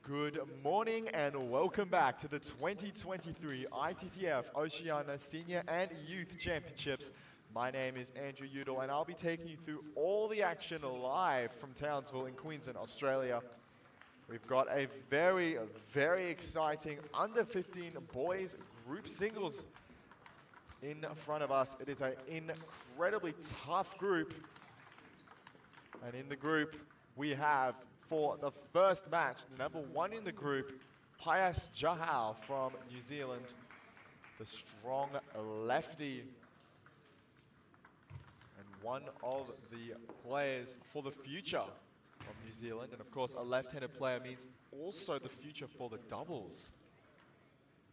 Good morning and welcome back to the 2023 ITTF-Oceania Senior and Youth Championships. My name is Andrew Udall and I'll be taking you through all the action live from Townsville in Queensland, Australia. We've got a very exciting under 15 boys group singles in front of us. It is an incredibly tough group. And in the group, we have, for the first match, number one in the group, Jahau from New Zealand, the strong lefty, and one of the players for the future of New Zealand. And of course, a left-handed player means also the future for the doubles.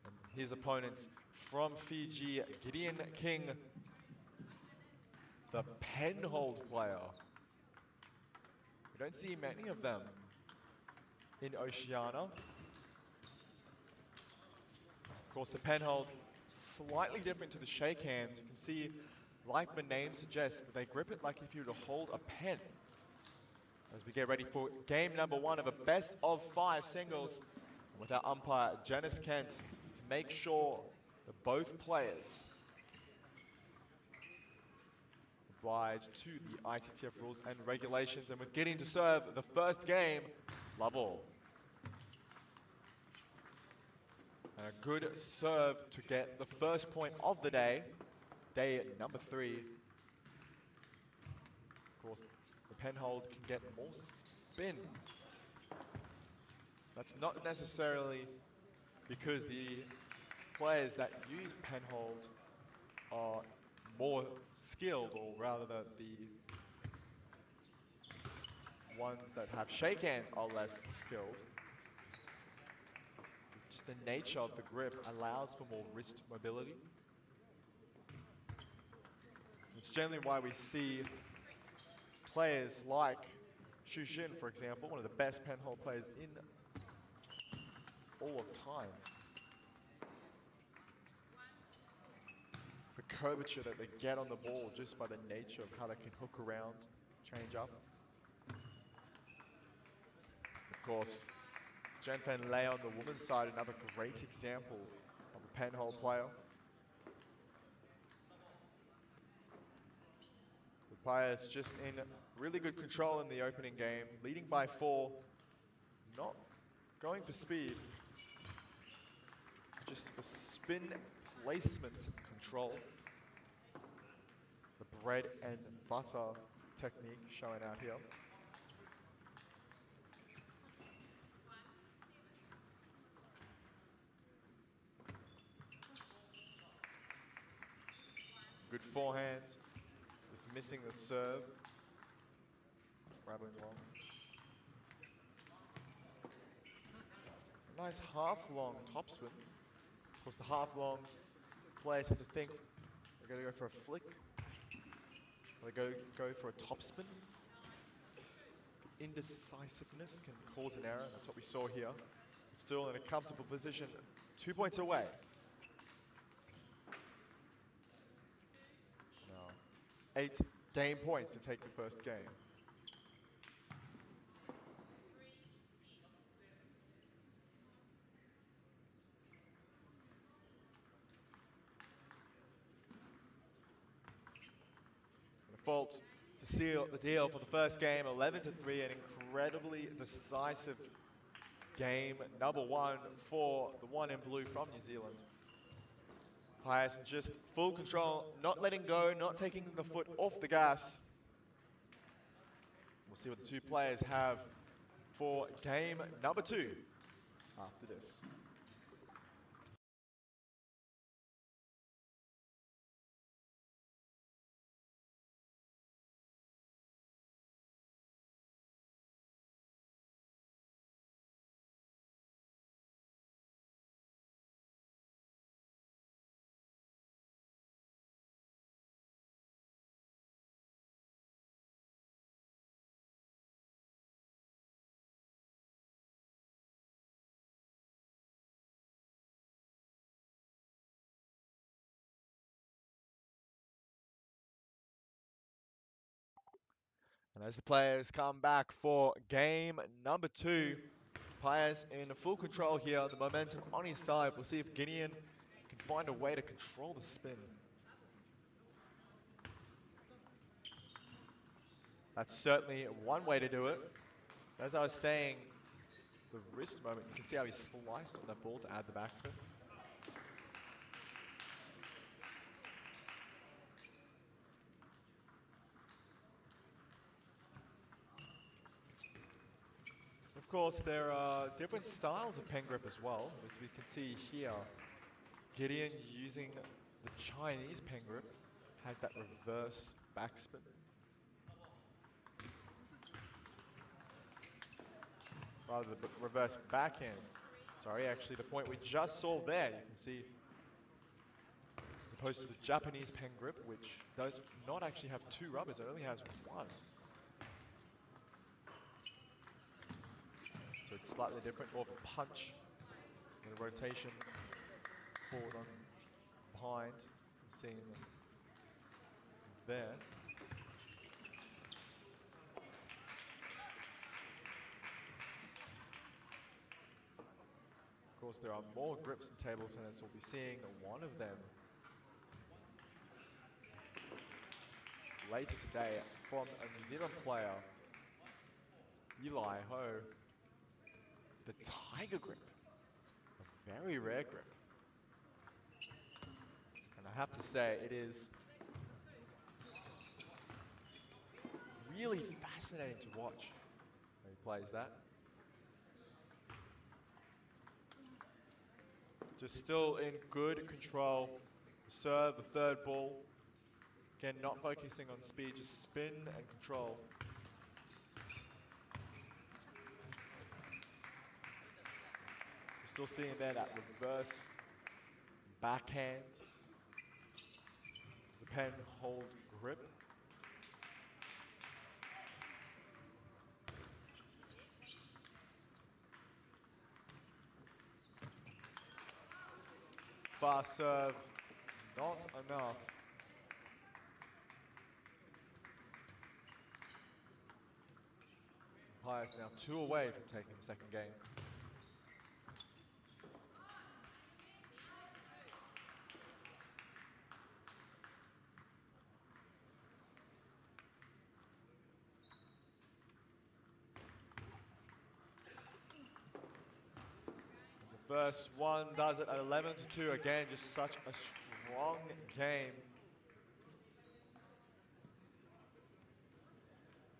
And his opponents from Fiji, Gideon King, the penhold player. We don't see many of them in Oceania. Of course, the penhold, slightly different to the shake hand. You can see, like the name suggests, that they grip it like if you were to hold a pen. As we get ready for game number one of a best of 5 singles, with our umpire, Janice Kent, to make sure that both players oblige to the ITTF rules and regulations. And with Gideon to serve the first game, love all. And a good serve to get the first point of the day number 3. Of course, the penhold can get more spin. That's not necessarily because the players that use penhold are more skilled, or rather the ones that have shake hand are less skilled. Just the nature of the grip allows for more wrist mobility. It's generally why we see players like Xu Xin, for example, one of the best penhold players in all of time. The curvature that they get on the ball just by the nature of how they can hook around, change up. Of course, Jen Fan Lei on the women's side, another great example of a penhold player. The players just in really good control in the opening game, leading by 4, not going for speed, just for spin placement control. The bread and butter technique showing out here. Good forehand, just missing the serve. Traveling long. Nice half-long topspin. Of course, the half-long players have to think they're going to go for a flick, or they go for a topspin. The indecisiveness can cause an error. That's what we saw here. Still in a comfortable position, 2 points away. Now, 8 game points to take the first game. Fault to seal the deal for the first game, 11-3, an incredibly decisive game, number 1 for the one in blue from New Zealand. Pius just full control, not letting go, not taking the foot off the gas. We'll see what the two players have for game number 2 after this. And as the players come back for game number 2, Paez in full control here, the momentum on his side. We'll see if Gideon can find a way to control the spin. That's certainly one way to do it. As I was saying, the wrist moment, you can see how he sliced on that ball to add the backspin. Of course, there are different styles of pen grip as well. As we can see here, Gideon using the Chinese pen grip has that reverse backspin. Rather, the reverse backhand. Sorry, actually, the point we just saw there, you can see, as opposed to the Japanese pen grip, which does not actually have two rubbers, it only has one. So it's slightly different, more of a punch and a rotation forward on behind. Seeing there. Of course, there are more grips and table tennis. We'll be seeing one of them later today from a New Zealand player, Jahau. The tiger grip, a very rare grip. And I have to say, it is really fascinating to watch when he plays that. Just still in good control. Serve the third ball. Again, not focusing on speed, just spin and control. You're still seeing there that reverse backhand. The pen hold grip. Fast serve, not enough. Paez now 2 away from taking the second game. The first one does it at 11-2. Again, just such a strong game.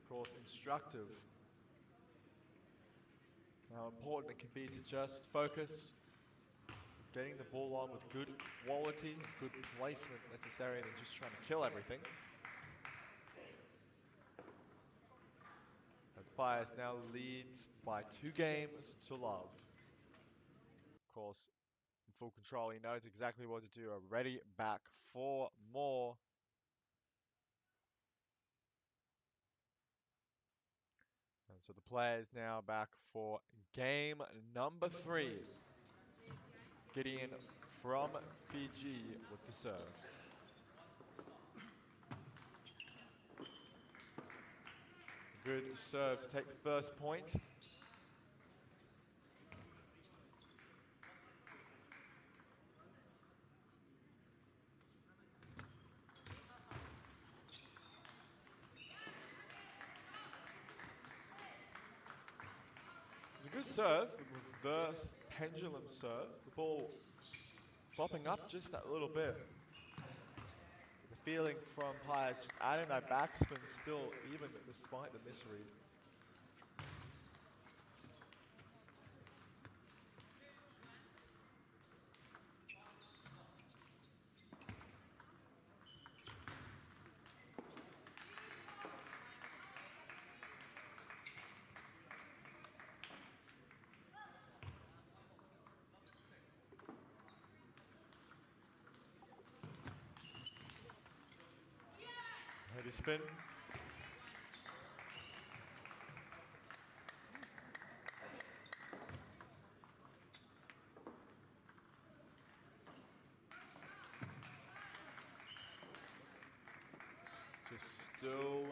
Of course, instructive. How important it can be to just focus, getting the ball on with good quality, good placement necessary, than just trying to kill everything. As Paez now leads by 2 games to love. Of course, in full control, he knows exactly what to do. Ready, back for more. And so the players now back for game number 3. Gideon from Fiji with the serve. Good serve to take the first point. It's a good serve, a reverse pendulum serve. The ball popping up just that little bit. The feeling from Paez just adding that backspin still, even despite the misread. Heavy spin. Just still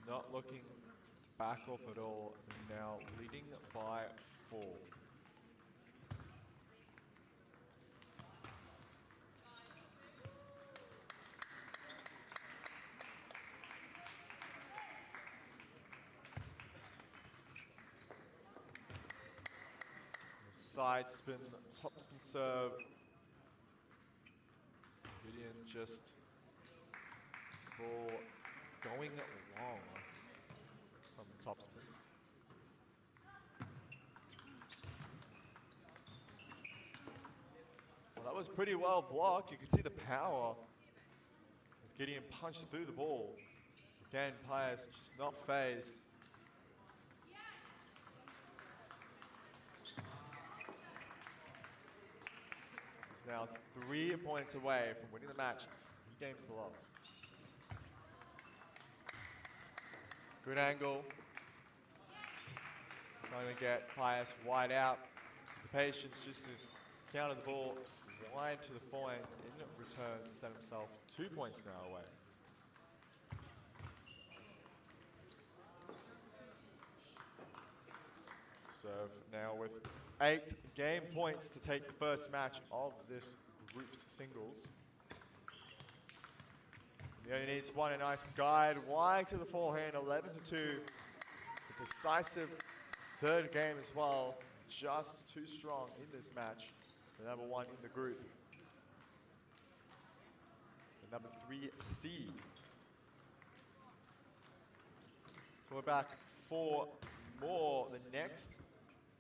not looking to back off it all, now leading by 4. Side spin, top spin serve. Gideon just ball going long from the top spin. Well, that was pretty well blocked. You can see the power as Gideon punched through the ball. Again, Pius just not phased. He's now 3 points away from winning the match, 3 games to love. Good angle. Trying to get Pius wide out. The patience just to counter the ball wide to the forehand in return to set himself 2 points now away. Serve now with 8 game points to take the first match of this group's singles. He only needs one, a nice guide wide to the forehand, 11-2. A decisive third game as well, just too strong in this match. The number 1 in the group. The number 3 seed. So we're back for more. The next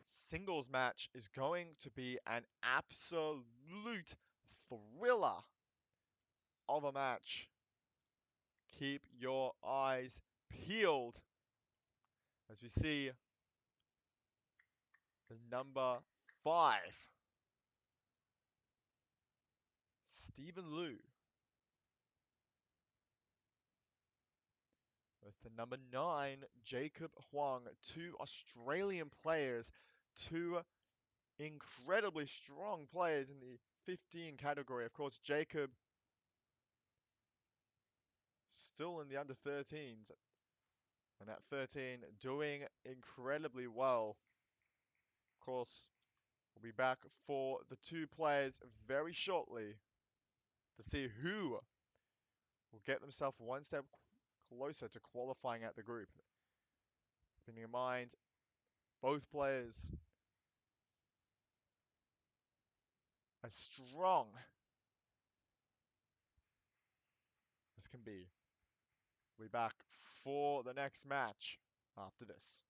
singles match is going to be an absolute thriller of a match. Keep your eyes peeled as we see the number 5, Stephen Liu, with the number 9, Jacob Huang. 2 Australian players, 2 incredibly strong players in the 15 category. Of course, Jacob still in the under 13s, and at 13 doing incredibly well. Of course, we'll be back for the 2 players very shortly to see who will get themselves one step closer to qualifying at the group. Keeping in mind, both players as strong as can be. We'll be back for the next match after this.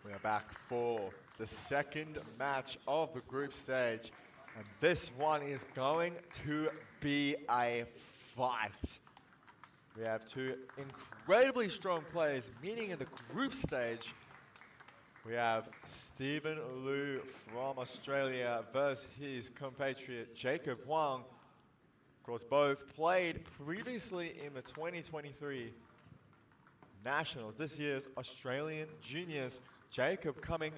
We are back for the second match of the group stage. And this one is going to be a fight. We have two incredibly strong players meeting in the group stage. We have Stephen Liu from Australia versus his compatriot Jacob Huang. Of course, both played previously in the 2023 Nationals. This year's Australian Juniors. Jacob coming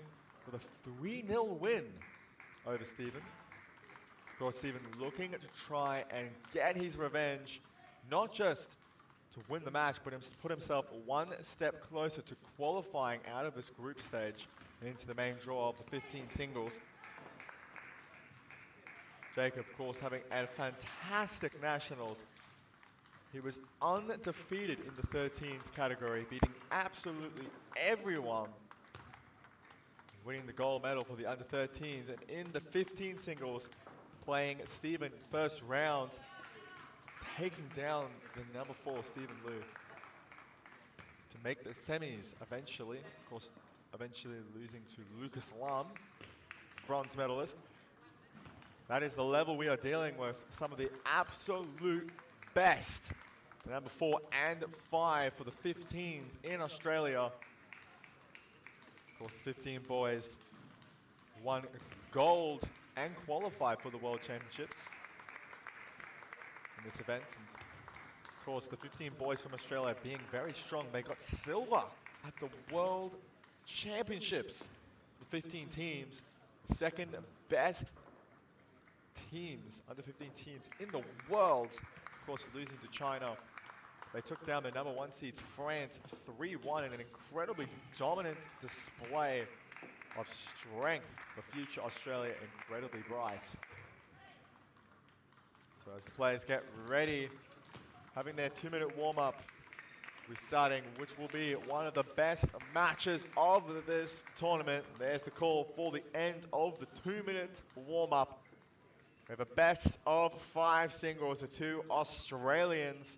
with a 3-0 win over Stephen. Of course, Stephen looking to try and get his revenge, not just to win the match, but put himself one step closer to qualifying out of this group stage and into the main draw of the 15 singles. Jacob, of course, having a fantastic Nationals. He was undefeated in the 13s category, beating absolutely everyone, winning the gold medal for the under 13s, and in the 15 singles, playing Stephen first round, taking down the number 4, Stephen Liu, to make the semis eventually. Of course, eventually losing to Lucas Lam, bronze medalist. That is the level we are dealing with. Some of the absolute best. The number 4 and 5 for the 15s in Australia. Of course, the 15 boys won gold and qualified for the World Championships in this event. And of course, the 15 boys from Australia being very strong. They got silver at the World Championships. The 15 teams, second best teams, under 15 teams in the world. Of course, losing to China. They took down the number 1 seeds, France, 3-1 in an incredibly dominant display of strength. The future Australia incredibly bright. So as the players get ready, having their 2-minute warm-up, we're starting, which will be one of the best matches of this tournament. There's the call for the end of the 2-minute warm-up. We have a best of 5 singles, the 2 Australians.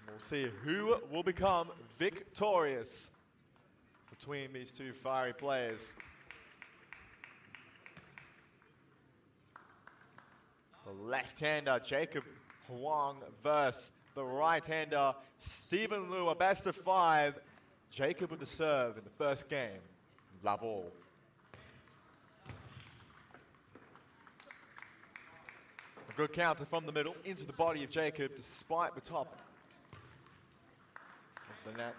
We'll see who will become victorious between these 2 fiery players. The left-hander, Jacob Huang, versus the right-hander, Stephen Liu, a best of 5. Jacob with the serve in the first game. Love all. A good counter from the middle into the body of Jacob, despite the top of the net.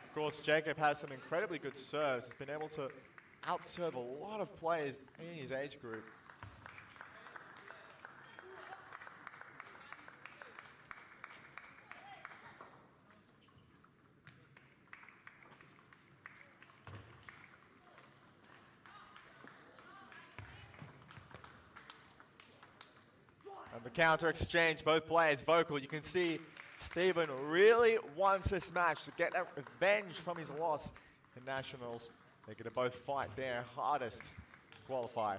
Of course, Jacob has some incredibly good serves. He's been able to outserve a lot of players in his age group. And the counter exchange, both players vocal. You can see Stephen really wants this match to get that revenge from his loss in Nationals. They're going to both fight their hardest to qualify.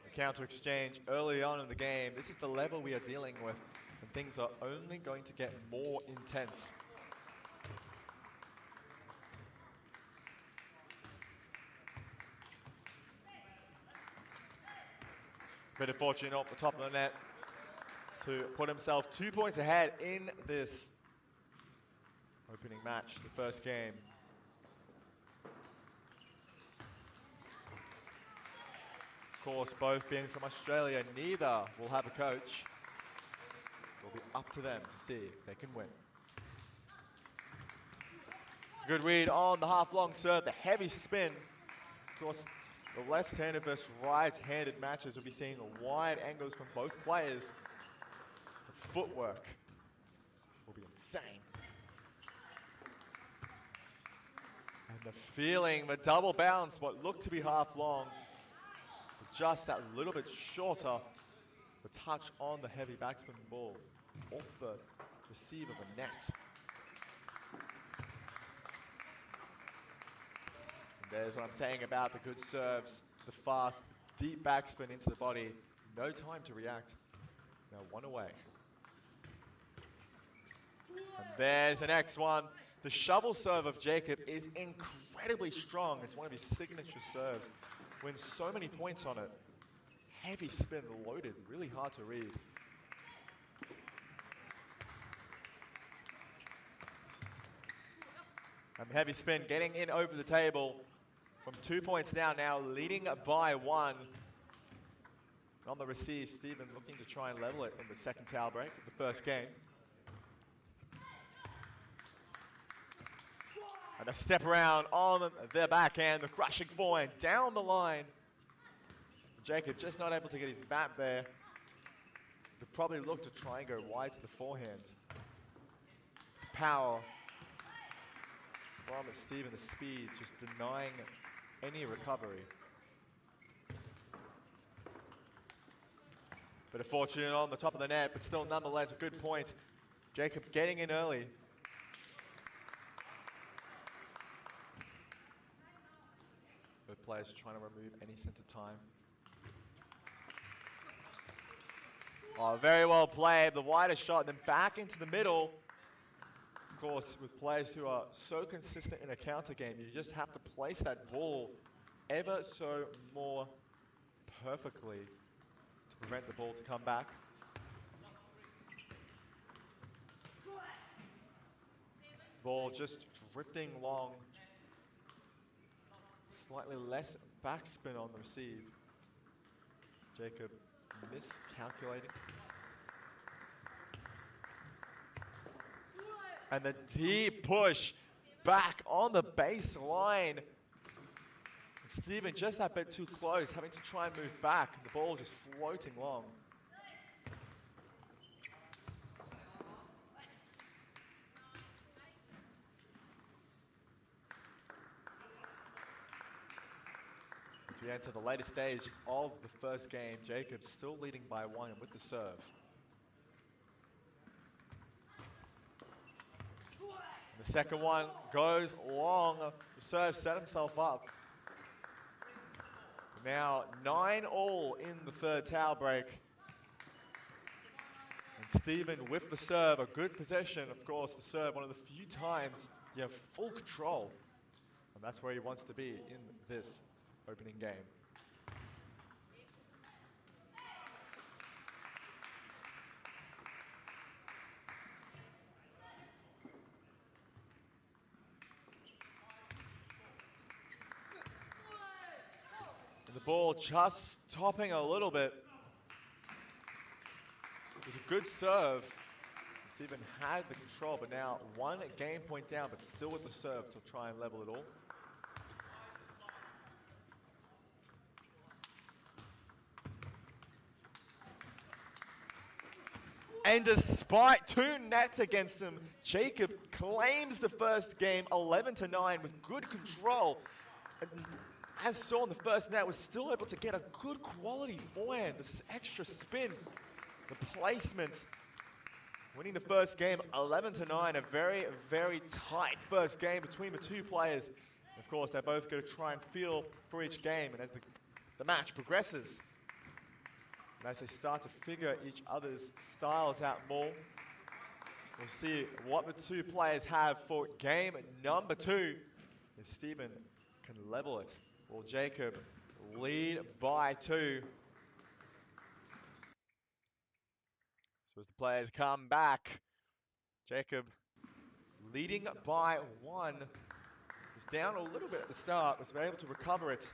The counter exchange early on in the game. This is the level we are dealing with, and things are only going to get more intense. Bit of fortune off the top of the net to put himself 2 points ahead in this opening match, the first game. Of course, both being from Australia, neither will have a coach. It will be up to them to see if they can win. Good read on the half-long serve, the heavy spin. Of course, the left-handed versus right-handed matches will be seeing wide angles from both players. The footwork will be insane. And the feeling, the double bounce, what looked to be half long, but just that little bit shorter. The touch on the heavy backspin ball off the receive of the net. There's what I'm saying about the good serves, the fast, deep backspin into the body. No time to react. Now one away. And there's the next one. The shovel serve of Jacob is incredibly strong. It's one of his signature serves. Wins so many points on it. Heavy spin loaded, really hard to read. And heavy spin getting in over the table from 2 points down now, leading by 1. On the receive, Stephen looking to try and level it in the second towel break of the first game. And a step around on the backhand, the crushing forehand down the line. Jacob just not able to get his bat there. Could probably look to try and go wide to the forehand. Power from Stephen, the speed, just denying any recovery. Bit of fortune on the top of the net, but still nonetheless a good point. Jacob getting in early. Both players trying to remove any sense of time. Oh, very well played. The wider shot, then back into the middle. Of course, with players who are so consistent in a counter game, you just have to place that ball ever so more perfectly to prevent the ball to come back. Ball just drifting long. Slightly less backspin on the receive. Jacob miscalculating. And the deep push back on the baseline. Stephen just that bit too close, having to try and move back. The ball just floating long. As we enter the later stage of the first game, Jacob still leading by 1 with the serve. The second one goes long. The serve set himself up. Now 9-all in the third towel break. And Stephen with the serve, a good possession. Of course, the serve, one of the few times you have full control. And that's where he wants to be in this opening game. And the ball just topping a little bit. It was a good serve. Stephen had the control, but now 1 game point down, but still with the serve to try and level it all. And despite 2 nets against him, Jacob claims the first game 11-9 with good control. And as saw in the first net, was still able to get a good quality forehand, this extra spin, the placement. Winning the first game 11-9, a very, very tight first game between the 2 players. Of course, they're both going to try and feel for each game, and as the match progresses, and as they start to figure each other's styles out more, we'll see what the 2 players have for game number 2. If Stephen can level it, will Jacob lead by 2? So as the players come back, Jacob leading by 1. Was down a little bit at the start, was able to recover it.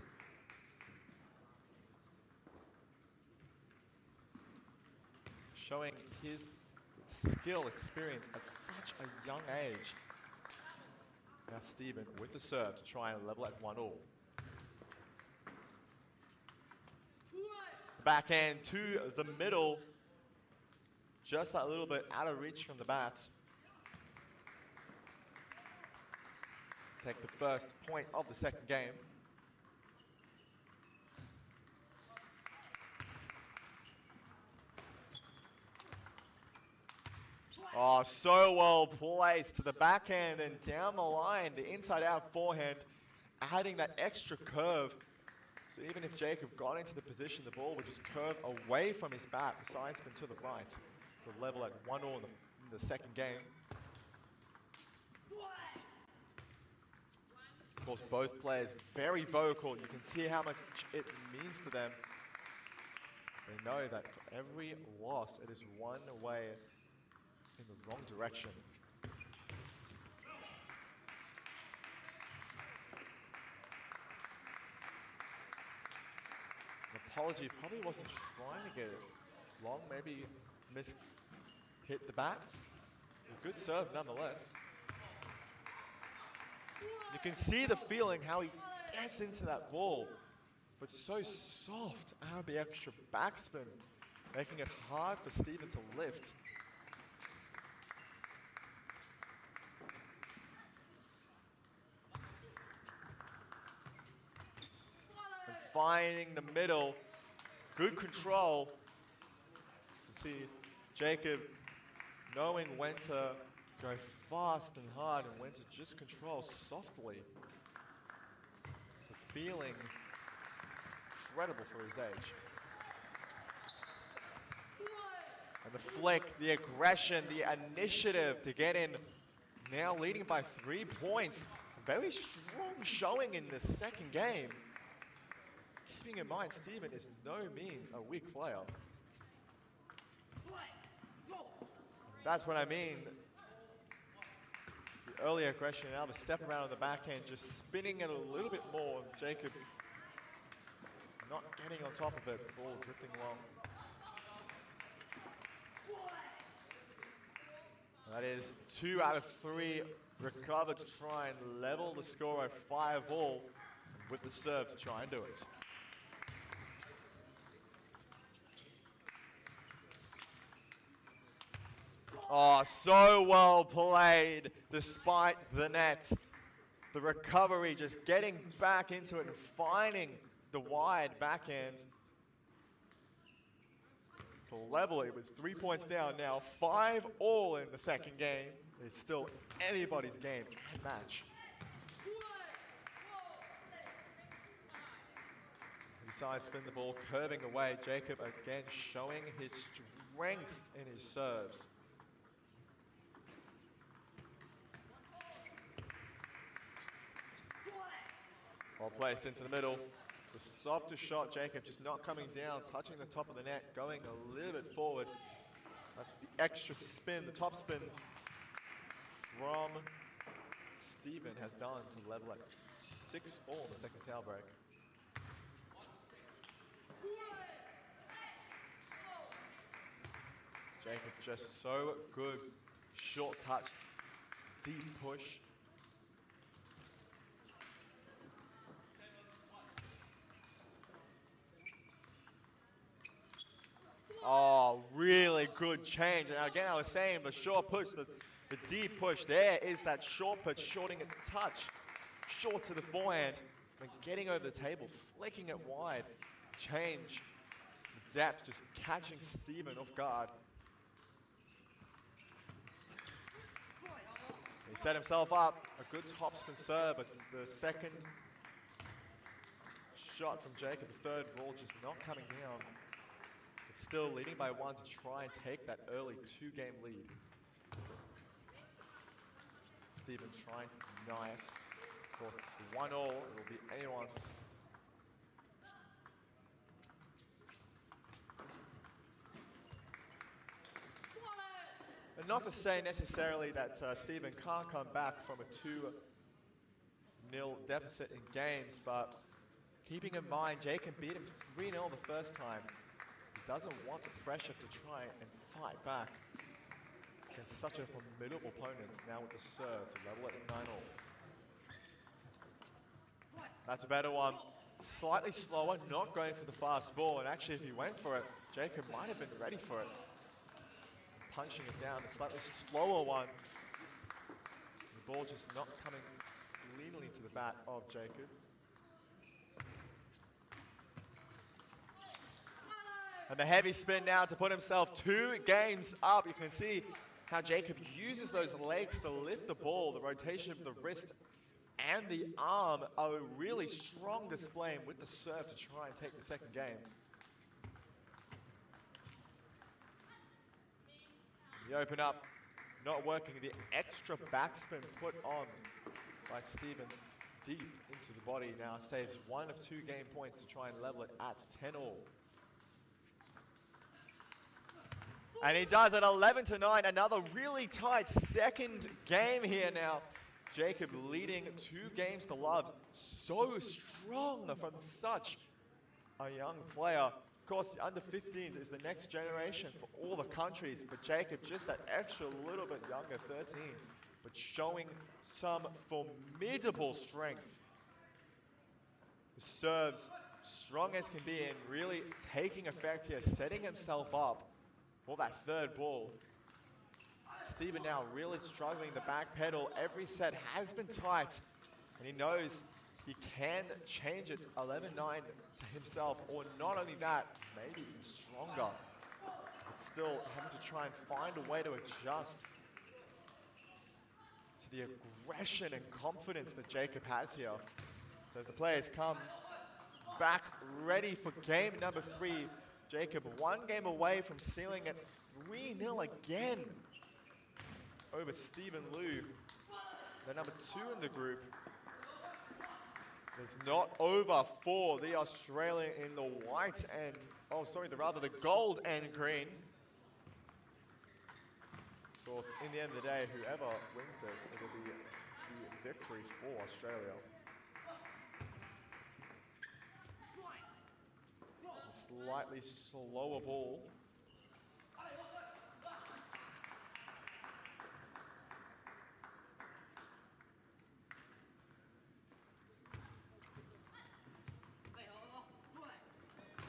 Showing his skill, experience at such a young age. Now Stephen with the serve to try and level at 1-all. Backhand to the middle. Just a little bit out of reach from the bat. Take the first point of the second game. Oh, so well placed to the backhand and down the line. The inside-out forehand adding that extra curve. So even if Jacob got into the position, the ball would just curve away from his bat, the side spin to the right, to level at 1-1 in the second game. Of course, both players very vocal. You can see how much it means to them. They know that for every loss, it is one way in the wrong direction. An apology, probably wasn't trying to get it long, maybe hit the bat. A good serve nonetheless. You can see the feeling how he gets into that ball, but so soft out of the extra backspin, making it hard for Steven to lift. And finding the middle, good control. You see Jacob knowing when to go fast and hard and when to just control softly. The feeling incredible for his age. And the flick, the aggression, the initiative to get in, now leading by 3 points. A very strong showing in the second game. Keeping in mind, Steven is no means a weak player. That's what I mean. The earlier aggression, now the step around on the backhand, just spinning it a little bit more. Jacob not getting on top of it, ball drifting along. That is 2 out of 3 recovered to try and level the score at 5-all with the serve to try and do it. Oh, so well played despite the net. The recovery, just getting back into it and finding the wide backhand. To level it was 3 points down now, 5-all in the second game. It's still anybody's game and match. He side spin the ball, curving away. Jacob again showing his strength in his serves. Well placed into the middle. The softest shot, Jacob just not coming down, touching the top of the net, going a little bit forward. That's the extra spin, the top spin from Steven has done to level at 6-all in the second tail break. Jacob just so good. Short touch, deep push. Oh, really good change. And again, I was saying the short push, the deep push, there is that short push, shorting it touch, short to the forehand, and getting over the table, flicking it wide. Change, the depth, just catching Steven off guard. He set himself up, a good topspin serve, but the second shot from Jacob, the third ball just not coming down. Still leading by 1 to try and take that early 2-game lead. Steven trying to deny it. Of course, 1-all, it will be anyone's. And not to say necessarily that Steven can't come back from a 2-0 deficit in games, but keeping in mind, Jacob beat him 3-0 the first time. Doesn't want the pressure to try and fight back against such a formidable opponent now with the serve to level it at 9-all. That's a better one. Slightly slower, not going for the fast ball, and actually if he went for it, Jacob might have been ready for it. Punching it down, a slightly slower one. The ball just not coming cleanly to the bat of Jacob. And the heavy spin now to put himself 2 games up. You can see how Jacob uses those legs to lift the ball, the rotation of the wrist and the arm are a really strong display with the serve to try and take the second game. The open up, not working. The extra backspin put on by Steven deep into the body now saves 1 of 2 game points to try and level it at 10-all. And he does it 11-9. Another really tight second game here now. Jacob leading 2 games to love. So strong from such a young player. Of course, the under 15s is the next generation for all the countries, but Jacob just that extra little bit younger, 13, but showing some formidable strength. The serves strong as can be and really taking effect here, setting himself up for that third ball. Steven now really struggling the back pedal. Every set has been tight, and he knows he can change it 11-9 to himself, or not only that, maybe even stronger. But still having to try and find a way to adjust to the aggression and confidence that Jacob has here. So as the players come back ready for game number 3, Jacob 1 game away from sealing it 3-0 again over Stephen Liu, the number 2 in the group. It's not over for the Australian in the white and, the gold and green. Of course, in the end of the day, whoever wins this, it'll be the victory for Australia. A slightly slower ball.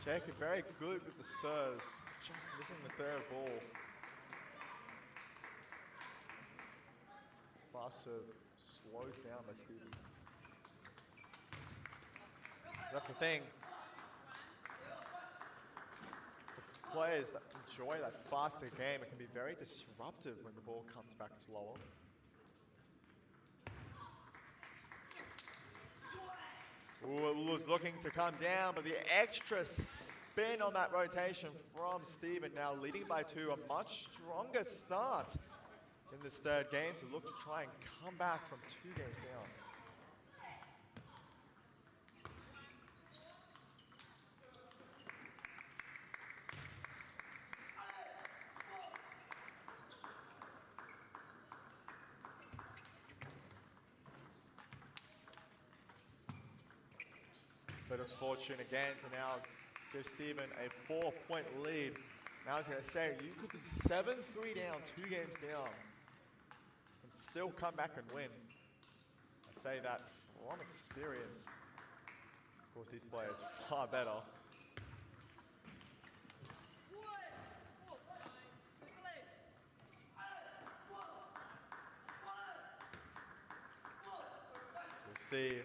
Jacob very good with the serves, just missing the third ball. Fast serve slowed down by Steven. That's the thing. The players that enjoy that faster game, it can be very disruptive when the ball comes back slower. Ooh, it was looking to come down, but the extra spin on that rotation from Steven now leading by 2. A much stronger start in this third game to look to try and come back from 2 games down. Bit of fortune again to now give Steven a 4-point lead. Now I was going to say, you could be 7-3 down, 2 games down, and still come back and win. I say that from experience. Of course, these players far better. We'll see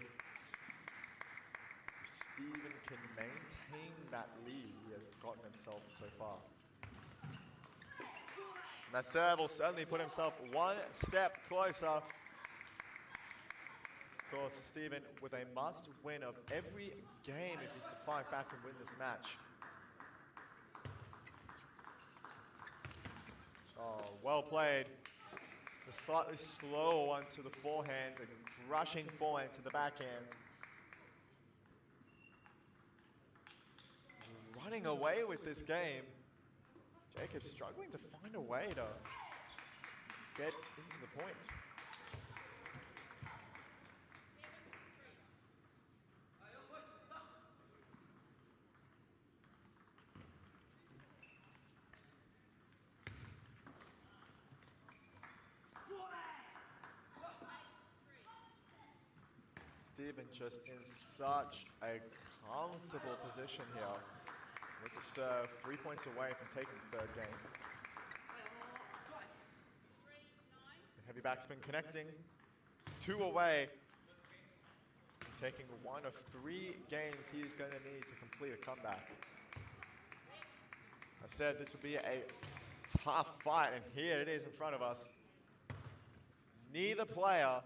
Steven can maintain that lead he has gotten himself so far. And that serve will certainly put himself 1 step closer. Of course, Steven with a must-win of every game if he's to fight back and win this match. Oh, well played. The slightly slower one to the forehand, a crushing forehand to the backhand. Running away with this game. Jacob struggling to find a way to get into the point. Steven just in such a comfortable position here with the serve, 3 points away from taking the third game. The heavy backspin connecting, 2 away from taking 1 of 3 games he's going to need to complete a comeback. I said this would be a tough fight, and here it is in front of us. Neither player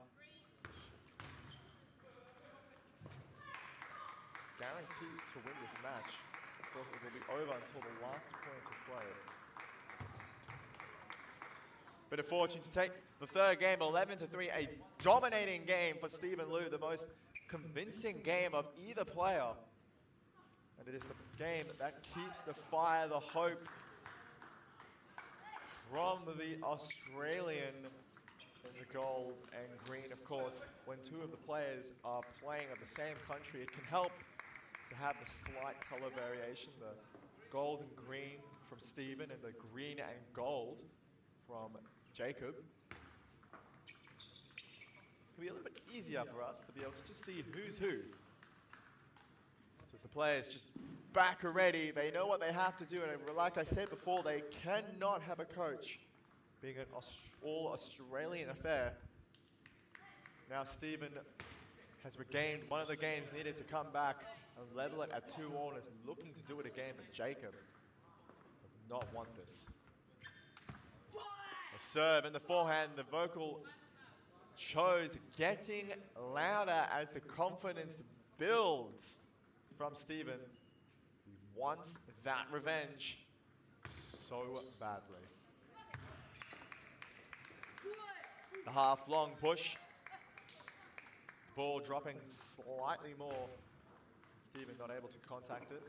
guaranteed to win this match. Of course, it will be over until the last point is played. Bit of fortune to take the third game, 11-3, a dominating game for Stephen Liu, the most convincing game of either player. And it is the game that keeps the fire, the hope from the Australian in the gold and green. Of course, when two of the players are playing of the same country, it can help to have the slight color variation, the gold and green from Stephen and the green and gold from Jacob. It'll be a little bit easier for us to be able to just see who's who. So as the players just back already, they know what they have to do, and like I said before, they cannot have a coach, being an all-Australian affair. Now Stephen has regained one of the games needed to come back and level it at 2-all, and is looking to do it again, but Jacob does not want this. The serve and the forehand, the vocal shows getting louder as the confidence builds from Stephen. He wants that revenge so badly. The half-long push. The ball dropping slightly more. Stephen not able to contact it.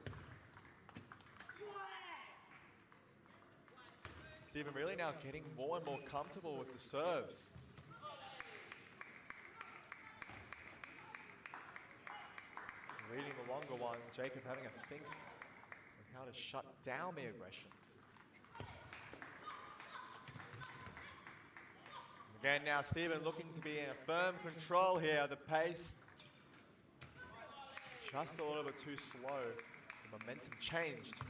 Stephen really now getting more and more comfortable with the serves. Reading the longer one, Jacob having a think on how to shut down the aggression. Again now, Stephen looking to be in a firm control here. The pace just a little bit too slow. The momentum changed.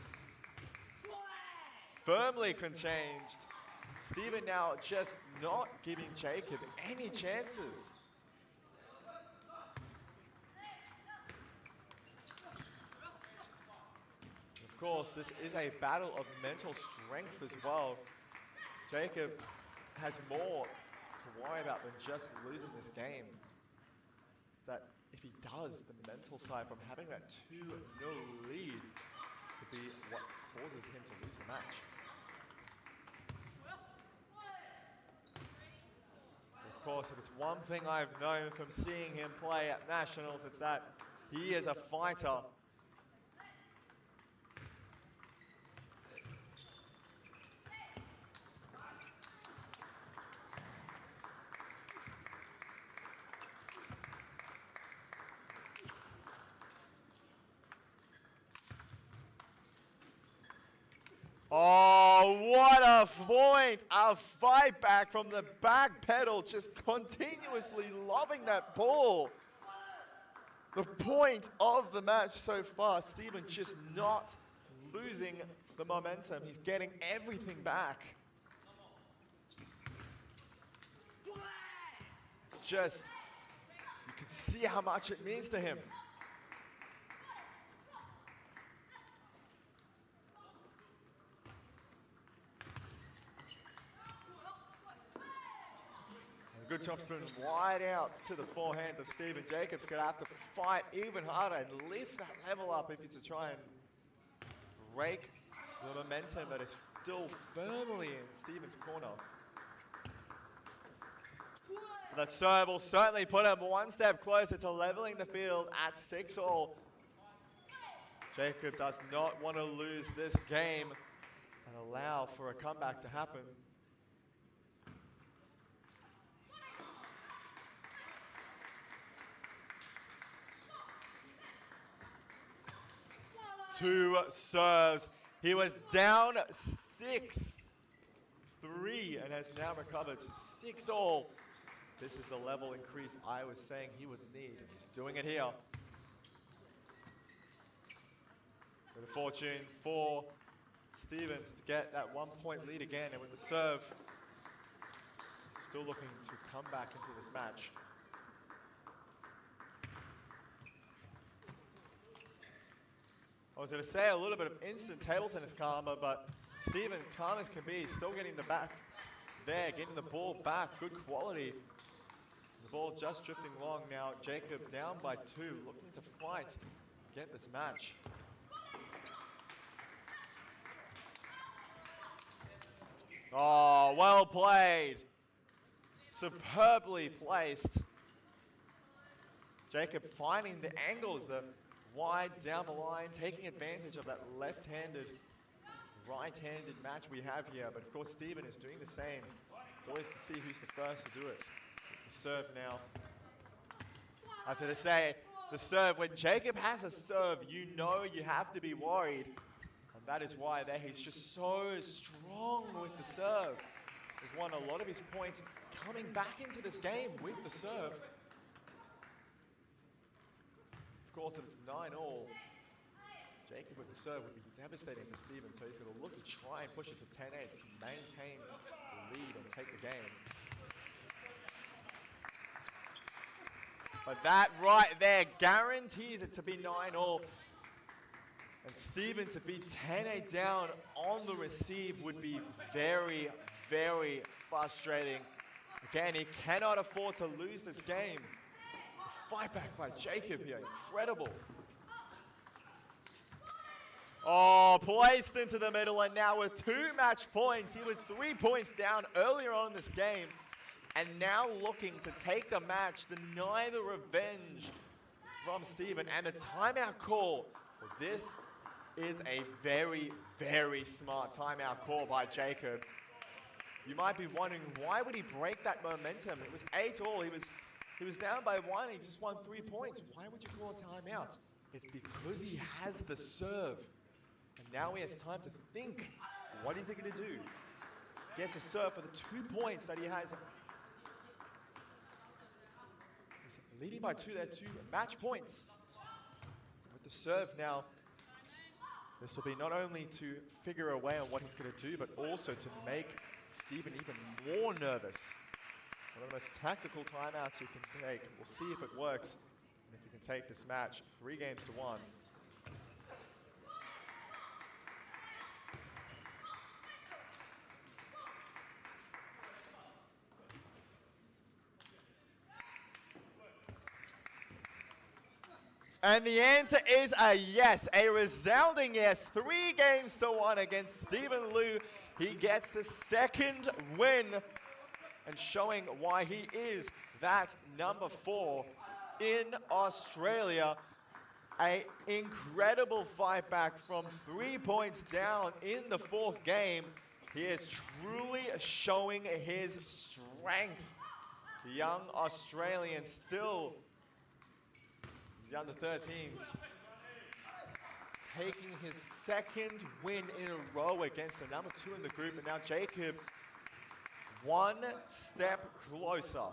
Firmly changed. Stephen now just not giving Jacob any chances. Of course, this is a battle of mental strength as well. Jacob has more to worry about than just losing this game. It's that if he does, the mental side from having that 2-0 lead could be what causes him to lose the match. Of course, if it's one thing I've known from seeing him play at Nationals, it's that he is a fighter. Oh, what a point! A fight back from the back pedal, just continuously lobbing that ball. The point of the match so far, Stephen just not losing the momentum. He's getting everything back. It's just, you can see how much it means to him. Good topspin wide out to the forehand of Stephen. Jacob's going to have to fight even harder and lift that level up if he's to try and break the momentum that is still firmly in Stephen's corner. That serve will certainly put him one step closer to leveling the field at 6-all. Jacob does not want to lose this game and allow for a comeback to happen. Two serves. He was down 6-3 and has now recovered to 6-all. This is the level increase I was saying he would need, and he's doing it here. Bit of fortune for Stevens to get that 1-point lead again, and with the serve, still looking to come back into this match. I was going to say a little bit of instant table tennis karma, but Stephen, calm as can be, still getting the back there, getting the ball back, good quality. The ball just drifting long now. Jacob down by 2, looking to fight, get this match. Oh, well played. Superbly placed. Jacob finding the angles, the wide down the line, taking advantage of that left-handed, right-handed match we have here. But of course, Steven is doing the same. It's always to see who's the first to do it. The serve now. I was going to say, the serve, when Jacob has a serve, you know you have to be worried. And that is why there he's just so strong with the serve. He's won a lot of his points coming back into this game with the serve. Of course, if it's 9-all, Jacob with the serve would be devastating for Steven, so he's going to look to try and push it to 10-8 to maintain the lead and take the game. But that right there guarantees it to be 9-all. And Steven to be 10-8 down on the receive would be very, very frustrating. Again, he cannot afford to lose this game. The fight back by Jacob here, incredible. Oh, placed into the middle, and now with 2 match points. He was 3 points down earlier on in this game, and now looking to take the match, deny the revenge from Steven, and the timeout call. This is a very, very smart timeout call by Jacob. You might be wondering, why would he break that momentum? It was 8-all. He was down by 1. He just won 3 points. Why would you call a timeout? It's because he has the serve. And now he has time to think, what is he going to do? He has to serve for the 2 points that he has. He's leading by 2 there, 2 match points. With the serve now, this will be not only to figure a way on what he's going to do, but also to make Steven even more nervous. One of the most tactical timeouts you can take. We'll see if it works and if you can take this match 3-1. And the answer is a yes, a resounding yes. 3-1 against Steven Liu. He gets the second win and showing why he is that number 4 in Australia. An incredible fight back from 3 points down in the 4th game. He is truly showing his strength. The young Australian still the under 13s, taking his second win in a row against the number 2 in the group. And now Jacob, one step closer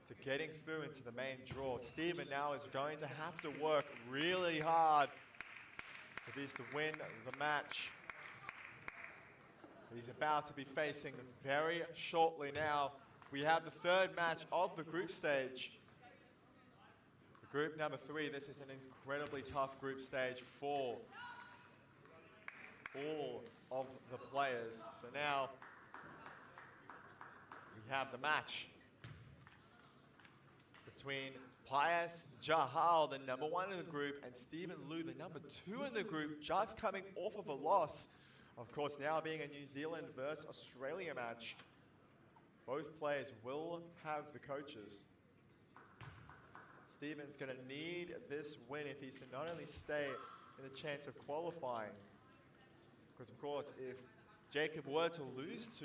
to getting through into the main draw. Steven now is going to have to work really hard if he's to win the match. He's about to be facing very shortly now. We have the 3rd match of the group stage. Group number 3, this is an incredibly tough group stage for all of the players. So now we have the match between Pius Jahau, the number 1 in the group, and Steven Liu, the number 2 in the group, just coming off of a loss. Of course, now being a New Zealand versus Australia match, both players will have the coaches. Steven's going to need this win if he's to not only stay in the chance of qualifying, because of course if Jacob were to lose to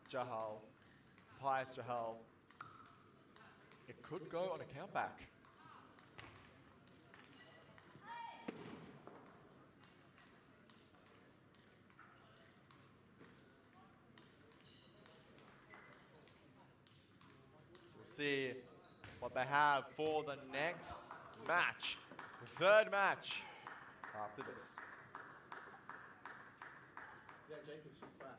Jahau, Pius Jahau, it could go on a countback. So we'll see what they have for the next match, the 3rd match after this. Yeah, Jacob's just cracked.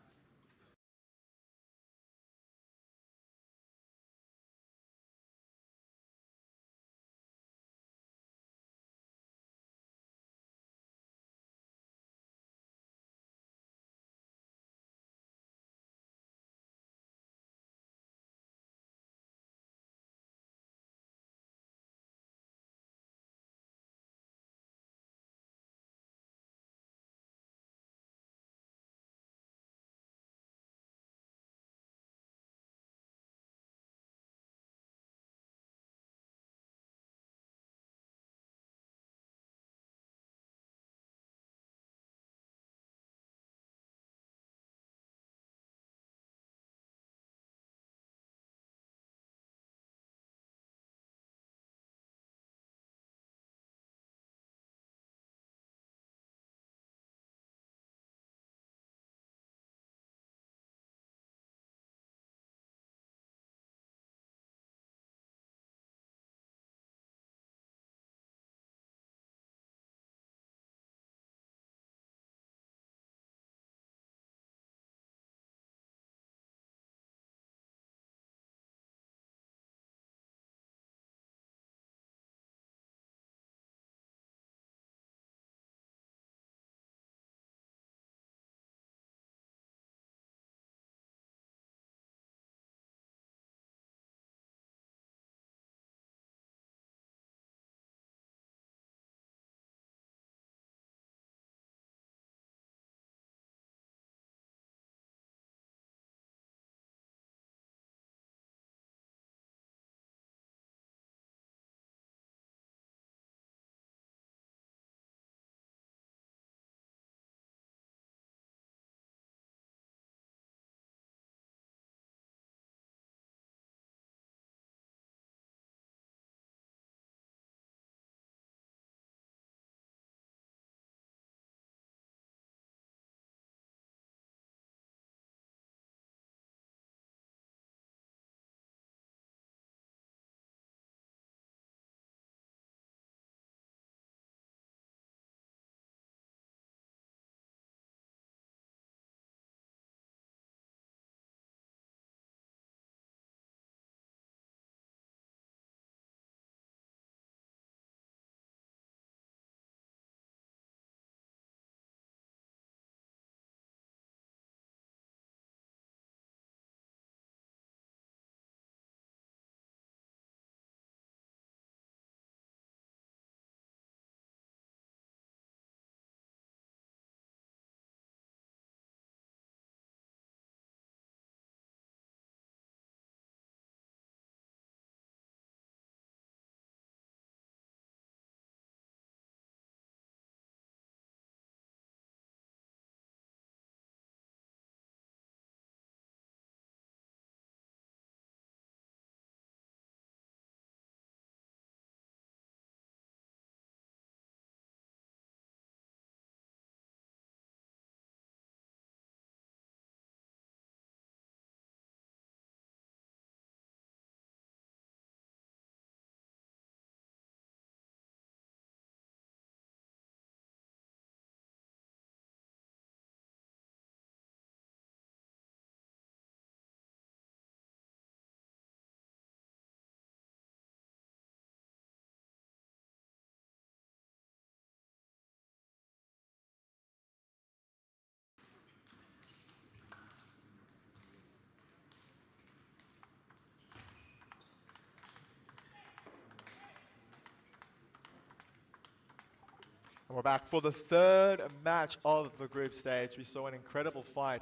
And we're back for the third match of the group stage. We saw an incredible fight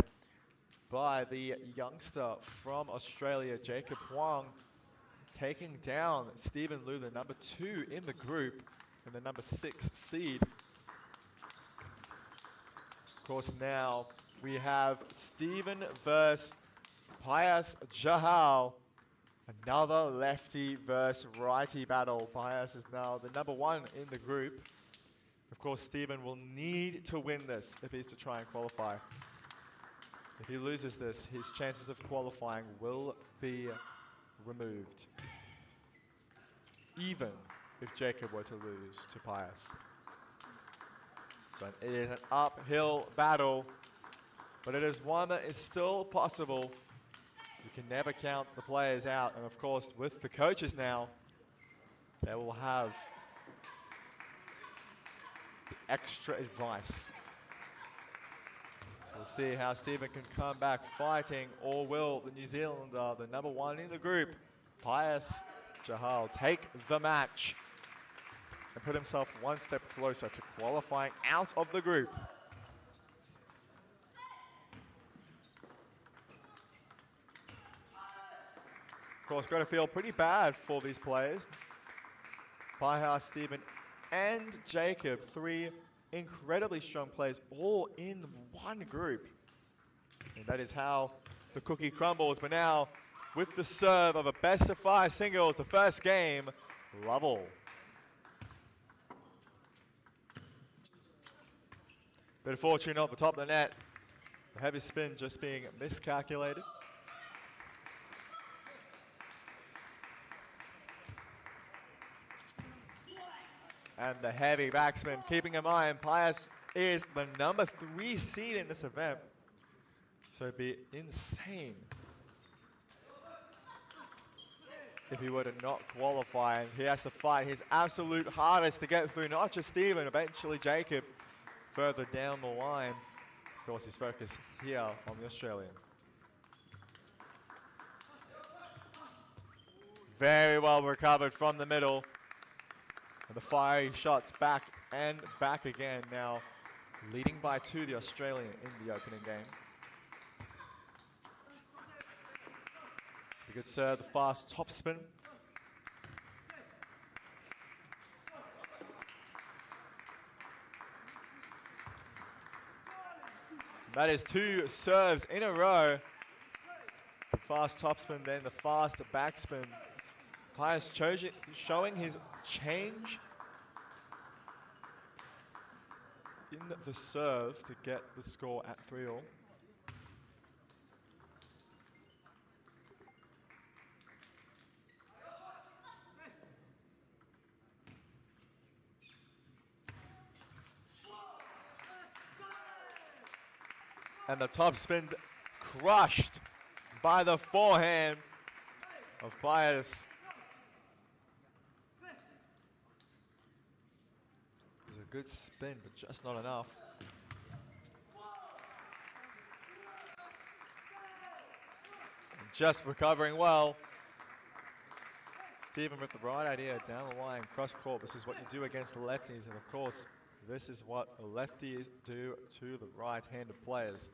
by the youngster from Australia, Jacob Huang, taking down Stephen Liu, the number 2 in the group and the number 6 seed. Of course, now we have Stephen versus Pius Jahau. Another lefty versus righty battle. Pius is now the number 1 in the group. Of course, Stephen will need to win this if he's to try and qualify. If he loses this, his chances of qualifying will be removed, even if Jacob were to lose to Pius. So it is an uphill battle, but it is one that is still possible. You can never count the players out, and of course, with the coaches now, they will have extra advice. So we'll see how Stephen can come back fighting, or will the New Zealander, the number 1 in the group, Pius Jahau, take the match and put himself one step closer to qualifying out of the group. Of course, got to feel pretty bad for these players. Pius, Stephen, and Jacob, 3 incredibly strong players, all in one group. And that is how the cookie crumbles. But now, with the serve of a best-of-5 singles, the first game, level. Bit of fortune off the top of the net. The heavy spin just being miscalculated. And the heavy backspin, keeping in mind, Pius is the number 3 seed in this event. So it'd be insane if he were to not qualify, and he has to fight his absolute hardest to get through, not just Stephen, eventually Jacob further down the line. Of course, his focus here on the Australian. Very well recovered from the middle. And the fiery shots back and back again, now leading by 2, the Australian in the opening game. The good serve, the fast topspin. That is 2 serves in a row. The fast topspin, then the fast backspin. Pius showing his change in the serve to get the score at 3-all. And the topspin crushed by the forehand of Pius. It was a good spin, but just not enough. And just recovering well. Stephen with the right idea, down the line, cross court. This is what you do against the lefties, and of course, this is what lefties do to the right-handed players.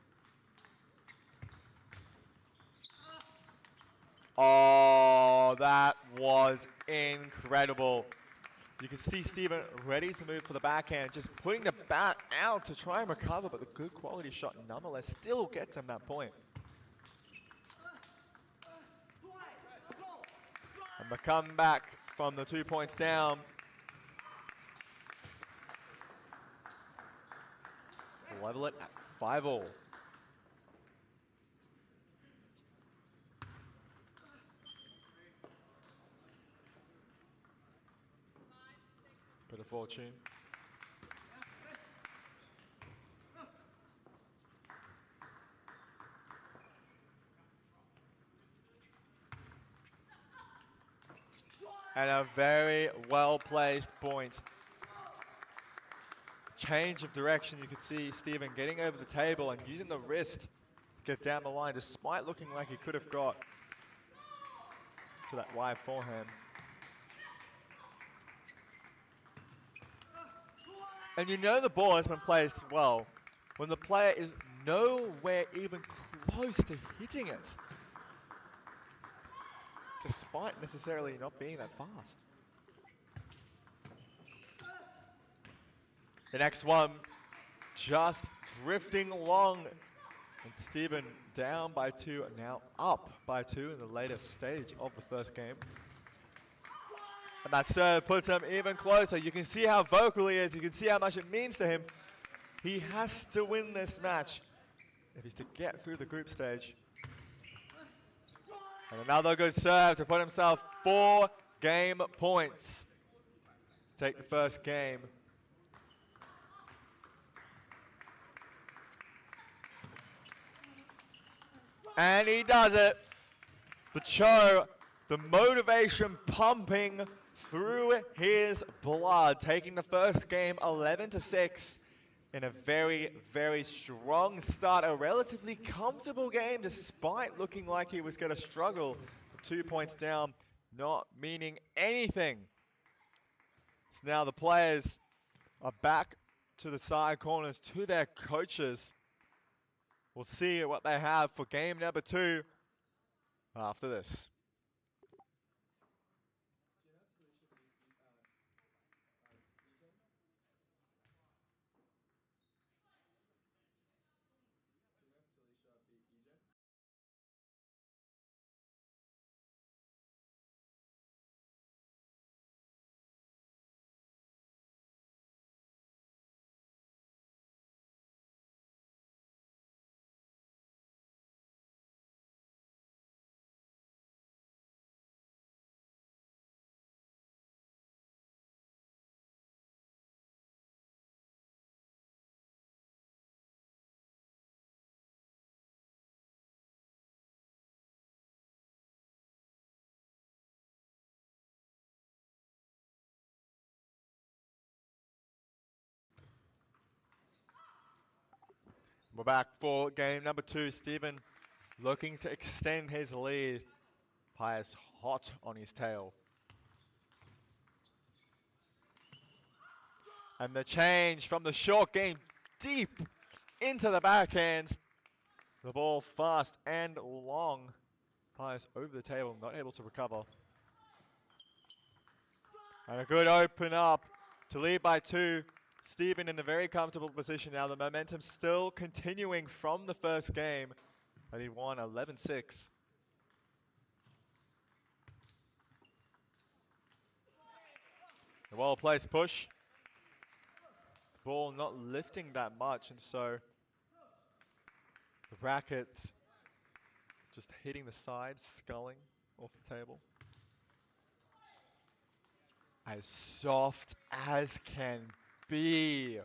Oh, that was incredible. You can see Stephen ready to move for the backhand, just putting the bat out to try and recover, but the good quality shot nonetheless still gets him that point. And the comeback from the 2 points down. Level it at 5-all. Bit of fortune. And a very well-placed point. Change of direction, you could see Stephen getting over the table and using the wrist to get down the line, despite looking like he could have got to that wide forehand. And you know the ball has been placed well when the player is nowhere even close to hitting it, despite necessarily not being that fast. The next one, just drifting along. And Stephen down by 2, now up by 2 in the later stage of the first game. And that serve puts him even closer. You can see how vocal he is. You can see how much it means to him. He has to win this match if he's to get through the group stage. And another good serve to put himself 4 game points to take the first game. And he does it. The Cho, the motivation pumping through his blood, taking the first game 11-6 in a very, very strong start. A relatively comfortable game despite looking like he was going to struggle. 2 points down, not meaning anything. So now the players are back to the side corners, to their coaches. We'll see what they have for game number 2 after this. We're back for game number 2. Stephen looking to extend his lead. Pius hot on his tail. And the change from the short game deep into the backhand. The ball fast and long. Pius over the table, not able to recover. And a good open up to lead by 2. Stephen in a very comfortable position now. The momentum still continuing from the first game. And he won 11-6. A well-placed push. The ball not lifting that much, and so the racket just hitting the sides, sculling off the table. As soft as can be.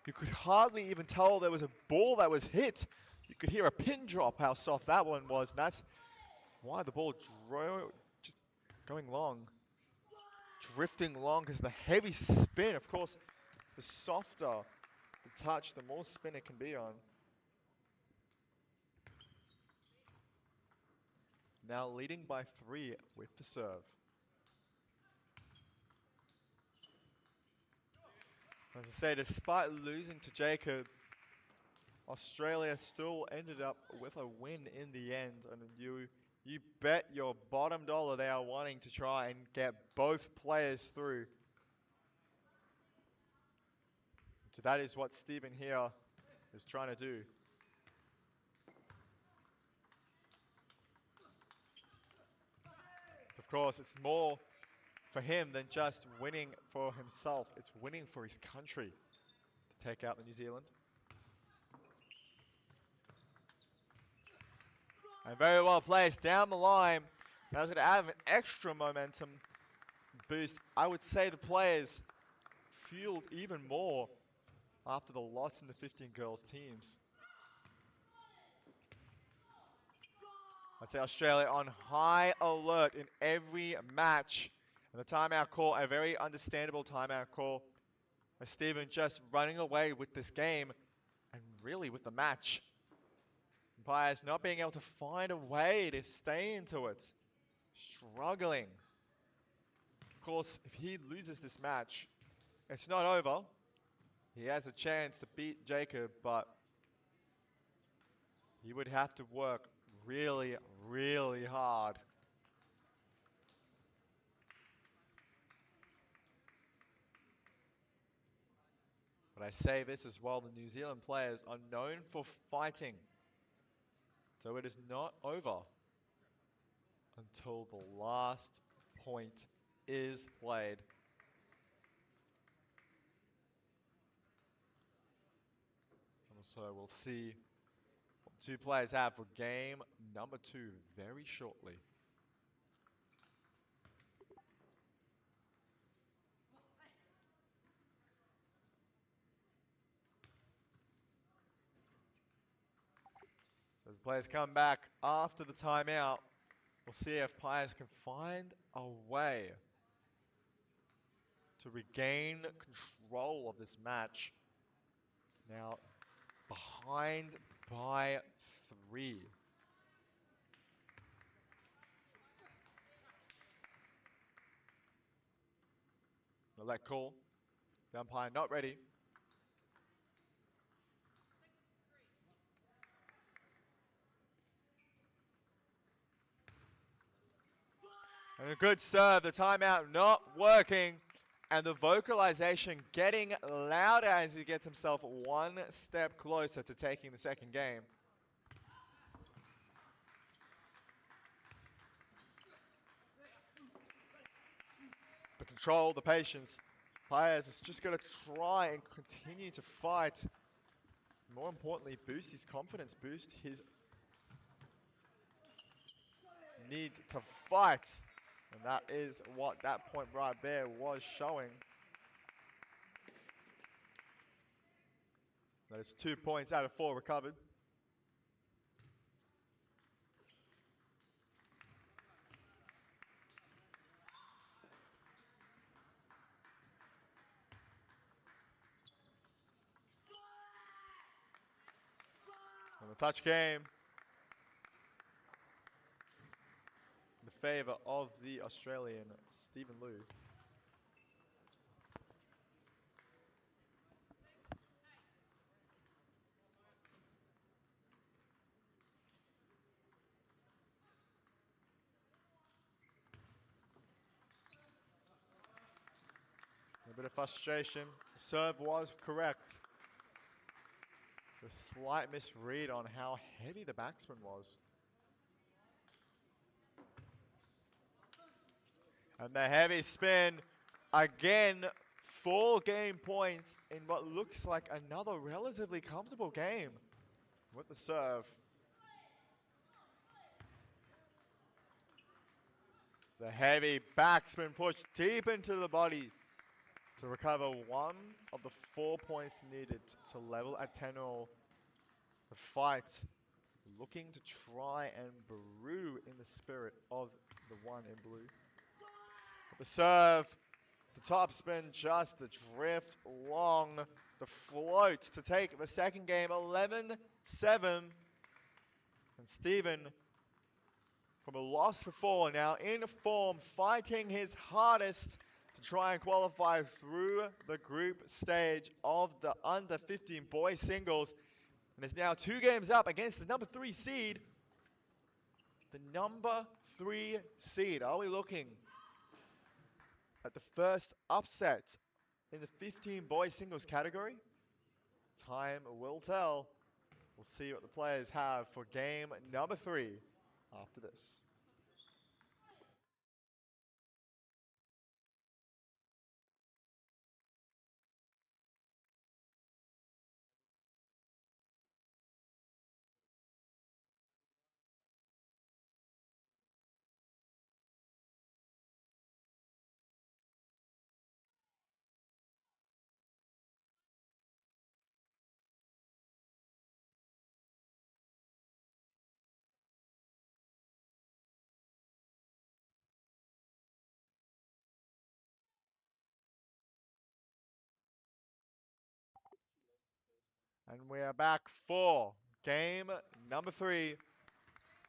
You could hardly even tell there was a ball that was hit. You could hear a pin drop how soft that one was, and that's why the ball just going long. Drifting long because the heavy spin, of course, the softer the touch, the more spin it can be on. Now leading by 3 with the serve. As I say, despite losing to Jacob, Australia still ended up with a win in the end. And you bet your bottom dollar they are wanting to try and get both players through. So that is what Stephen here is trying to do. So of course, it's more for him than just winning for himself. It's winning for his country to take out the New Zealand. And very well placed down the line. Now it's going to add an extra momentum boost. I would say the players fueled even more after the loss in the 15 girls teams. I'd say Australia on high alert in every match. And the timeout call, a very understandable timeout call. As Stephen just running away with this game and really with the match. Pius not being able to find a way to stay into it. Struggling. Of course, if he loses this match, it's not over. He has a chance to beat Jacob, but he would have to work really, really hard. But I say this as well, the New Zealand players are known for fighting. So it is not over until the last point is played. And so we'll see what two players have for game number 2 very shortly. So as the players come back after the timeout, we'll see if players can find a way to regain control of this match. Now, behind by 3. No let call. The umpire not ready. And a good serve, the timeout not working. And the vocalization getting louder as he gets himself one step closer to taking the second game. The control, the patience. Paez is just going to try and continue to fight. More importantly, boost his confidence, boost his need to fight. And that is what that point right there was showing. That is 2 points out of 4 recovered. And the touch game in the favour of the Australian Stephen Liu. A bit of frustration. The serve was correct. A slight misread on how heavy the backspin was. And the heavy spin, again, 4 game points in what looks like another relatively comfortable game with the serve. The heavy backspin push deep into the body to recover one of the 4 points needed to level at 10-all. The fight looking to try and brew in the spirit of the one in blue. But the serve, the top spin, just the drift long, the float to take the second game, 11-7. And Stephen, from a loss before, now in form, fighting his hardest to try and qualify through the group stage of the under 15 boys singles. And is now 2 games up against the number 3 seed. The number 3 seed. Are we looking at the first upset in the 15 boys singles category? Time will tell. We'll see what the players have for game number 3 after this. And we are back for game number 3.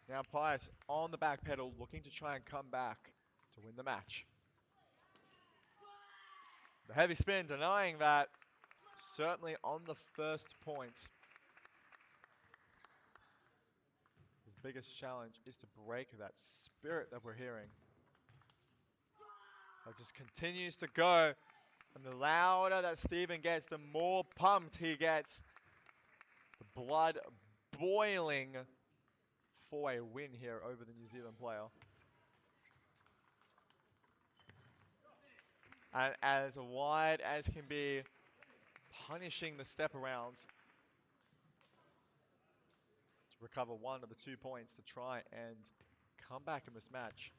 Now Pius on the back pedal, looking to try and come back to win the match. The heavy spin denying that. certainly on the first point. His biggest challenge is to break that spirit that we're hearing. It just continues to go. And the louder that Stephen gets, the more pumped he gets. The blood boiling for a win here over the New Zealand player. And as wide as can be, punishing the step around to recover one of the 2 points to try and come back in this match.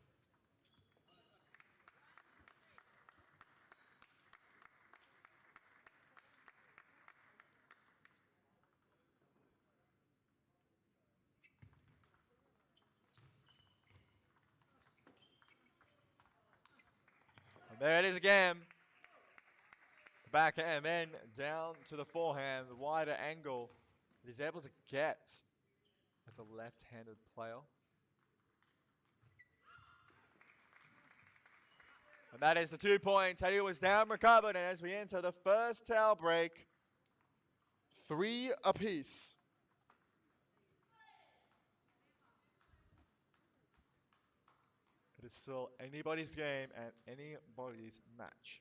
And there it is again. Back and then down to the forehand, the wider angle that he's able to get as a left-handed player. And that is the 2 points. Tahiti was down, recovered, and as we enter the first towel break, 3 apiece. It is still anybody's game and anybody's match.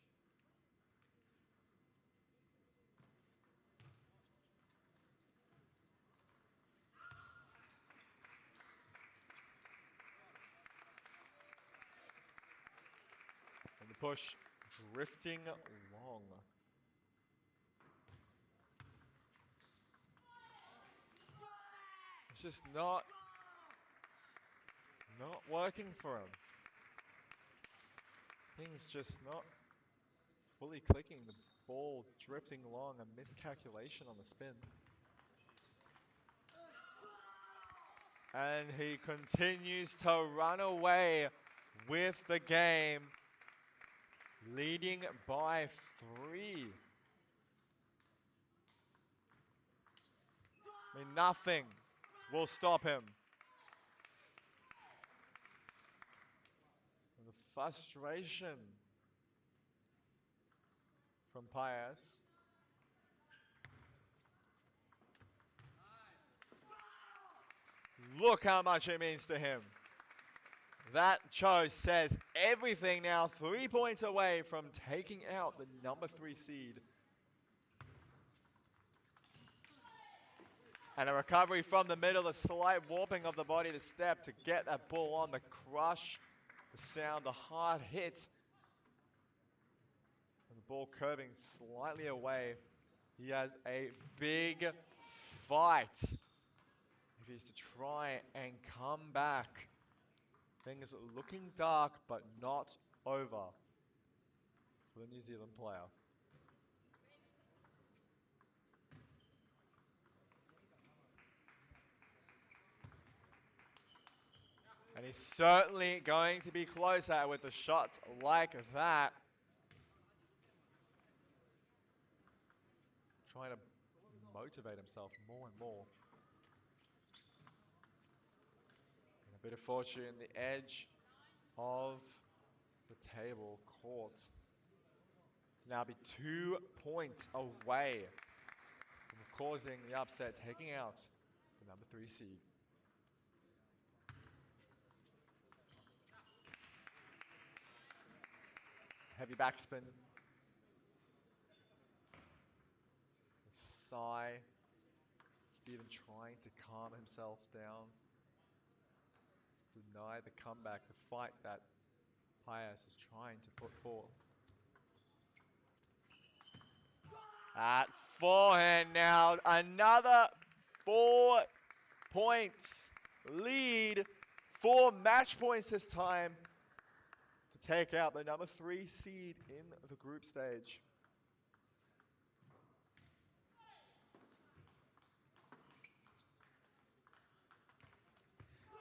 And the push drifting long. It's just not working for him. Things just not fully clicking. The ball drifting along, a miscalculation on the spin. And he continues to run away with the game, leading by 3. I mean, nothing will stop him. And the frustration from Pius. Look how much it means to him. That choice says everything now. 3 points away from taking out the number 3 seed. And a recovery from the middle, a slight warping of the body, the step to get that ball on, the crush, the sound, the hard hit. And the ball curving slightly away. He has a big fight. If he's to try and come back. Things looking dark, but not over for the New Zealand player. And he's certainly going to be closer with the shots like that. Trying to motivate himself more and more. And a bit of fortune, the edge of the table caught. To now be 2 points away from causing the upset, taking out the number 3 seed. Heavy backspin. Sigh. Stephen trying to calm himself down. Deny the comeback, the fight that Pius is trying to put forth. At forehand now, another 4 points lead. 4 match points this time to take out the number 3 seed in the group stage.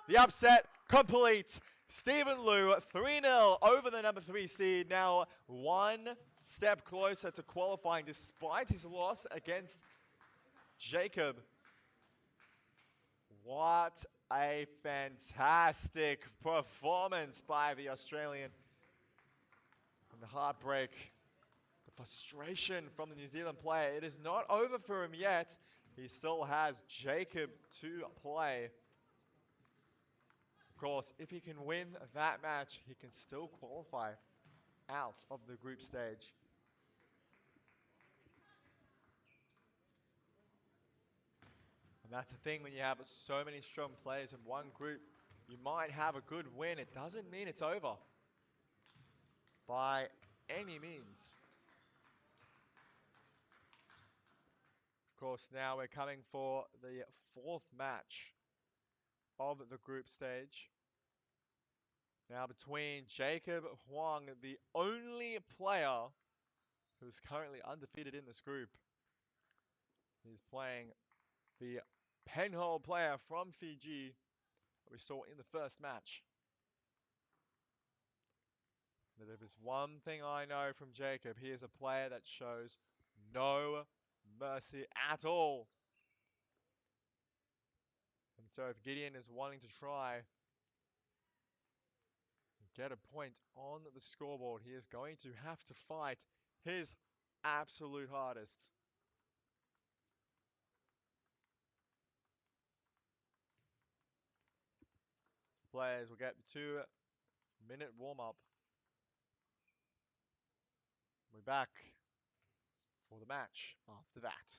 The upset complete. Stephen Liu, 3-0 over the number 3 seed. Now 1 step closer to qualifying despite his loss against Jacob. What a fantastic performance by the Australian. And the heartbreak, the Frustration from the New Zealand player. It is not over for him yet. He still has Jacob to play. Of course, if he can win that match, he can still qualify out of the group stage. And that's the thing when you have so many strong players in one group. You might have a good win. It doesn't mean it's over by any means. Of course, now we're coming for the fourth match of the group stage. Now between Jacob Huang, the only player who's currently undefeated in this group. He's playing the penhold player from Fiji that we saw in the first match. That if there's one thing I know from Jacob, he is a player that shows no mercy at all. And so if Gideon is wanting to try and get a point on the scoreboard, he is going to have to fight his absolute hardest. So players will get the 2-minute warm-up. We're back for the match after that.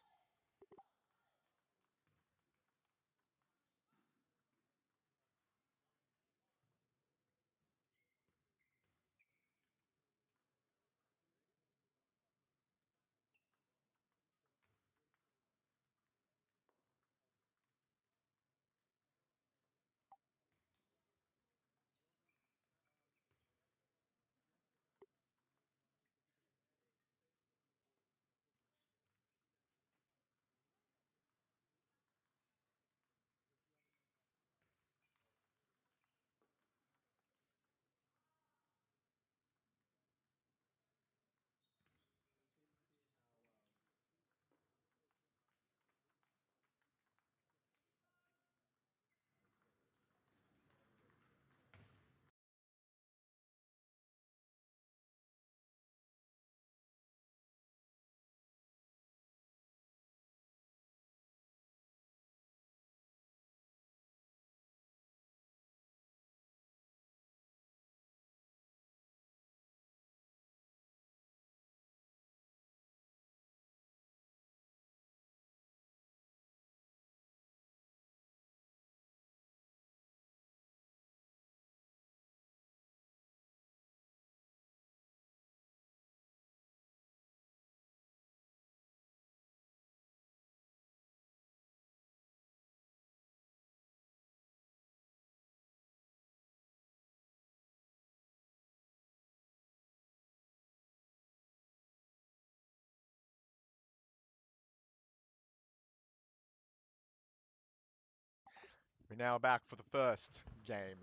We're now back for the first game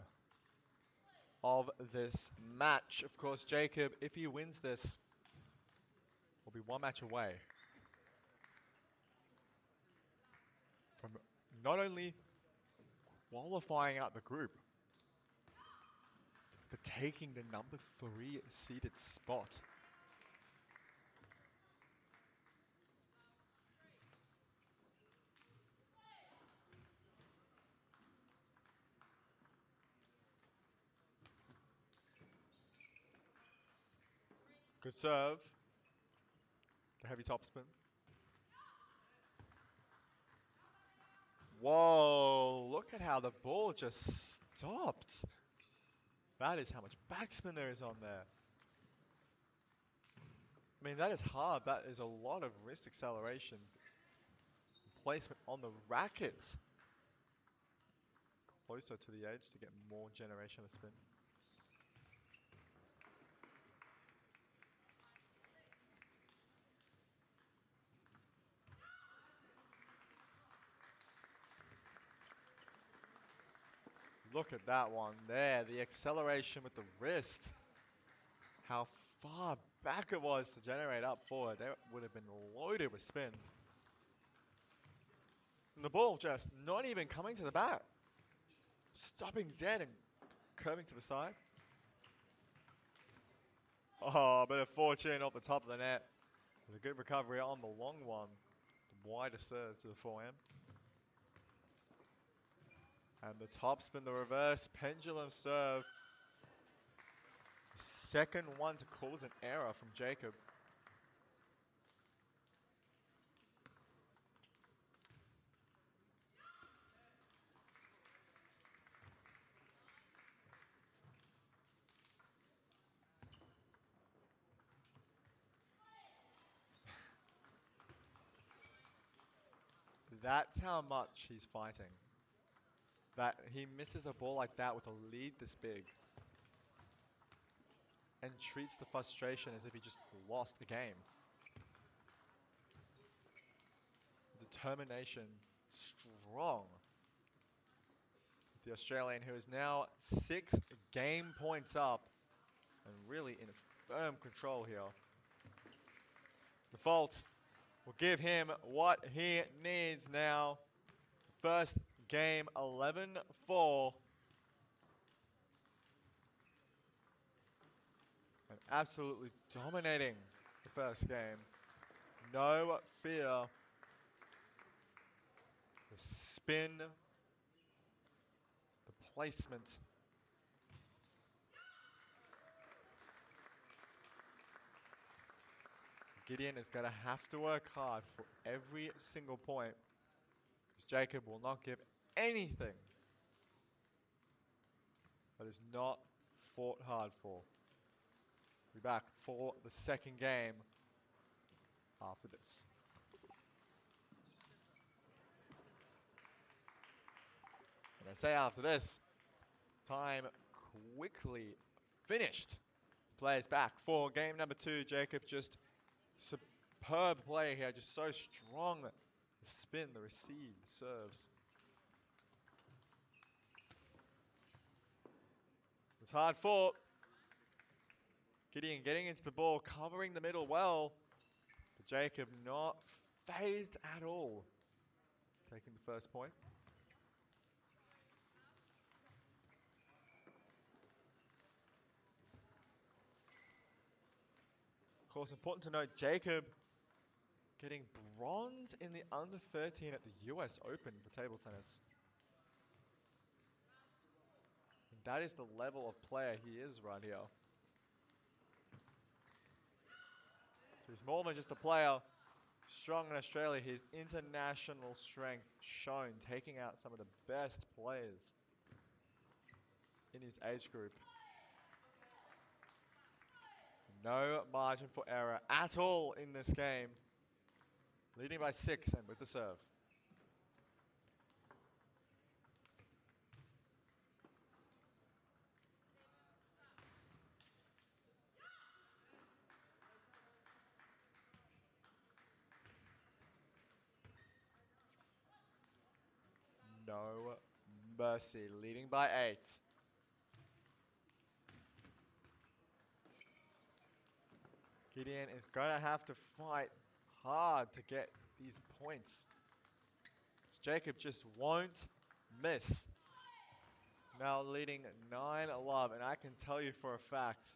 of this match. Of course, Jacob, if he wins this, will be one match away from not only qualifying out the group, but taking the number 3 seeded spot. Good serve. The heavy topspin. Whoa, look at how the ball just stopped. That is how much backspin there is on there. I mean, that is hard. That is a lot of wrist acceleration. Placement on the racket. Closer to the edge to get more generation of spin. Look at that one there. The acceleration with the wrist. How far back it was to generate up forward. That would have been loaded with spin. And the ball just not even coming to the bat. Stopping dead and curving to the side. Oh, a bit of fortune off the top of the net. With a good recovery on the long one. The wider serve to the forehand. And the topspin, the reverse pendulum serve. Second one to cause an error from Jacob. That's how much he's fighting. That he misses a ball like that with a lead this big. And treats the frustration as if he just lost a game. Determination strong. The Australian, who is now 6 game points up and really in firm control here. The fault will give him what he needs now. First game 11-4. And absolutely dominating the first game. No fear. The spin. The placement. Gideon is going to have to work hard for every single point. Because Jacob will not give anything that is not fought hard for. We'll be back for the second game after this. And I say after this, time quickly finished. Players back for game number 2. Jacob just superb play here, just so strong. The spin, the receive, the serves. It's hard fought. Gideon getting into the ball, covering the middle well. But Jacob not phased at all. Taking the first point. Of course, important to note, Jacob getting bronze in the under 13 at the US Open for table tennis. And that is the level of player he is right here. So he's more than just a player. Strong in Australia, his international strength shown, taking out some of the best players in his age group. No margin for error at all in this game. Leading by 6 and with the serve. No mercy, leading by 8. Gideon is going to have to fight hard to get these points. Jacob just won't miss. Now leading 9-love, and I can tell you for a fact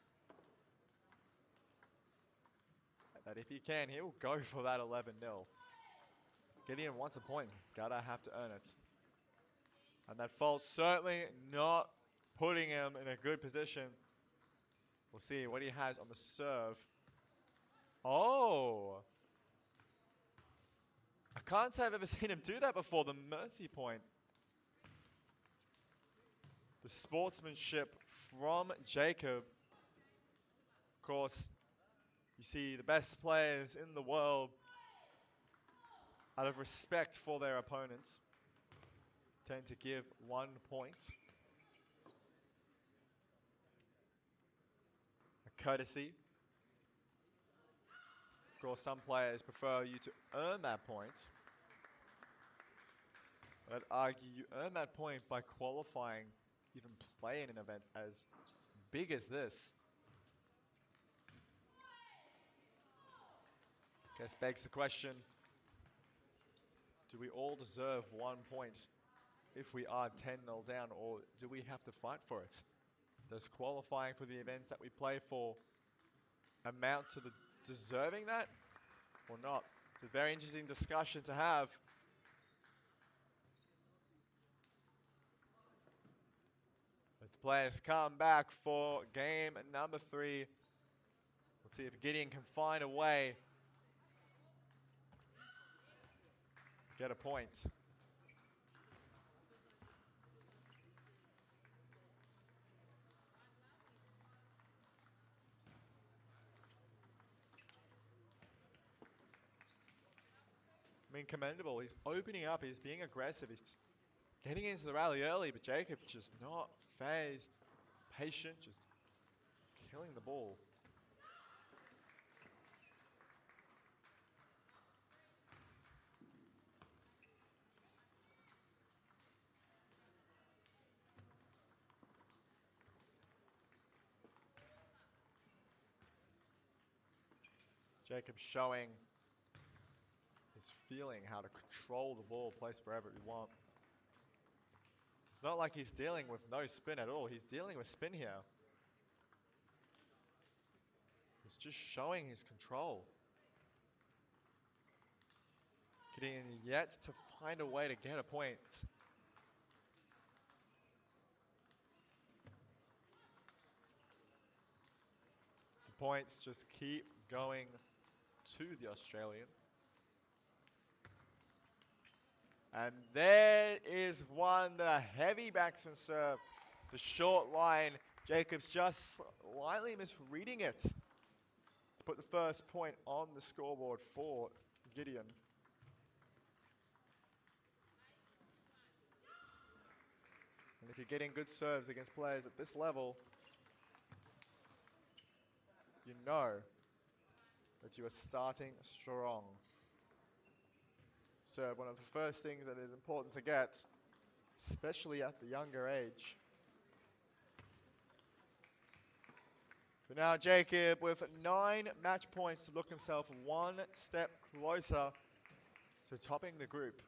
that if he can, he will go for that 11-0. Gideon wants a point. He's got to have to earn it. And that fault certainly not putting him in a good position. We'll see what he has on the serve. Oh! I can't say I've ever seen him do that before, the mercy point. The sportsmanship from Jacob. Of course, you see the best players in the world, out of respect for their opponents, tend to give 1 point. A courtesy. Of course, some players prefer you to earn that point. But I'd argue you earn that point by qualifying to even play in an event as big as this. Guess begs the question, do we all deserve 1 point if we are 10-0 down, or do we have to fight for it? Does qualifying for the events that we play for amount to the deserving that? or not. It's a very interesting discussion to have. As the players come back for game number 3. We'll see if Gideon can find a way to get a point. I mean, commendable. He's opening up. He's being aggressive. He's getting into the rally early, but Jacob just not phased. Patient, just killing the ball. Jacob showing his feeling how to control the ball, place wherever you want. It's not like he's dealing with no spin at all. He's dealing with spin here. He's just showing his control. Getting yet to find a way to get a point. The points just keep going to the Australian. And there is one, the heavy backsman serve. The short line, Jacobs just slightly misreading it to put the first point on the scoreboard for Gideon. And if you're getting good serves against players at this level, you know that you are starting strong. Serve, one of the first things that is important to get, especially at the younger age. But now Jacob with 9 match points to look himself one step closer to topping the group.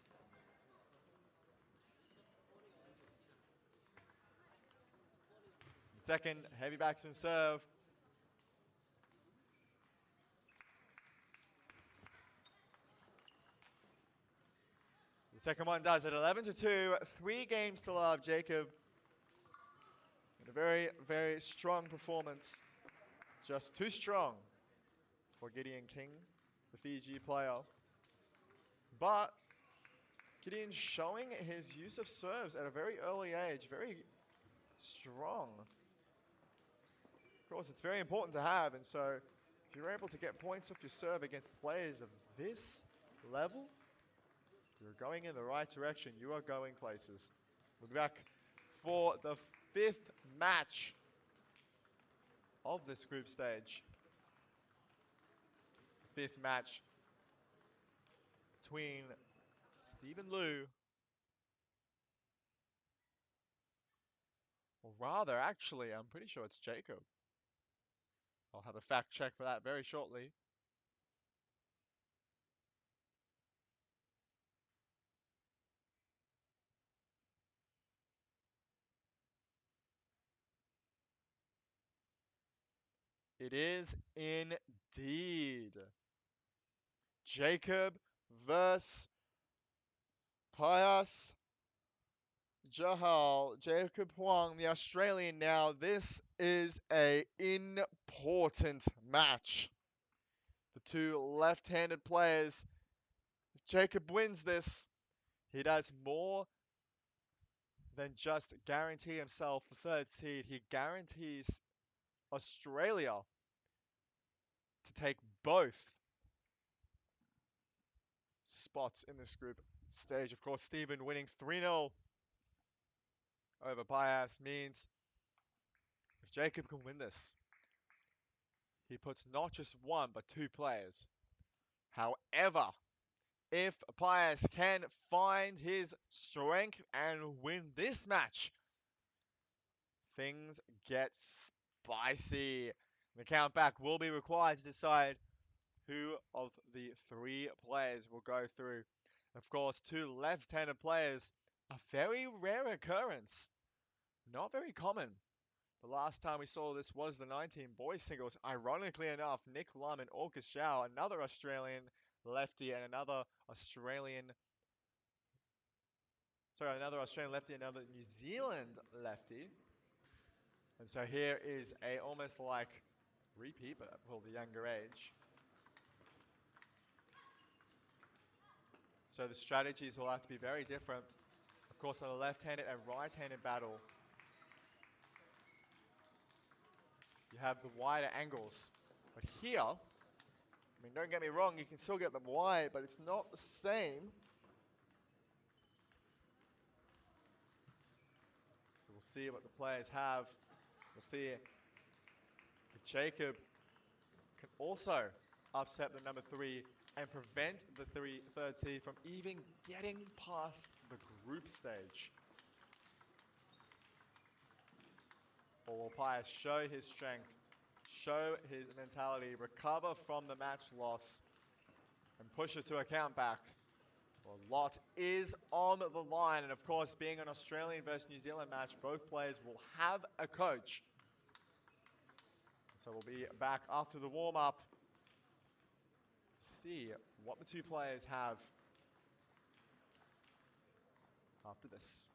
Second, heavy backsman serve. The second one does it, 11-2, 3 games to love. Jacob, in a very, very strong performance. Just too strong for Gideon King, the Fiji player. But Gideon showing his use of serves at a very early age, very strong. Of course, it's very important to have, and so if you're able to get points off your serve against players of this level, you're going in the right direction. You are going places. We'll be back for the 5th match of this group stage. 5th match between Stephen Liu, or rather, actually, I'm pretty sure it's Jacob. I'll have a fact check for that very shortly. It is indeed Jacob versus Pius Jahau, Jacob Huang, the Australian now. This is a important match. The two left-handed players. If Jacob wins this, he does more than just guarantee himself the 3rd seed. He guarantees Australia to take both spots in this group stage. Of course, Stephen winning 3-0 over Pius means if Jacob can win this, he puts not just 1 but 2 players. However, if Pius can find his strength and win this match, things get spicy. The countback will be required to decide who of the 3 players will go through. Of course, 2 left-handed players, a very rare occurrence. Not very common. The last time we saw this was the 19 boys singles. Ironically enough, Nick Lum and August Zhao, another Australian, lefty and another Australian lefty, another New Zealand lefty. And so here is a almost like repeat, but for the younger age. So the strategies will have to be very different. Of course, on a left-handed and right-handed battle, you have the wider angles. But here, I mean, don't get me wrong, you can still get them wide, but it's not the same. So we'll see what the players have. We'll see if Jacob can also upset the number 3 and prevent the third seed from even getting past the group stage. Or will Pius show his strength, show his mentality, recover from the match loss, and push it to a count back? Well, a lot is on the line, and of course, being an Australian versus New Zealand match, both players will have a coach. So we'll be back after the warm-up to see what the two players have after this.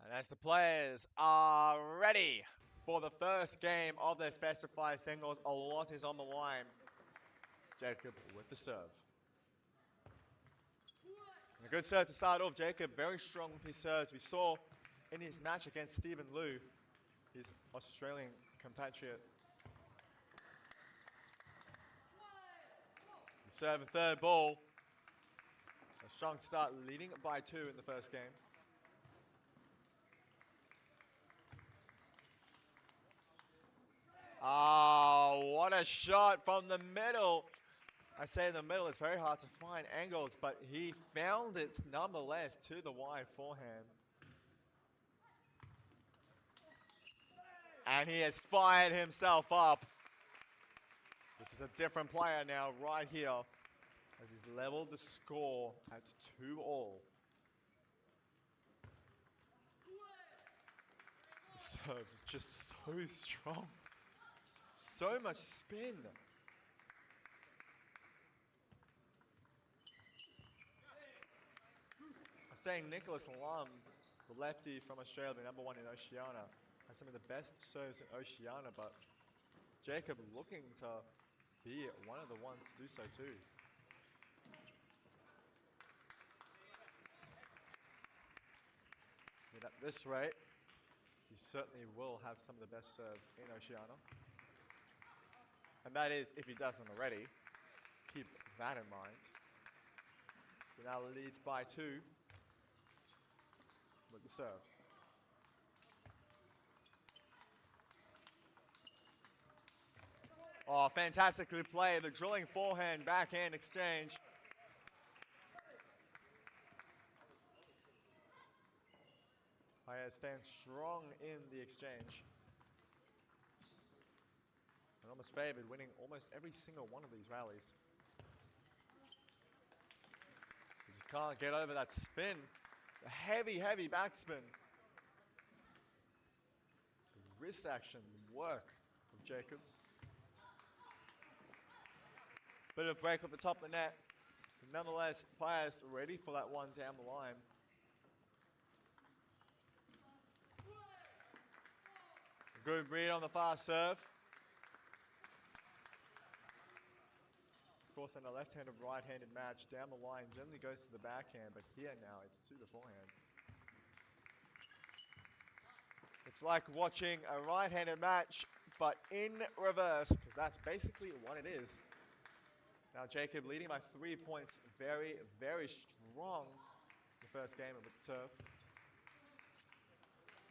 And as the players are ready for the first game of their specified singles, a lot is on the line. Jacob with the serve. And a good serve to start off. Jacob very strong with his serves. We saw in his match against Stephen Liu, his Australian compatriot. The serve and third ball. A strong start, leading by 2 in the first game. Oh, what a shot from the middle. I say in the middle, it's very hard to find angles, but he found it nonetheless to the wide forehand. And he has fired himself up. This is a different player now right here, as he's leveled the score at 2-all. The serves are just so strong. So much spin. I'm saying Nicholas Lum, the lefty from Australia, the number 1 in Oceania, has some of the best serves in Oceania, but Jacob looking to be one of the ones to do so too. And at this rate, he certainly will have some of the best serves in Oceania. And that is, if he doesn't already, keep that in mind. So now leads by 2 with the serve. Oh, fantastically played. The drilling forehand, backhand exchange. Payet stands strong in the exchange. And almost favored, winning almost every single one of these rallies. He just can't get over that spin. The heavy, heavy backspin. The wrist action, the work of Jacob. Bit of break at the top of the net. But nonetheless, Pius ready for that one down the line. A good read on the fast serve. Of course, in a left-handed, right-handed match, down the line generally goes to the backhand, but here now it's to the forehand. It's like watching a right-handed match, but in reverse, because that's basically what it is. Now Jacob leading by 3 points. Very, very strong the first game of the serve.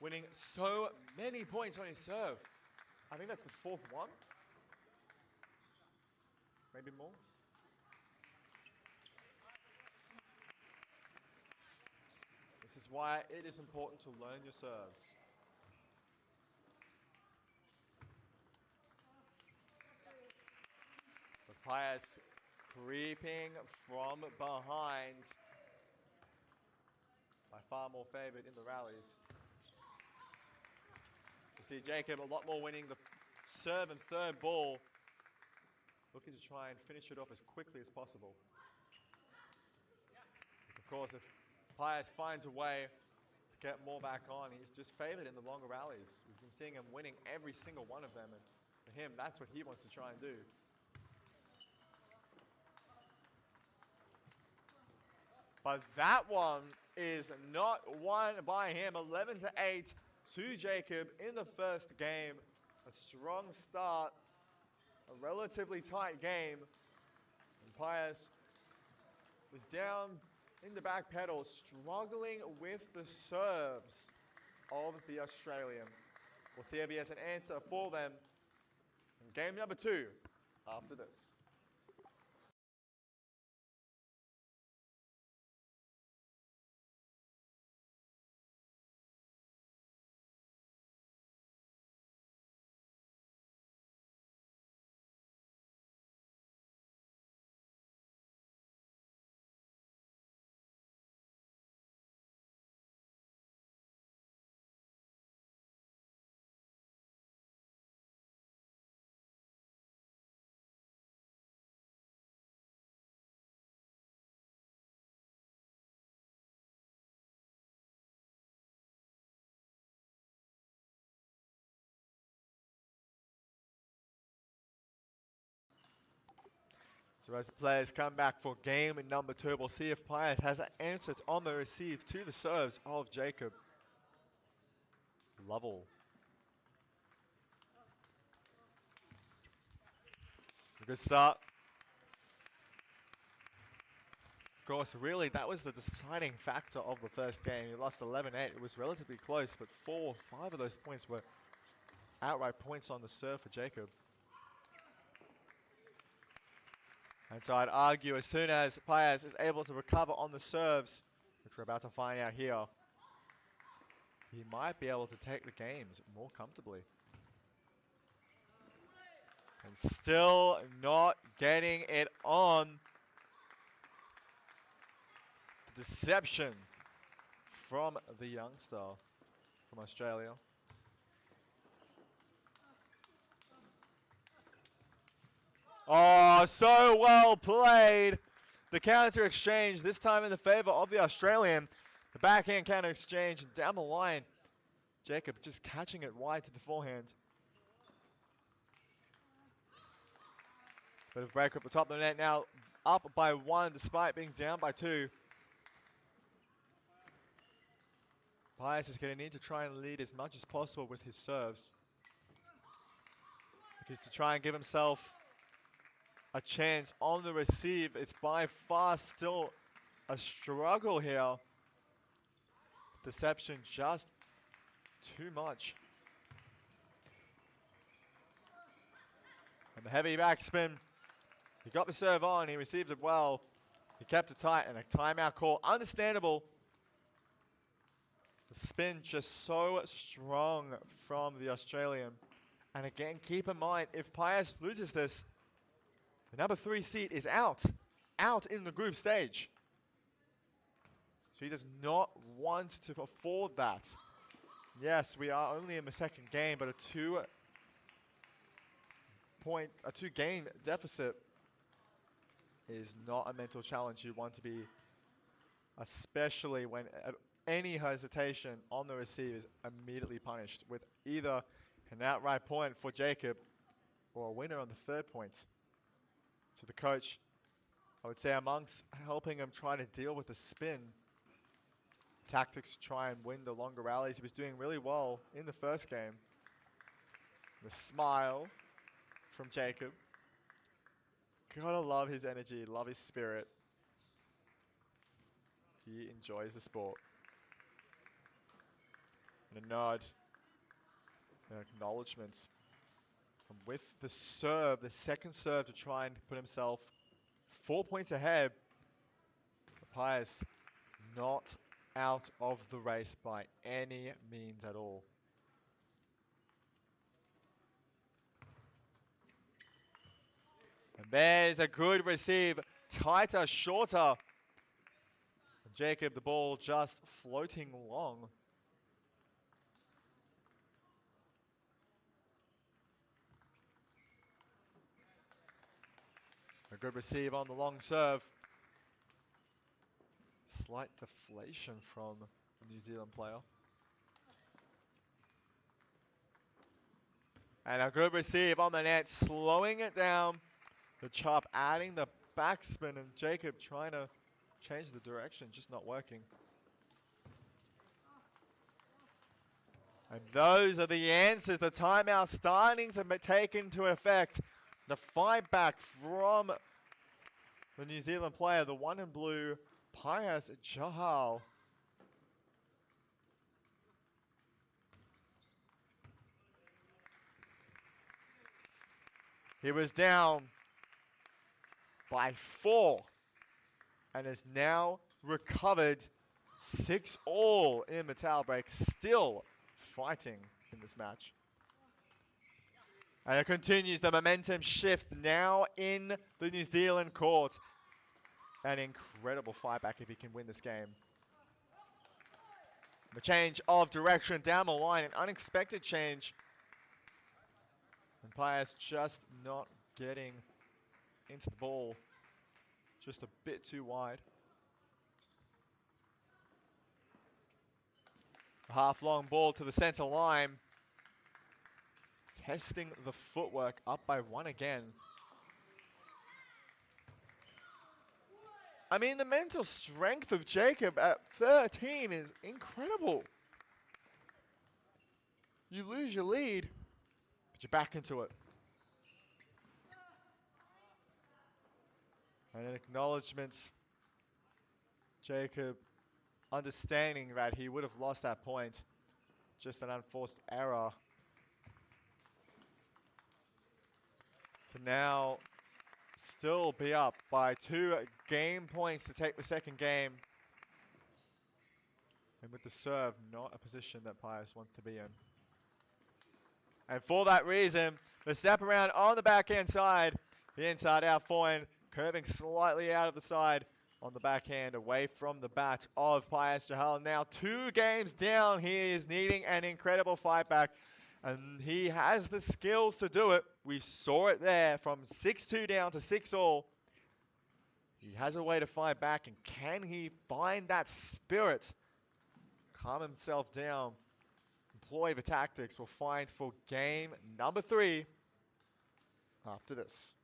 Winning so many points on his serve. I think that's the 4th one. Maybe more. This is why it is important to learn your serves. The Pius creeping from behind. By far more favored in the rallies. You see Jacob a lot more winning the serve and third ball. Looking to try and finish it off as quickly as possible. Because of course if Pius finds a way to get more back on, he's just favored in the longer rallies. We've been seeing him winning every single one of them, and for him that's what he wants to try and do. But that one is not won by him. 11-8 to Jacob in the first game. A strong start, a relatively tight game. And Pius was down in the back pedal, struggling with the serves of the Australian. We'll see if he has an answer for them in game number 2 after this. So as the players come back for game number 2, we'll see if Pius has an answer on the receive to the serves of Jacob. Lovell. A good start. Of course, really, that was the deciding factor of the first game. He lost 11-8. It was relatively close, but 4 or 5 of those points were outright points on the serve for Jacob. And so I'd argue as soon as Pius is able to recover on the serves, which we're about to find out here, he might be able to take the games more comfortably. And still not getting it on. The deception from the youngster from Australia. Oh, so well played. The counter exchange, this time in the favor of the Australian. The backhand counter exchange down the line. Jacob just catching it wide to the forehand. Bit of break up the top of the net now. Up by 1 despite being down by 2. Pius is going to need to try and lead as much as possible with his serves. If he's to try and give himself a chance on the receive, it's by far still a struggle here. Deception just too much. And the heavy backspin. He got the serve on, he received it well. He kept it tight and a timeout call. Understandable. The spin just so strong from the Australian. And again, keep in mind, if Pius loses this, the number 3 seed is out in the group stage. So he does not want to afford that. Yes, we are only in the second game, but a two-game deficit is not a mental challenge you want to be, especially when any hesitation on the receive is immediately punished with either an outright point for Jacob or a winner on the third point. So the coach, I would say, amongst helping him try to deal with the spin tactics to try and win the longer rallies, he was doing really well in the first game. The smile from Jacob. Gotta love his energy, love his spirit. He enjoys the sport. And a nod, an acknowledgement. And with the serve, the second serve to try and put himself 4 points ahead, Pius not out of the race by any means at all. And there's a good receive, tighter, shorter. And Jacob, the ball just floating long. A good receive on the long serve. Slight deflation from the New Zealand player. And a good receive on the net, slowing it down. The chop adding the backspin, and Jacob trying to change the direction, just not working. And those are the answers. The timeout starting to take into effect. The fight back from the New Zealand player, the one in blue, Pius Jahau. He was down by 4 and has now recovered 6-all in the towel break, still fighting in this match. And it continues the momentum shift now in the New Zealand court. An incredible fight back if he can win this game. The change of direction down the line, an unexpected change. And Pius just not getting into the ball. Just a bit too wide. A half-long ball to the center line. Testing the footwork, up by 1 again. I mean, the mental strength of Jacob at 13 is incredible. You lose your lead, but you're back into it. And an acknowledgement. Jacob understanding that he would have lost that point. Just an unforced error. To now still be up by 2 game points to take the second game. And with the serve, not a position that Pius wants to be in. And for that reason, the step around on the backhand side, the inside out forehand, curving slightly out of the side on the backhand, away from the bat of Pius Jahau. Now 2 games down, he is needing an incredible fight back. And he has the skills to do it. We saw it there from 6-2 down to 6-all. He has a way to fight back, and can he find that spirit? Calm himself down. Employ the tactics. We'll find for game number 3 after this.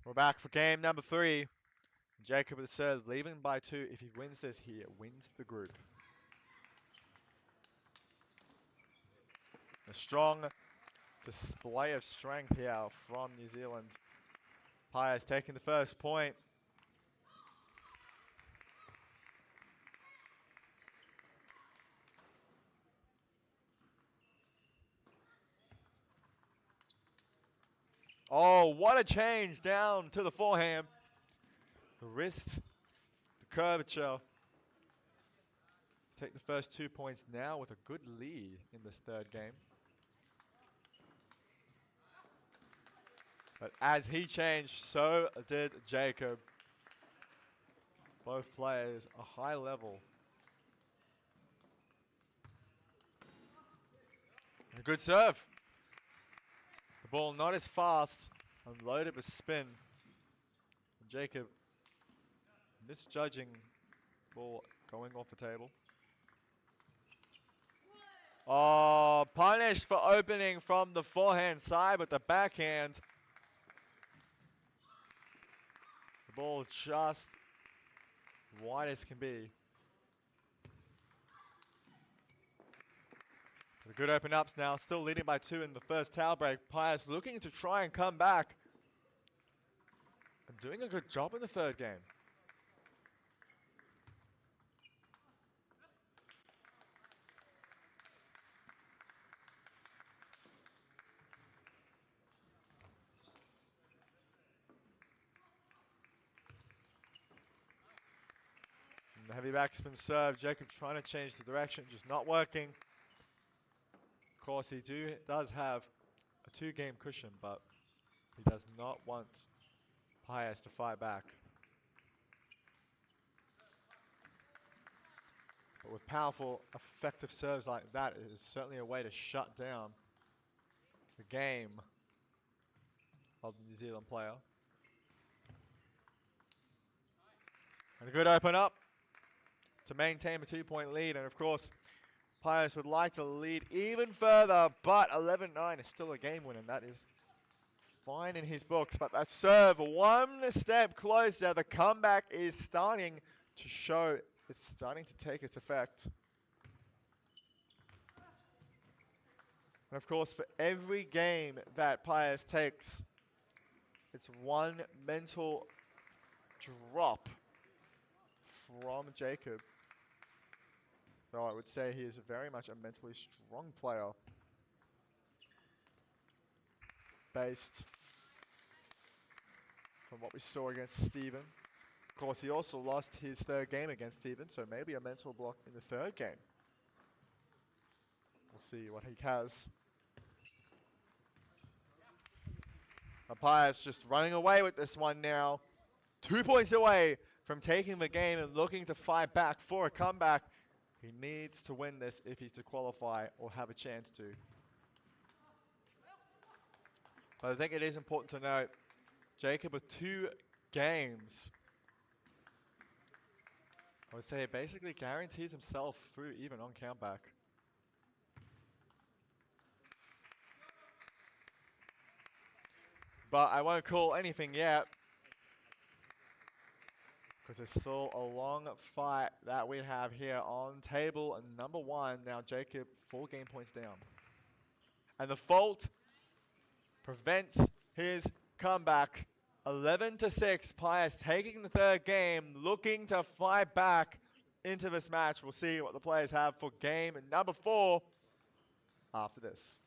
We're back for game number 3. Jacob with the serve, leaving by 2. If he wins this, he wins the group. A strong display of strength here from New Zealand. Pius taking the first point. Oh, what a change down to the forehand. The wrist, the curvature. Let's take the first 2 points now with a good lead in this third game. But as he changed, so did Jacob. Both players a high level. A good serve. The ball not as fast, unloaded with spin. And Jacob misjudging the ball going off the table. Oh, punished for opening from the forehand side with the backhand. The ball just wide as can be. The good open ups now, still leading by 2 in the first towel break. Pius looking to try and come back. And doing a good job in the third game. And the heavy backspin serve. Jacob trying to change the direction, just not working. Of course, he does have a 2-game cushion, but he does not want Pius to fight back. But with powerful, effective serves like that, it is certainly a way to shut down the game of the New Zealand player. And a good open up to maintain a 2-point lead. And of course, Pius would like to lead even further, but 11-9 is still a game win, and that is fine in his books. But that serve, one step closer. The comeback is starting to show. It's starting to take its effect. And of course, for every game that Pius takes, it's one mental drop from Jacob. Though I would say he is very much a mentally strong player. Based from what we saw against Steven. Of course, he also lost his third game against Steven, so maybe a mental block in the third game. We'll see what he has. Pius just running away with this one now. 2 points away from taking the game and looking to fight back for a comeback. He needs to win this if he's to qualify or have a chance to. But I think it is important to note, Jacob with 2 games, I would say it basically guarantees himself through even on countback. But I won't call anything yet, because there's still a long fight that we have here on table number 1. Now Jacob 4 game points down. And the fault prevents his comeback. 11-6, Pius taking the third game, looking to fight back into this match. We'll see what the players have for game number 4 after this.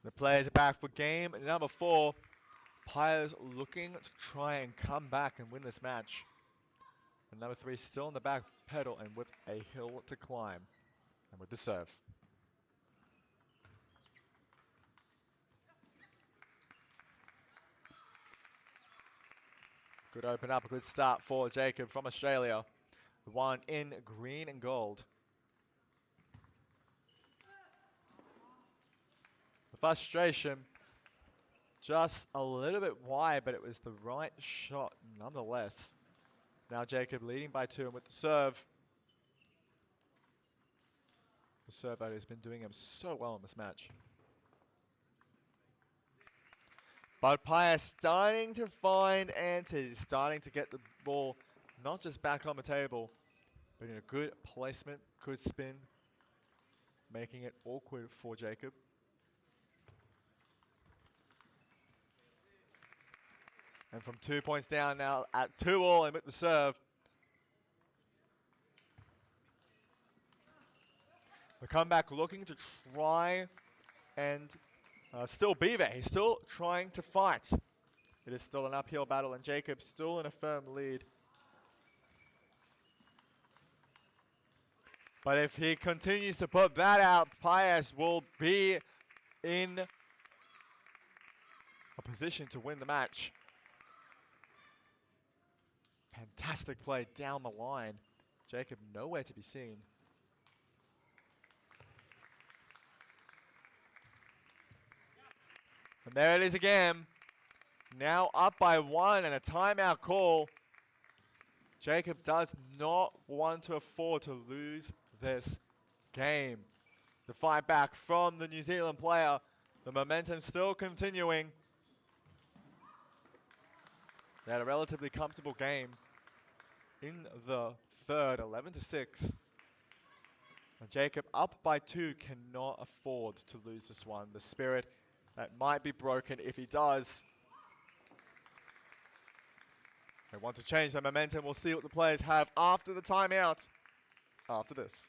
The players are back for game number 4. Pius looking to try and come back and win this match. And number 3 still on the back pedal and with a hill to climb. And with the serve. Good open up, a good start for Jacob from Australia. The one in green and gold. The frustration just a little bit wide, but it was the right shot nonetheless. Now Jacob leading by 2 and with the serve. The serve out has been doing him so well in this match. But Paya starting to find answers, starting to get the ball not just back on the table, but in a good placement, good spin, making it awkward for Jacob. And from 2 points down now at 2-all and with the serve. The comeback looking to try and still be there. He's still trying to fight. It is still an uphill battle and Jacob still in a firm lead. But if he continues to put that out, Pius will be in a position to win the match. Fantastic play down the line. Jacob nowhere to be seen. And there it is again. Now up by 1 and a timeout call. Jacob does not want to afford to lose this game. The fight back from the New Zealand player. The momentum still continuing. They had a relatively comfortable game in the third, 11-6. And Jacob up by 2 cannot afford to lose this one. The spirit that might be broken if he does. They want to change their momentum. We'll see what the players have after the timeout. After this.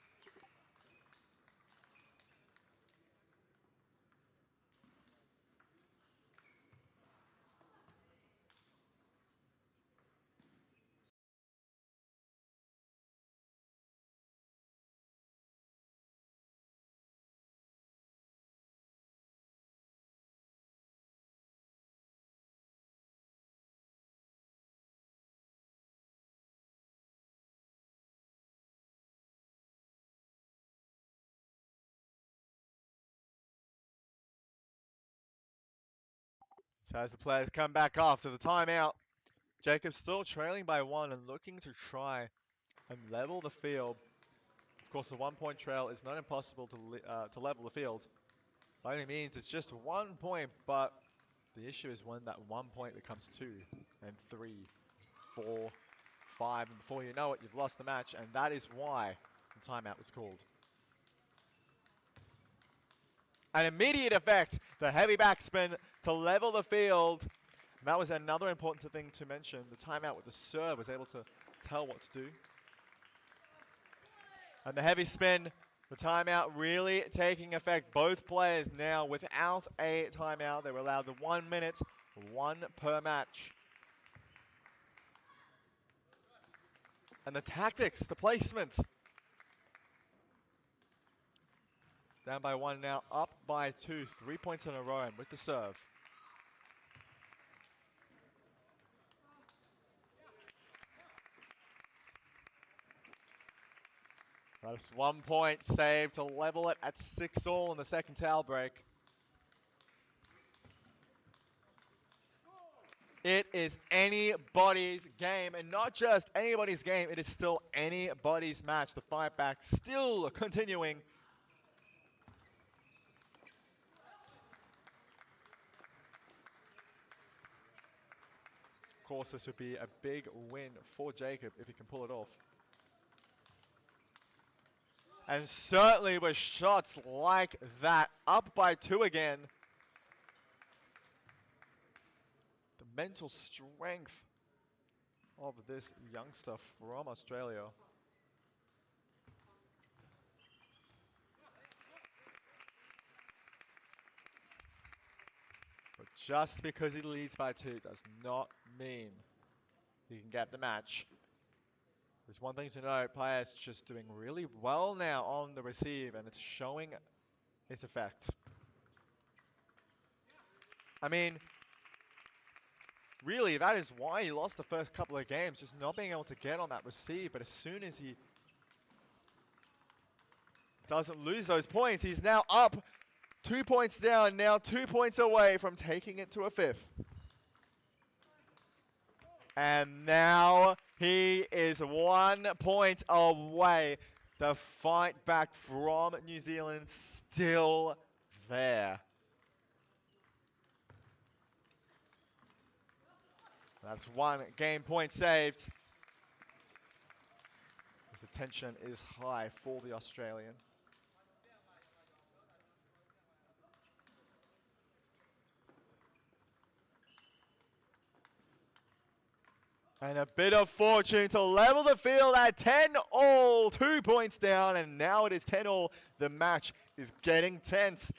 So as the players come back after the timeout, Jacob's still trailing by 1 and looking to try and level the field. Of course, a 1-point trail is not impossible to level the field. By any means, it's just 1 point, but the issue is when that 1 point becomes 2 and 3, 4, 5, and before you know it, you've lost the match, and that is why the timeout was called. An immediate effect, the heavy backspin to level the field. And that was another important thing to mention. The timeout with the serve was able to tell what to do. And the heavy spin, the timeout really taking effect. Both players now without a timeout. They were allowed the 1 minute, 1 per match. And the tactics, the placement. Down by 1 now, up by 2, 3 points in a row and with the serve. That's 1 point saved to level it at 6-all in the second towel break. It is anybody's game, and not just anybody's game, it is still anybody's match. The fight back still continuing. Of course, this would be a big win for Jacob if he can pull it off. And certainly with shots like that, up by 2 again. The mental strength of this youngster from Australia. But just because he leads by 2 does not mean he can get the match. There's one thing to note, Paez just doing really well now on the receive, and it's showing its effect. I mean, really, that is why he lost the first couple of games, just not being able to get on that receive. But as soon as he doesn't lose those points, he's now up 2 points down, now 2 points away from taking it to a fifth. And now he is 1 point away. The fight back from New Zealand still there. That's 1 game point saved. As the tension is high for the Australian. And a bit of fortune to level the field at 10-all. 2 points down, and now it is 10-all. The match is getting tense.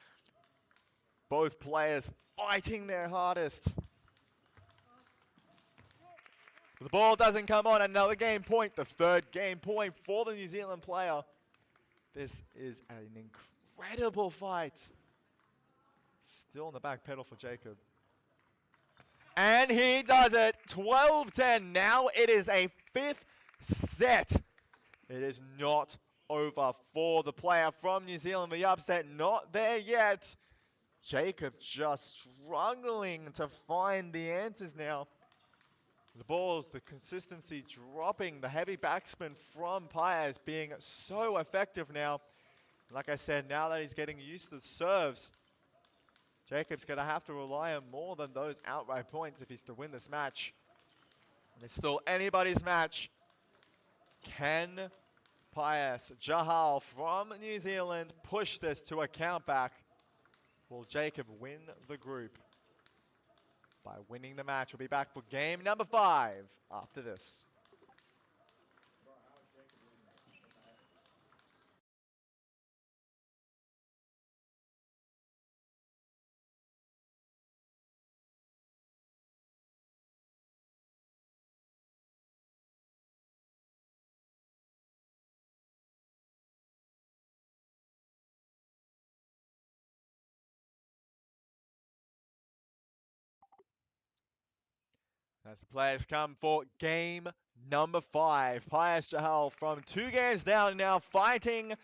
Both players fighting their hardest. The ball doesn't come on. Another game point. The 3rd game point for the New Zealand player. This is an incredible fight. Still on the back pedal for Jacob. And he does it. 12-10. Now it is a 5th set. It is not over for the player from New Zealand. The upset not there yet. Jacob just struggling to find the answers now. The balls, the consistency dropping. The heavy backspin from Paez being so effective now. Like I said, now that he's getting used to the serves, Jacob's going to have to rely on more than those outright points if he's to win this match. And it's still anybody's match. Can Paez, Jahau from New Zealand push this to a countback? Will Jacob win the group? By winning the match, we'll be back for game number 5 after this. As the players come for game number 5. Paez Jahau from 2 games down now fighting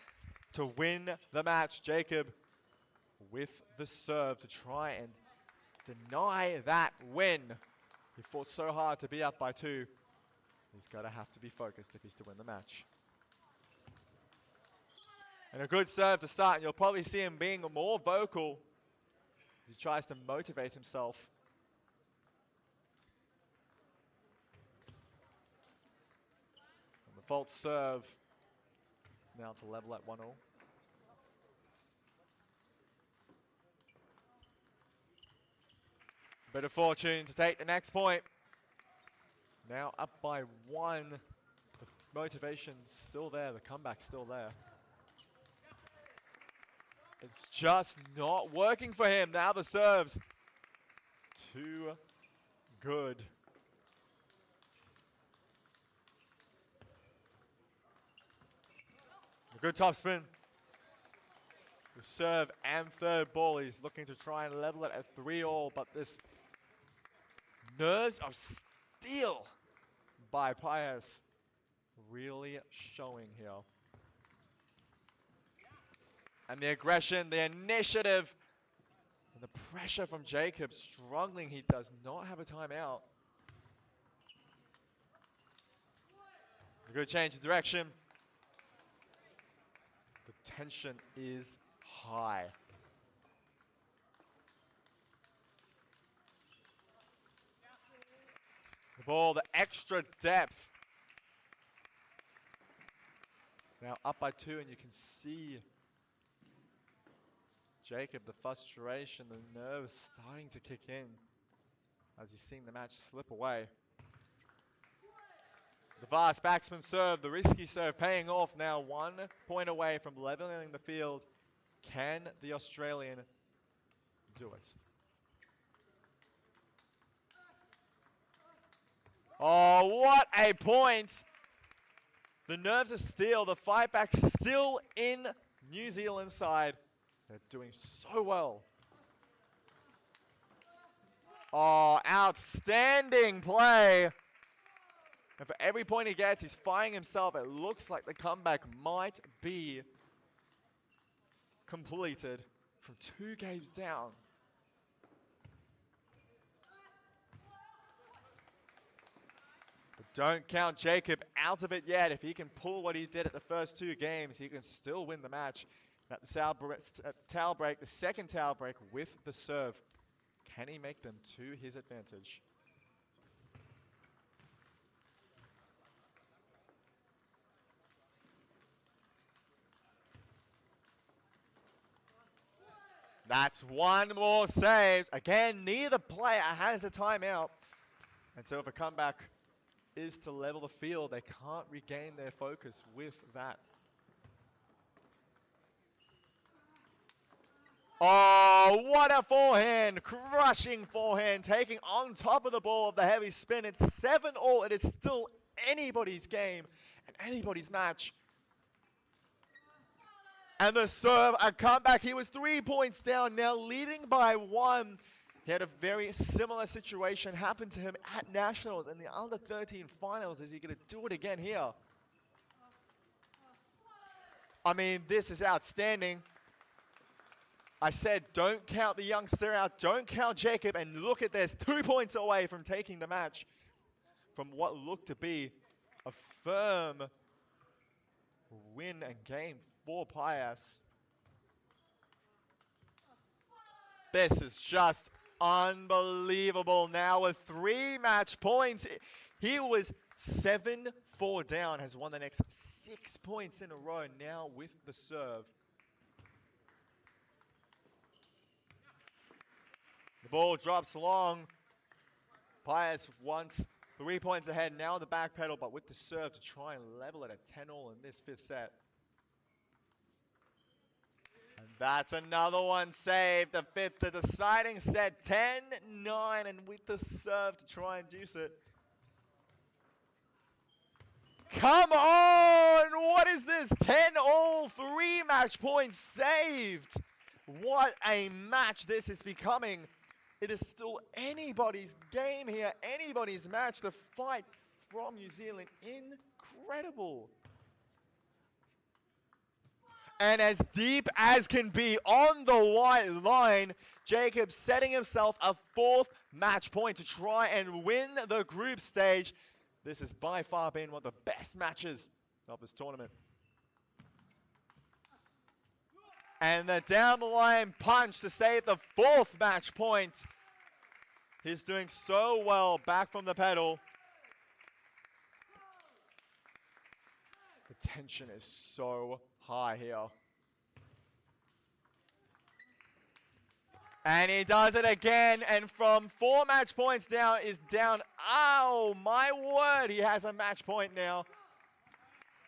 to win the match. Jacob with the serve to try and deny that win. He fought so hard to be up by 2. He's got to have to be focused if he's to win the match. And a good serve to start, and you'll probably see him being more vocal as he tries to motivate himself. And the false serve now to level at 1-all. Bit of fortune to take the next point. Now up by 1. The motivation's still there, the comeback's still there. It's just not working for him. Now the serves. Too good. A good top spin. The serve and 3rd ball. He's looking to try and level it at 3-all, but this nerves of steel by Paez really showing here. And the aggression, the initiative, and the pressure from Jacob struggling. He does not have a timeout. A good change of direction. The tension is high. The ball, the extra depth. Now up by 2, and you can see Jacob, the frustration, the nerves starting to kick in as he's seeing the match slip away. The fast backsman serve, the risky serve paying off now. 1 point away from leveling the field. Can the Australian do it? Oh, what a point! The nerves of steel, the fight back still in New Zealand's side. They're doing so well. Oh, outstanding play. And for every point he gets, he's firing himself. It looks like the comeback might be completed from 2 games down. But don't count Jacob out of it yet. If he can pull what he did at the first 2 games, he can still win the match. At the towel break, the second towel break with the serve. Can he make them to his advantage? That's one more saved. Again, neither player has a timeout. And so if a comeback is to level the field, they can't regain their focus with that. Oh, what a forehand. Crushing forehand, taking on top of the ball of the heavy spin. It's 7-all. It is still anybody's game and anybody's match. And the serve, a comeback. He was 3 points down, now leading by 1. He had a very similar situation happen to him at Nationals in the Under-13 finals. Is he going to do it again here? I mean, this is outstanding. I said don't count the youngster out, don't count Jacob, and look at this, 2 points away from taking the match from what looked to be a firm win and game for Pius. This is just unbelievable. Now with 3 match points, he was 7-4 down, has won the next 6 points in a row now with the serve. The ball drops long. Pius once 3 points ahead, now the back pedal, but with the serve to try and level it at 10-all in this 5th set. And that's another one saved, the 5th, the deciding set, 10-9, and with the serve to try and juice it. Come on! What is this? 10-all, 3 match points saved. What a match this is becoming. It is still anybody's game here, anybody's match. The fight from New Zealand, incredible. And as deep as can be on the white line, Jacob setting himself a 4th match point to try and win the group stage. This has by far been one of the best matches of this tournament. And the down the line punch to save the 4th match point. He's doing so well back from the pedal. The tension is so high here. And he does it again, and from 4 match points down is down. Oh, my word, he has a match point now.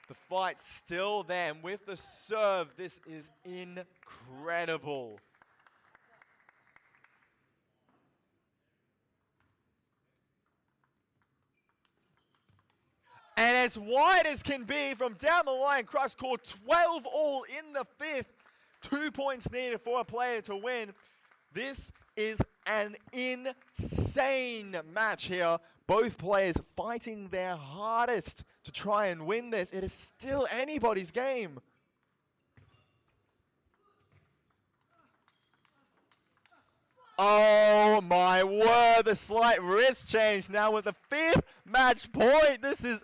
The fight's still there, and with the serve, this is incredible. And as wide as can be from down the line, cross court, 12-all in the 5th. 2 points needed for a player to win. This is an insane match here. Both players fighting their hardest to try and win this. It is still anybody's game. Oh my word, the slight wrist change now with the 5th match point. This is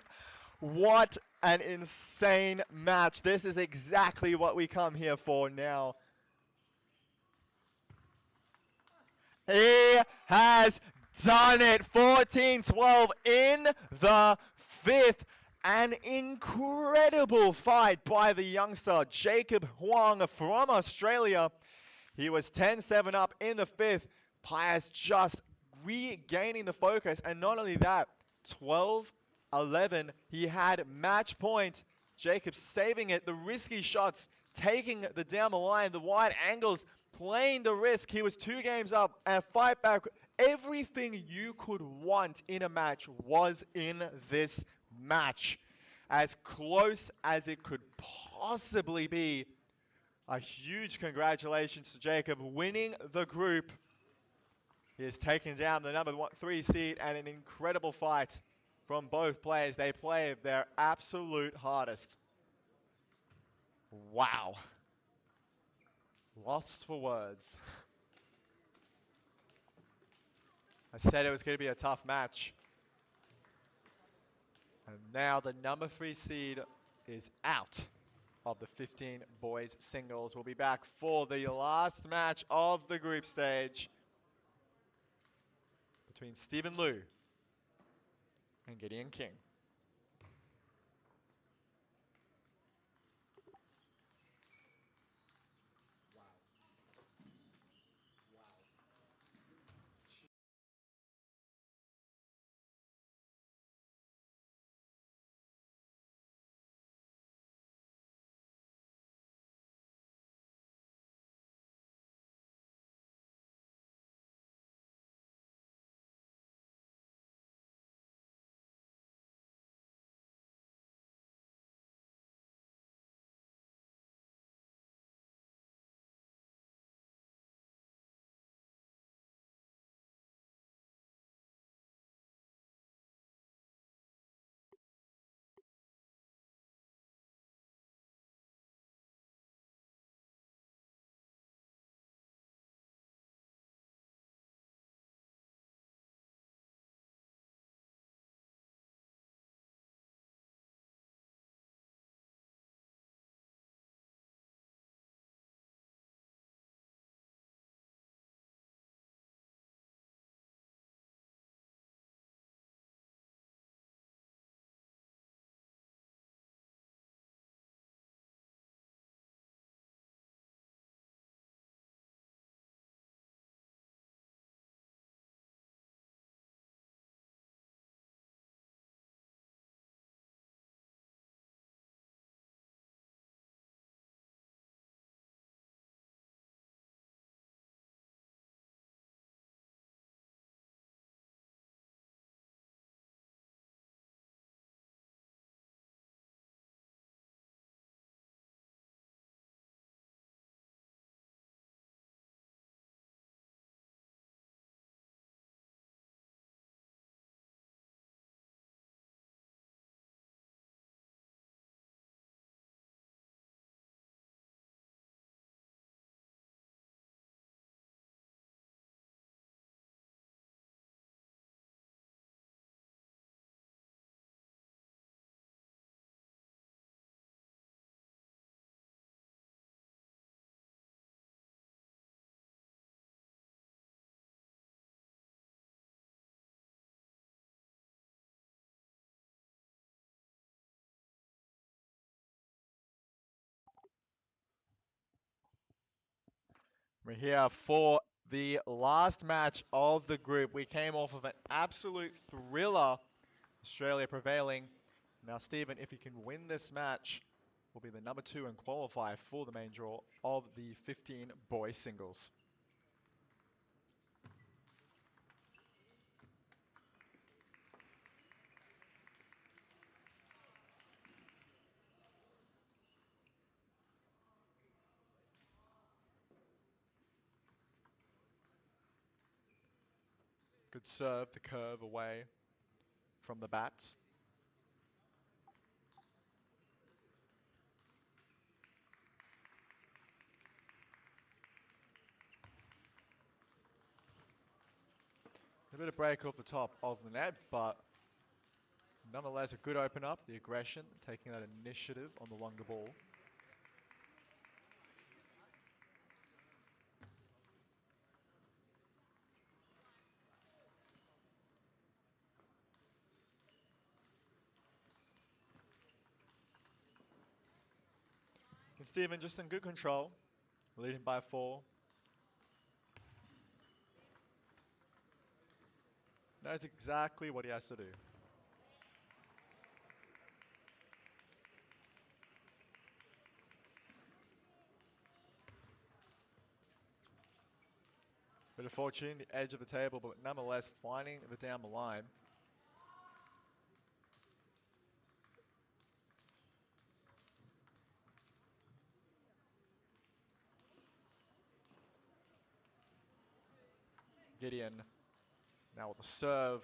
what an insane match. This is exactly what we come here for now. He has done it. 14-12 in the 5th. An incredible fight by the youngster, Jacob Huang from Australia. He was 10-7 up in the 5th. Pius just regaining the focus. And not only that, 12-11. He had match point. Jacob saving it. The risky shots, taking the down the line, the wide angles, playing the risk. He was 2 games up and fight back. Everything you could want in a match was in this match. As close as it could possibly be. A huge congratulations to Jacob winning the group. He has taken down the number 3 seed, and an incredible fight from both players. They play their absolute hardest. Wow. Lost for words. I said it was going to be a tough match. And now the number 3 seed is out of the 15 boys singles. We'll be back for the last match of the group stage between Stephen Liu and Gideon King. We're here for the last match of the group. We came off of an absolute thriller, Australia prevailing. Now, Stephen, if he can win this match, will be the number 2 and qualify for the main draw of the 15 boys singles. Good serve, the curve away from the bat. A bit of break off the top of the net, but nonetheless a good open up. The aggression, taking that initiative on the longer ball. And Stephen just in good control, leading by 4. Knows exactly what he has to do. Bit of fortune, the edge of the table, but nonetheless finding the down the line. Gideon now with the serve.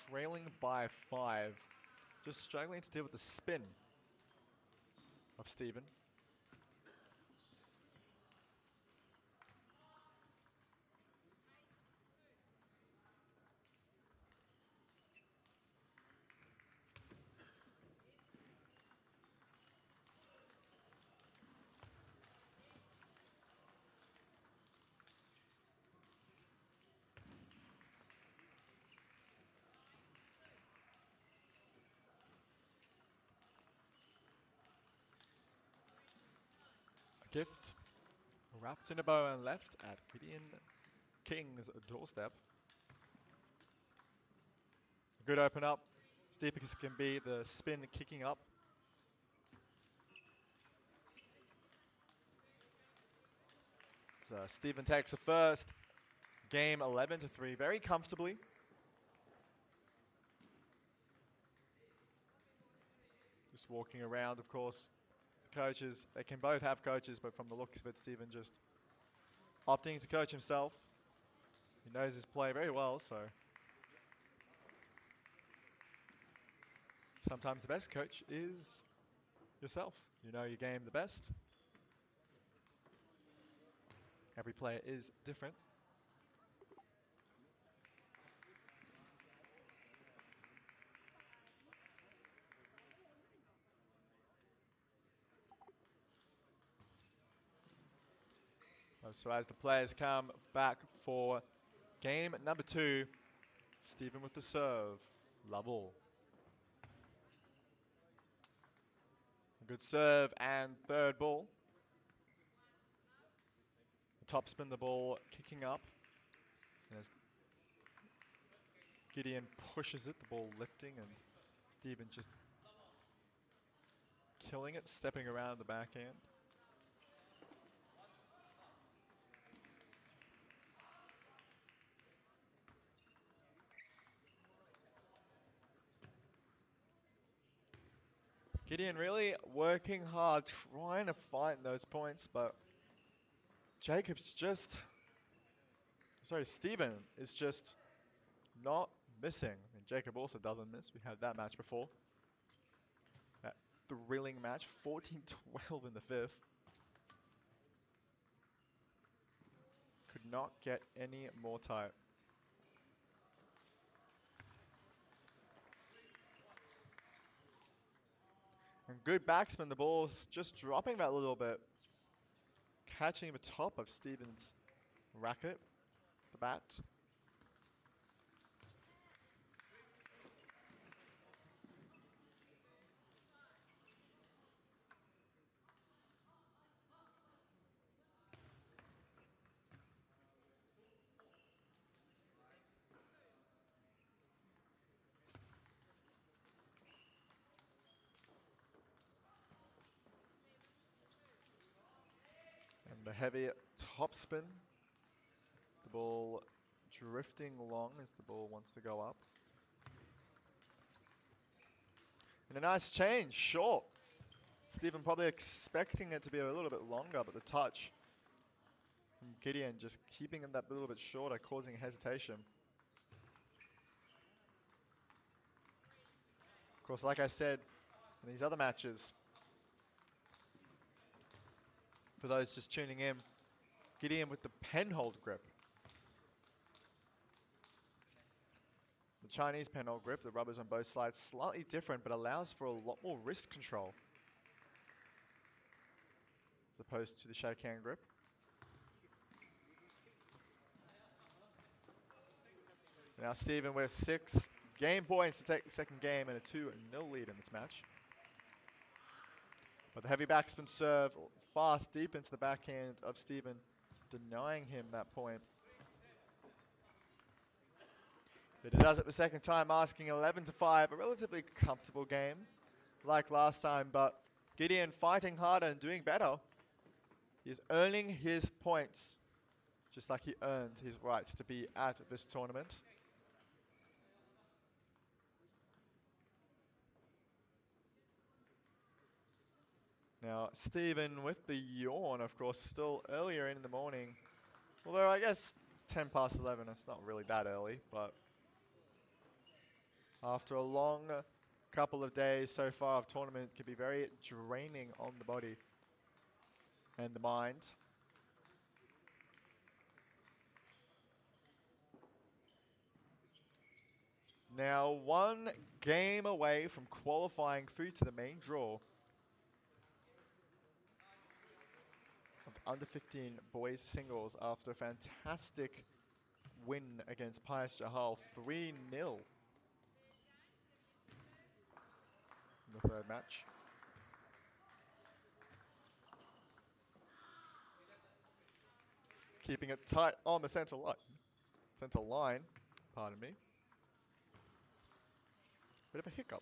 Trailing by 5. Just struggling to deal with the spin of Steven. A gift wrapped in a bow and left at Gideon King's doorstep. Good open up. Steep as it can be, the spin kicking up. So Steven takes the first. Game 11-3, very comfortably. Just walking around, of course. The coaches, they can both have coaches, but from the looks of it, Steven just opting to coach himself. He knows his play very well, so sometimes the best coach is yourself. You know your game the best. Every player is different. So as the players come back for game number 2, Steven with the serve. Level. A good serve and third ball. The top spin, the ball kicking up. And as Gideon pushes it, the ball lifting, and Steven just killing it, stepping around the backhand. Gideon really working hard, trying to find those points, but Steven is just not missing. And Jacob also doesn't miss. We had that match before. That thrilling match, 14-12 in the 5th. Could not get any more tight. And good backspin, the ball's just dropping that little bit. Catching the top of Steven's racket, the bat. And the heavy top spin. The ball drifting along as the ball wants to go up. And a nice change, short. Steven probably expecting it to be a little bit longer, but the touch from Gideon just keeping it that little bit shorter, causing hesitation. Of course, like I said, in these other matches, for those just tuning in, Gideon with the penhold grip. The Chinese penhold grip, the rubbers on both sides, slightly different, but allows for a lot more wrist control as opposed to the shake hand grip. Now Steven with 6 game points to take the second game and a 2-0 lead in this match. But the heavy backspin serve fast deep into the backhand of Steven, denying him that point. But he does it the second time, asking 11-5, a relatively comfortable game like last time, but Gideon fighting harder and doing better. He's earning his points, just like he earned his rights to be at this tournament. Now, Stephen with the yawn, of course, still earlier in the morning. Although I guess 10 past 11, it's not really that early, but after a long couple of days so far of tournament, it can be very draining on the body and the mind. Now, one game away from qualifying through to the main draw of the under 15 boys singles after a fantastic win against Pius Jahau 3-0 in the third match. Keeping it tight on the center line, pardon me. Bit of a hiccup.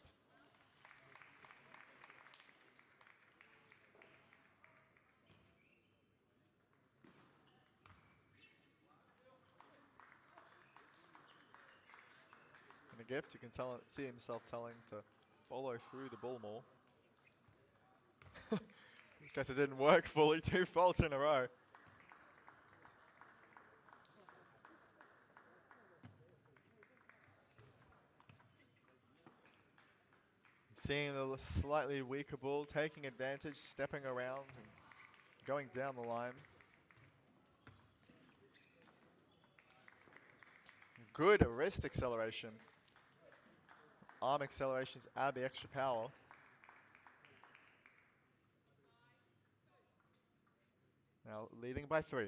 In a gift, you can see himself telling to follow through the ball more. Guess it didn't work fully, 2 faults in a row. Seeing the slightly weaker ball, taking advantage, stepping around and going down the line. Good wrist acceleration. Arm accelerations add the extra power. Now leading by 3.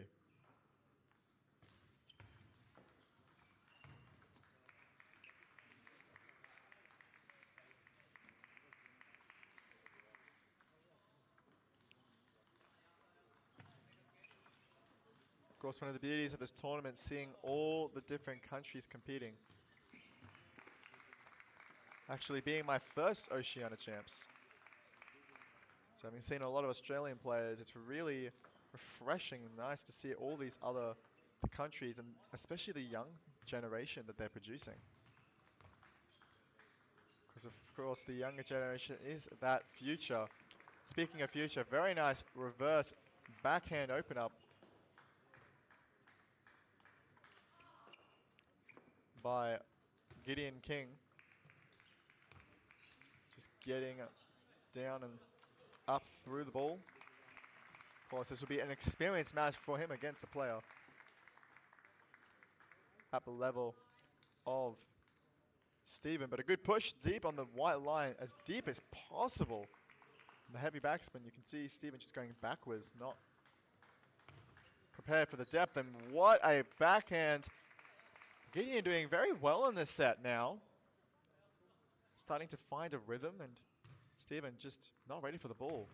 Of course, one of the beauties of this tournament, seeing all the different countries competing. Actually being my first Oceania champs. So having seen a lot of Australian players, it's really refreshing and nice to see all these other countries, and especially the young generation that they're producing. Because of course the younger generation is that future. Speaking of future, very nice reverse backhand open up by Gideon King. Just getting down and up through the ball. Of course, this will be an experienced match for him against a player at the level of Stephen, but a good push deep on the white line, as deep as possible. The heavy backspin, you can see Stephen just going backwards, not prepared for the depth, and what a backhand. Gideon doing very well in this set now. Starting to find a rhythm, and Stephen just not ready for the ball.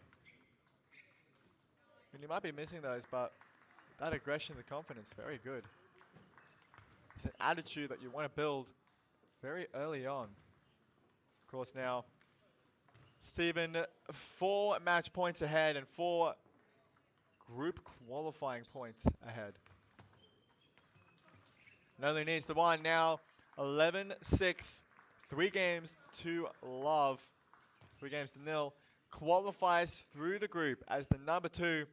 And you might be missing those, but that aggression, the confidence, very good. It's an attitude that you want to build very early on. Of course now, Stephen 4 match points ahead and 4 group qualifying points ahead. And only needs the one now. 11-6. 3 games to love. 3 games to 0. Qualifies through the group as the number 2.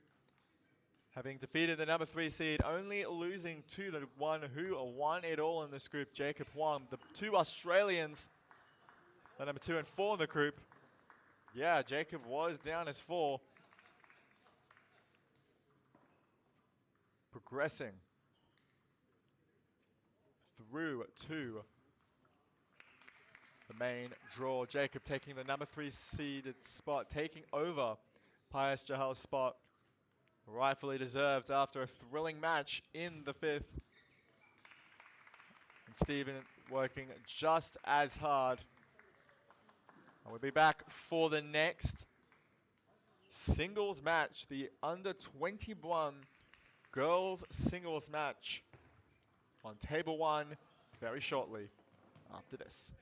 Having defeated the number 3 seed, only losing to the one who won it all in this group, Jacob Huang. The 2 Australians, the number 2 and 4 in the group. Yeah, Jacob was down as 4. Progressing through to the main draw. Jacob taking the number 3 seeded spot, taking over Pius Jahau's spot. Rightfully deserved after a thrilling match in the 5th. And Stephen working just as hard. And we'll be back for the next singles match, the under 21 girls singles match on table 1 very shortly after this.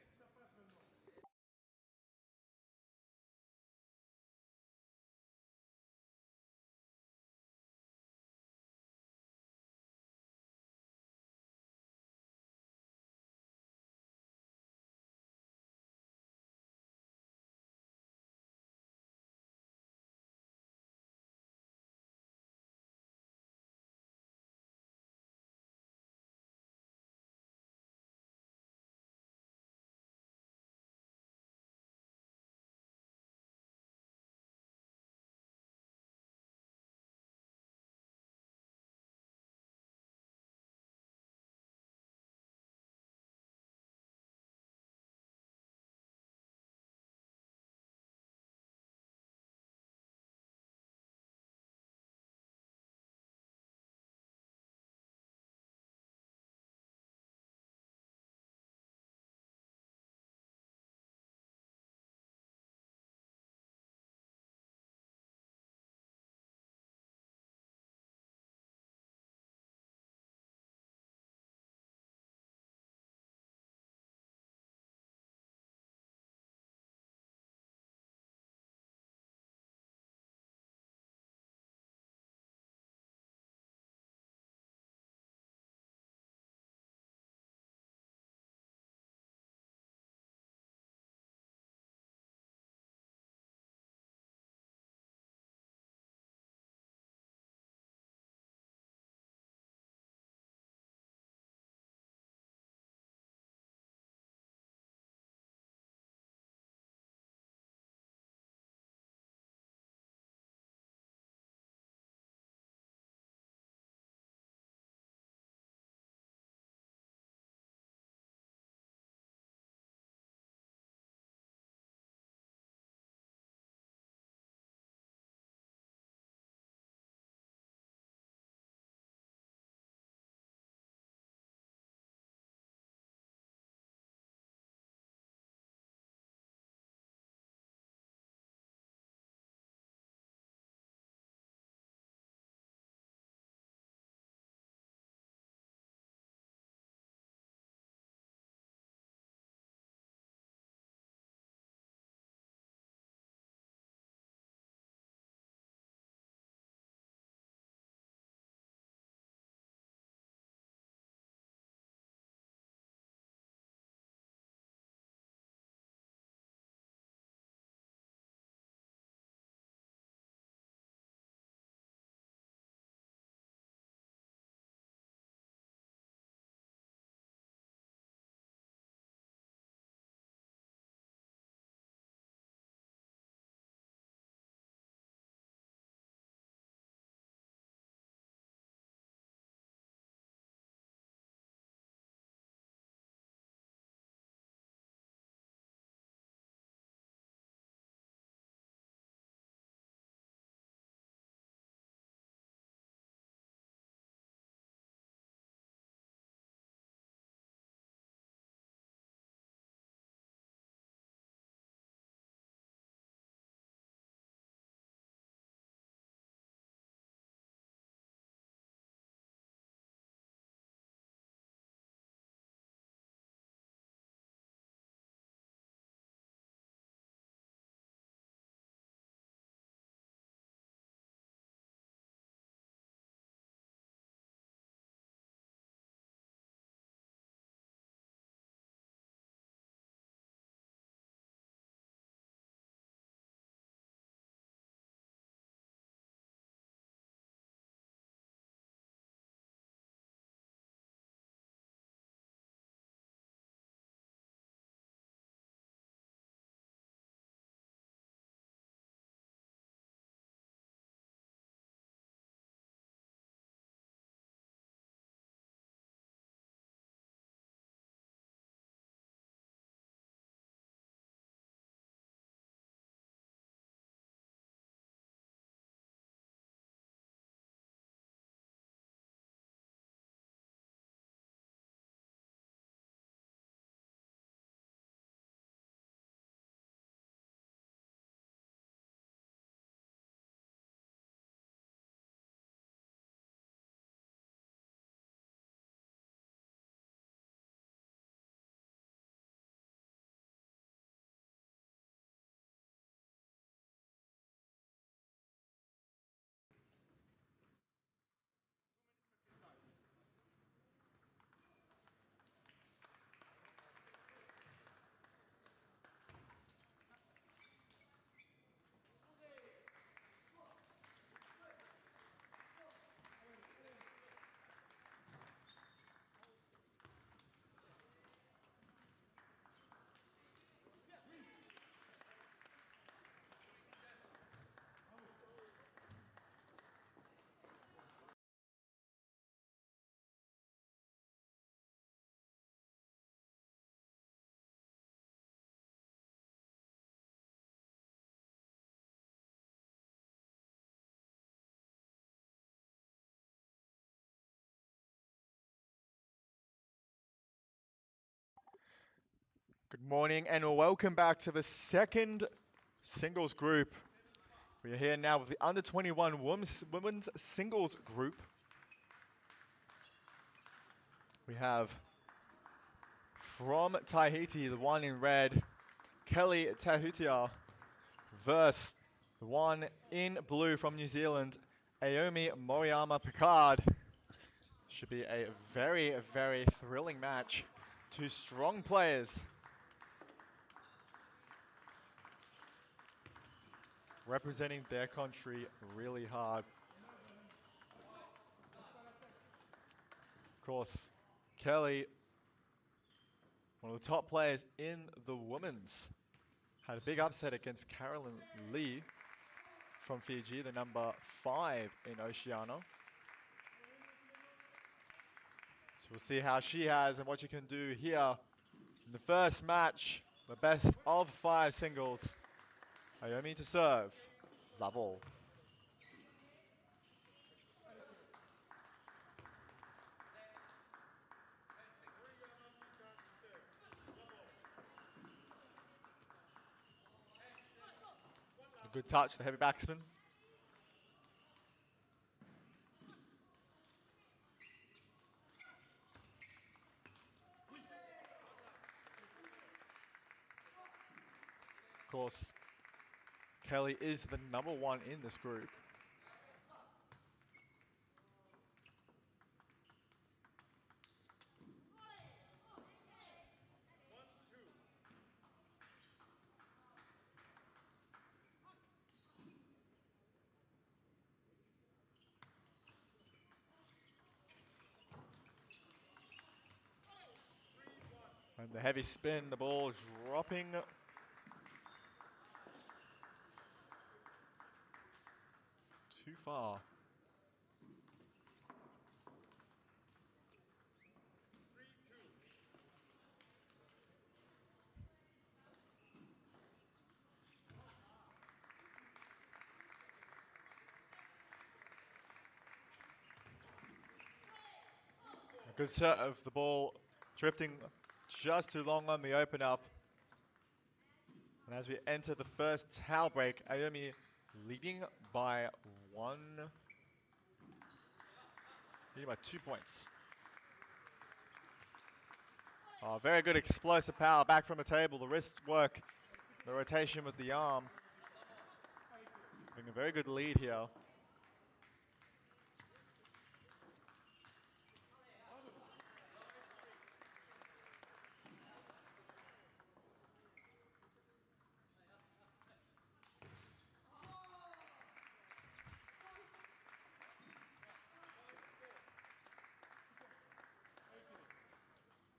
Good morning and welcome back to the second singles group. We are here now with the under 21 women's singles group. We have from Tahiti, the one in red, Kelly Tahutia, versus the one in blue from New Zealand, Aomi Moriyama Picard. Should be a very, very thrilling match. Two strong players representing their country really hard. Of course, Kelly, one of the top players in the women's, had a big upset against Carolyn Lee from Fiji, the number 5 in Oceania. So we'll see how she has and what she can do here in the first match, the best of 5 singles. Aomi to serve, level. A good touch, the heavy backspin. Of course, Kelly is the number 1 in this group. And the heavy spin, the ball dropping too far. A good set of the ball drifting just too long on the open up. And as we enter the first towel break, Aomi leading by 2 points. Oh, very good explosive power back from the table. The wrists work, the rotation with the arm. Having a very good lead here.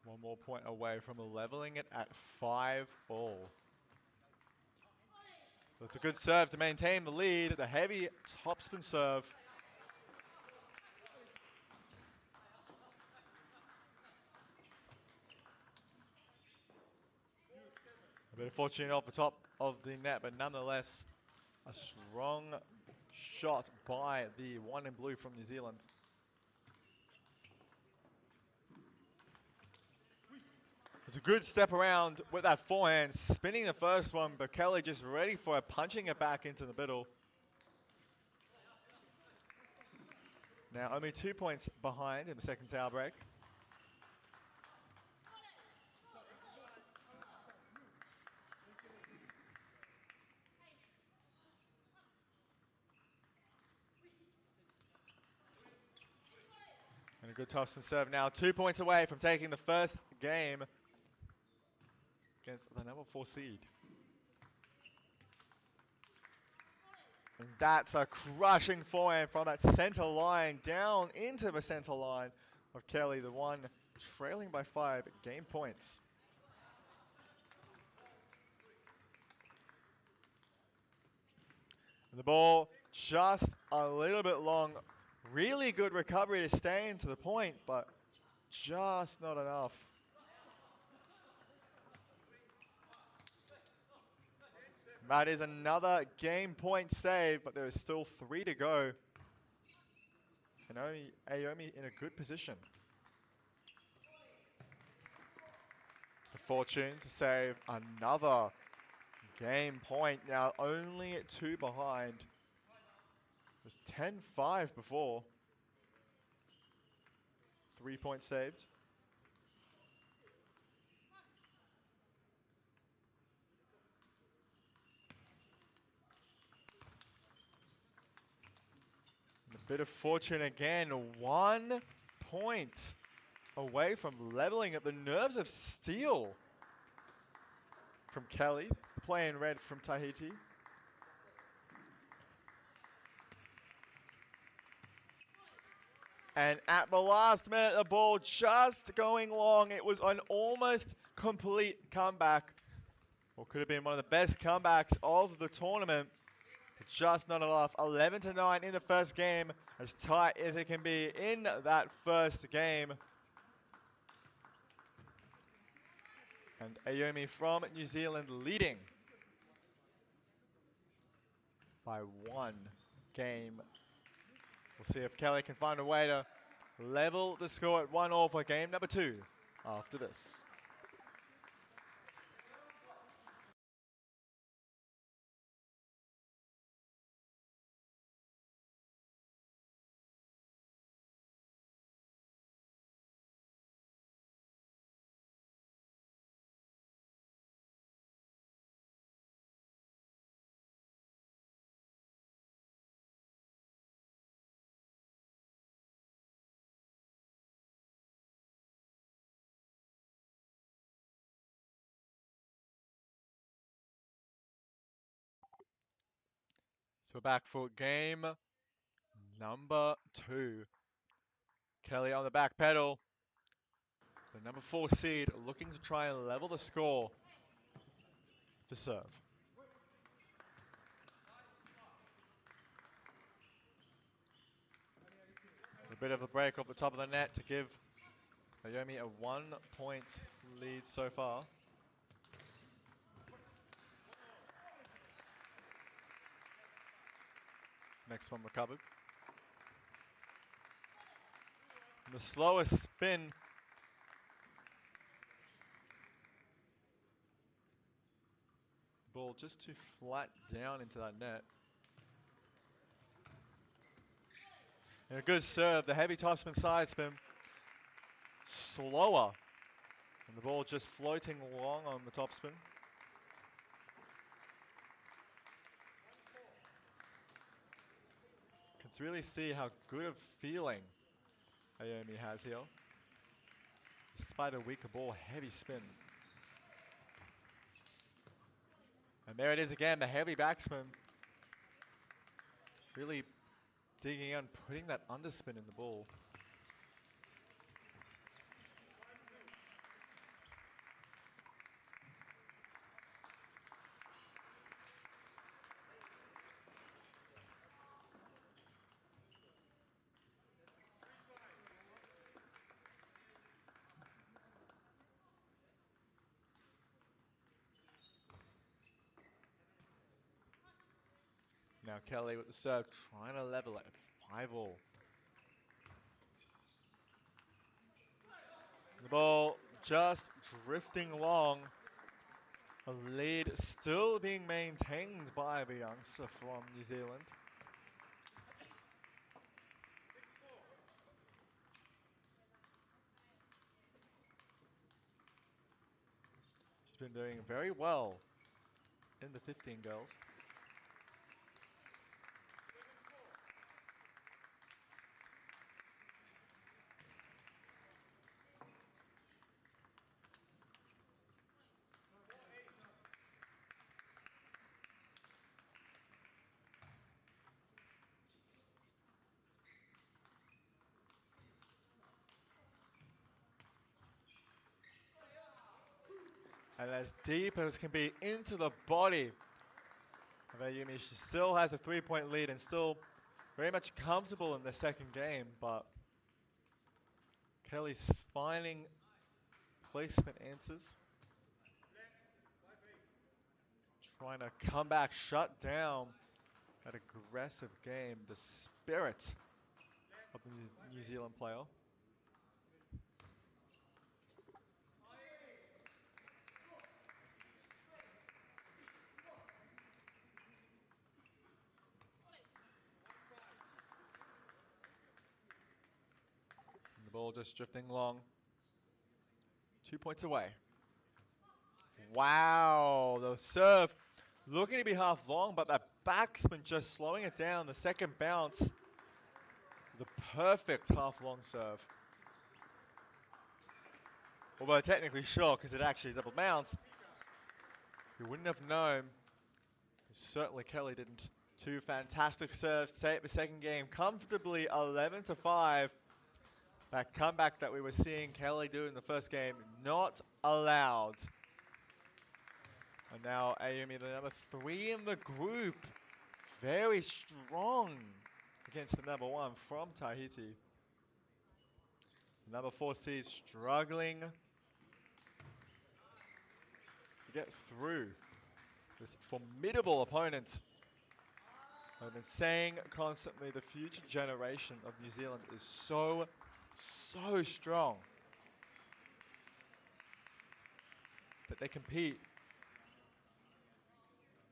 One more point away from leveling it at 5-all. That's a good serve to maintain the lead. The heavy topspin serve. A bit of fortune off the top of the net, but nonetheless, a strong shot by the one in blue from New Zealand. It's a good step around with that forehand, spinning the first one, but Kelly just ready for it, punching it back into the middle. Now only 2 points behind in the second towel break. And a good topspin serve now, 2 points away from taking the first game against the number 4 seed. And that's a crushing forehand from that center line down into the center line of Kelly, the one trailing by 5 game points. And the ball just a little bit long. Really good recovery to stay into the point, but just not enough. That is another game point save, but there is still 3 to go. And Aomi in a good position. The Fortune to save another game point. Now only 2 behind. It was 10-5 before. 3 points saved. And a bit of fortune again. 1 point away from leveling at the nerves of steel from Kelly, the player in red from Tahiti. And at the last minute, the ball just going long. It was an almost complete comeback. Or could have been one of the best comebacks of the tournament. But just not enough. 11-9 in the first game. As tight as it can be in that first game. And Aomi from New Zealand leading by 1 game. We'll see if Kelly can find a way to level the score at 1-1 for game number 2 after this. So we're back for game number 2. Kelly on the back pedal. The number 4 seed looking to try and level the score to serve. A bit of a break off the top of the net to give Naomi a 1-point lead so far. Next one recovered. And the slowest spin. Ball just too flat down into that net. And a good serve. The heavy topspin side spin. Slower. And the ball just floating along on the topspin. Can really see how good of feeling Aomi has here. Despite a weaker ball, heavy spin. And there it is again, the heavy backspin. Really digging in, putting that underspin in the ball. Now Kelly with the serve, trying to level it at 5-all. The ball just drifting along. A lead still being maintained by the youngster from New Zealand. She's been doing very well in the 15 girls. And as deep as can be into the body of Ayumi, she still has a 3-point lead and still very much comfortable in the second game, but Kelly's finding placement answers. Trying to come back, shut down that aggressive game, the spirit of the New Zealand player. ball just drifting long. 2 points away. Wow, the serve looking to be half long, but that backspin just slowing it down. The second bounce, the perfect half long serve. Although technically short because it actually double bounced. You wouldn't have known. Certainly Kelly didn't. 2 fantastic serves to take the second game comfortably 11-5. That comeback that we were seeing Kelly do in the first game, not allowed. And now Ayumi, the number 3 in the group, very strong against the number 1 from Tahiti. Number 4 seed struggling to get through this formidable opponent. I've been saying constantly the future generation of New Zealand is so strong that they compete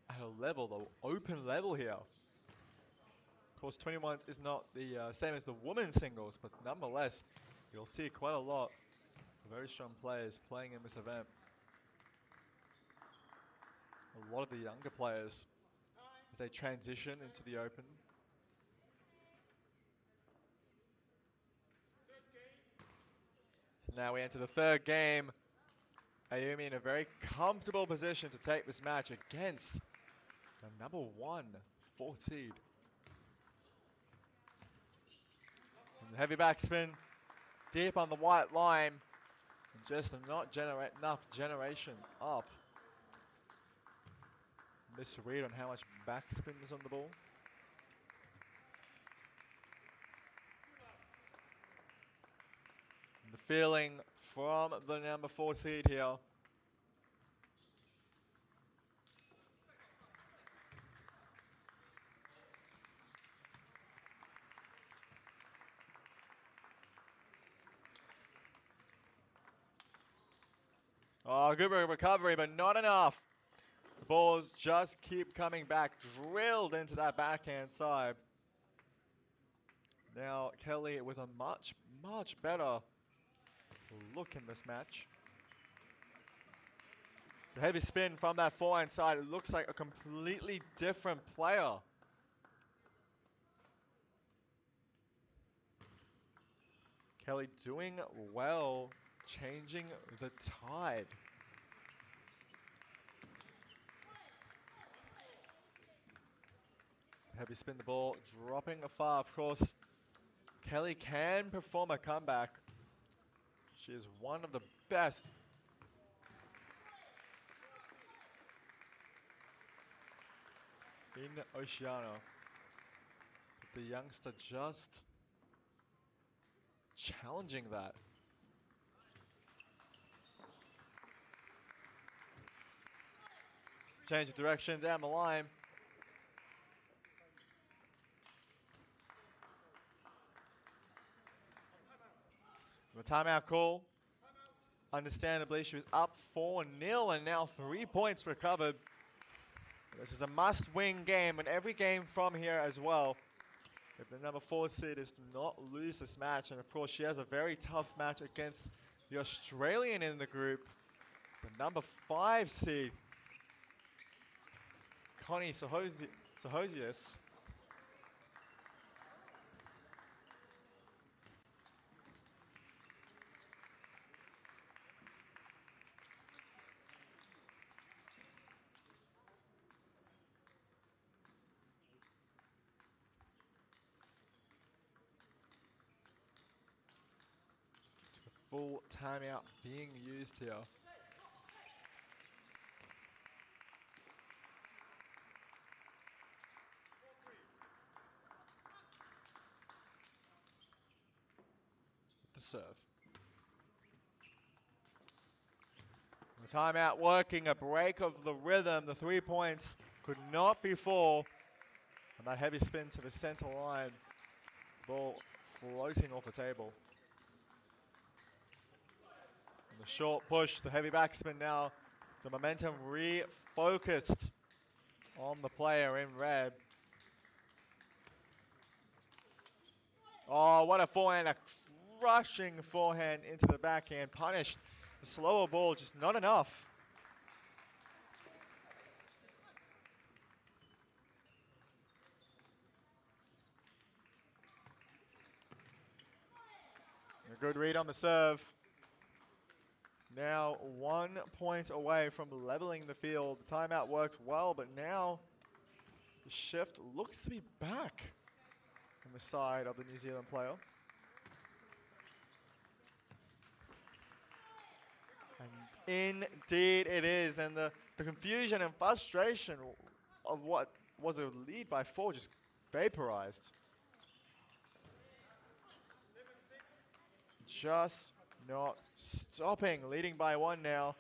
at a level, the open level here. Of course, 21s is not the same as the women's singles, but nonetheless, you'll see quite a lot of very strong players playing in this event. A lot of the younger players as they transition into the open. So now we enter the third game. Ayumi in a very comfortable position to take this match against the number 1 4th seed. And the heavy backspin deep on the white line. And just not generate enough generation up. Misread on how much backspin was on the ball. And the feeling from the number 4 seed here. Oh, good recovery, but not enough. The balls just keep coming back, drilled into that backhand side. Now Kelly with a much better look in this match. The heavy spin from that forehand side, it looks like a completely different player. Kelly doing well, changing the tide. Heavy spin the ball, dropping afar. Of course, Kelly can perform a comeback. She is one of the best in Oceania. But the youngster just challenging that. Change of direction down the line. The timeout call. Understandably, she was up 4-0 and now 3 points recovered. This is a must-win game, and every game from here as well. If the number 4 seed is to not lose this match, and of course she has a very tough match against the Australian in the group, the number 5 seed, Connie Sohosius. Full timeout being used here. The serve. The timeout working, a break of the rhythm. The 3 points could not be full. And that heavy spin to the center line. Ball floating off the table. And the short push, the heavy backspin now. The momentum refocused on the player in red. Oh, what a forehand. A crushing forehand into the backhand, punished. The slower ball, just not enough. A good read on the serve. Now 1 point away from leveling the field. The timeout worked well, but now the shift looks to be back on the side of the New Zealand player. And indeed it is, and the confusion and frustration of what was a lead by 4 just vaporized. Just not stopping, leading by 1 now.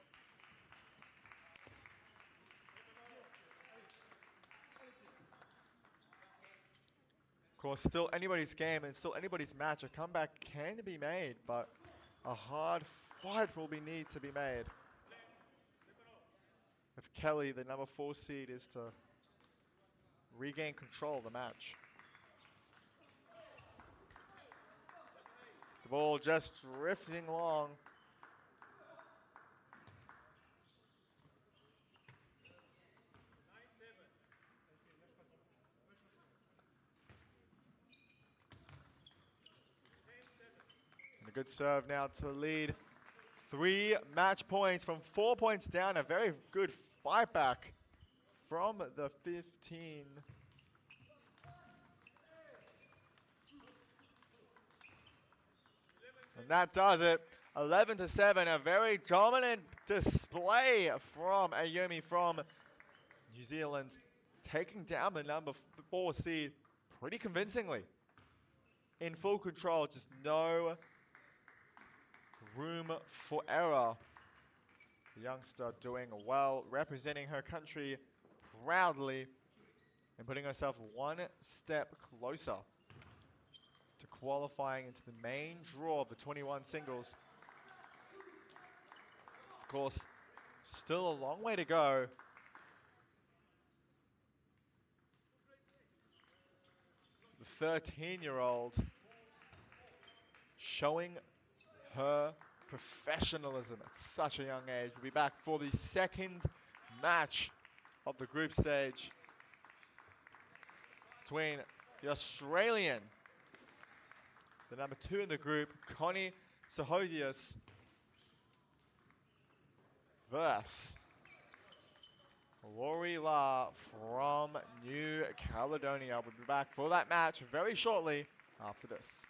Of course, still anybody's game and still anybody's match. A comeback can be made, but a hard fight will need to be made. If Kelly, the number 4 seed, is to regain control of the match. The ball just drifting along. And a good serve now to lead 3 match points from 4 points down. A very good fight back from the 15. And that does it. 11-7, a very dominant display from Ayumi from New Zealand, taking down the number 4 seed pretty convincingly. In full control, just no room for error. The youngster doing well, representing her country proudly and putting herself 1 step closer to qualifying into the main draw of the 21 singles. Of course, still a long way to go. The 13-year-old showing her professionalism at such a young age. We'll be back for the second match of the group stage between the Australian, the number 2 in the group, Connie Sahodius, versus Lori La from New Caledonia. We'll be back for that match very shortly after this.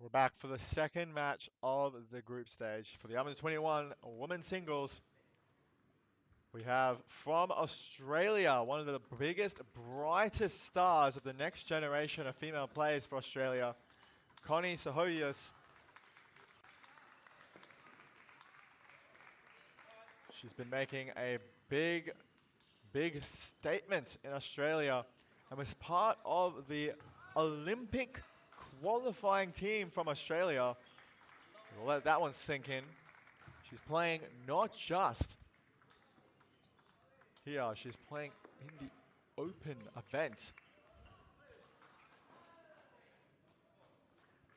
We're back for the second match of the group stage for the U21 women's singles. We have from Australia, one of the biggest, brightest stars of the next generation of female players for Australia, Connie Sahoyas. She's been making a big statement in Australia and was part of the Olympic qualifying team from Australia. We'll let that one sink in. She's playing not just here, she's playing in the open event.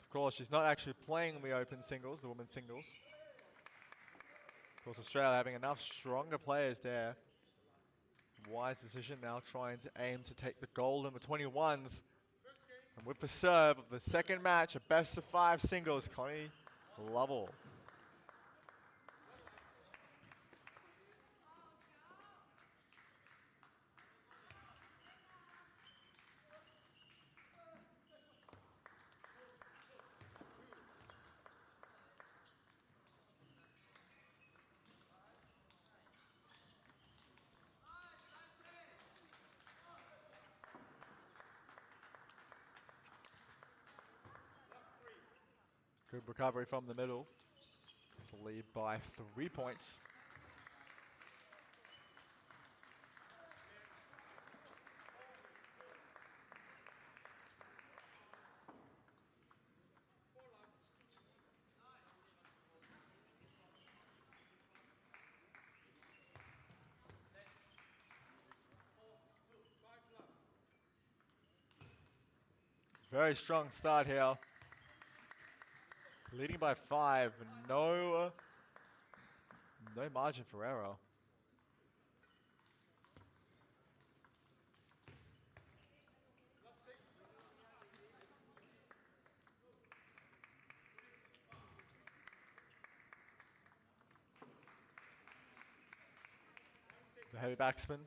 Of course, she's not actually playing the open singles, the women's singles. Of course, Australia having enough stronger players there. Wise decision now, trying to aim to take the gold in the 21s. And with the serve of the second match, a best of 5 singles, Connie Lovell. Good recovery from the middle to lead by 3 points. Very strong start here. Leading by 5, no margin for error. The heavy backspin.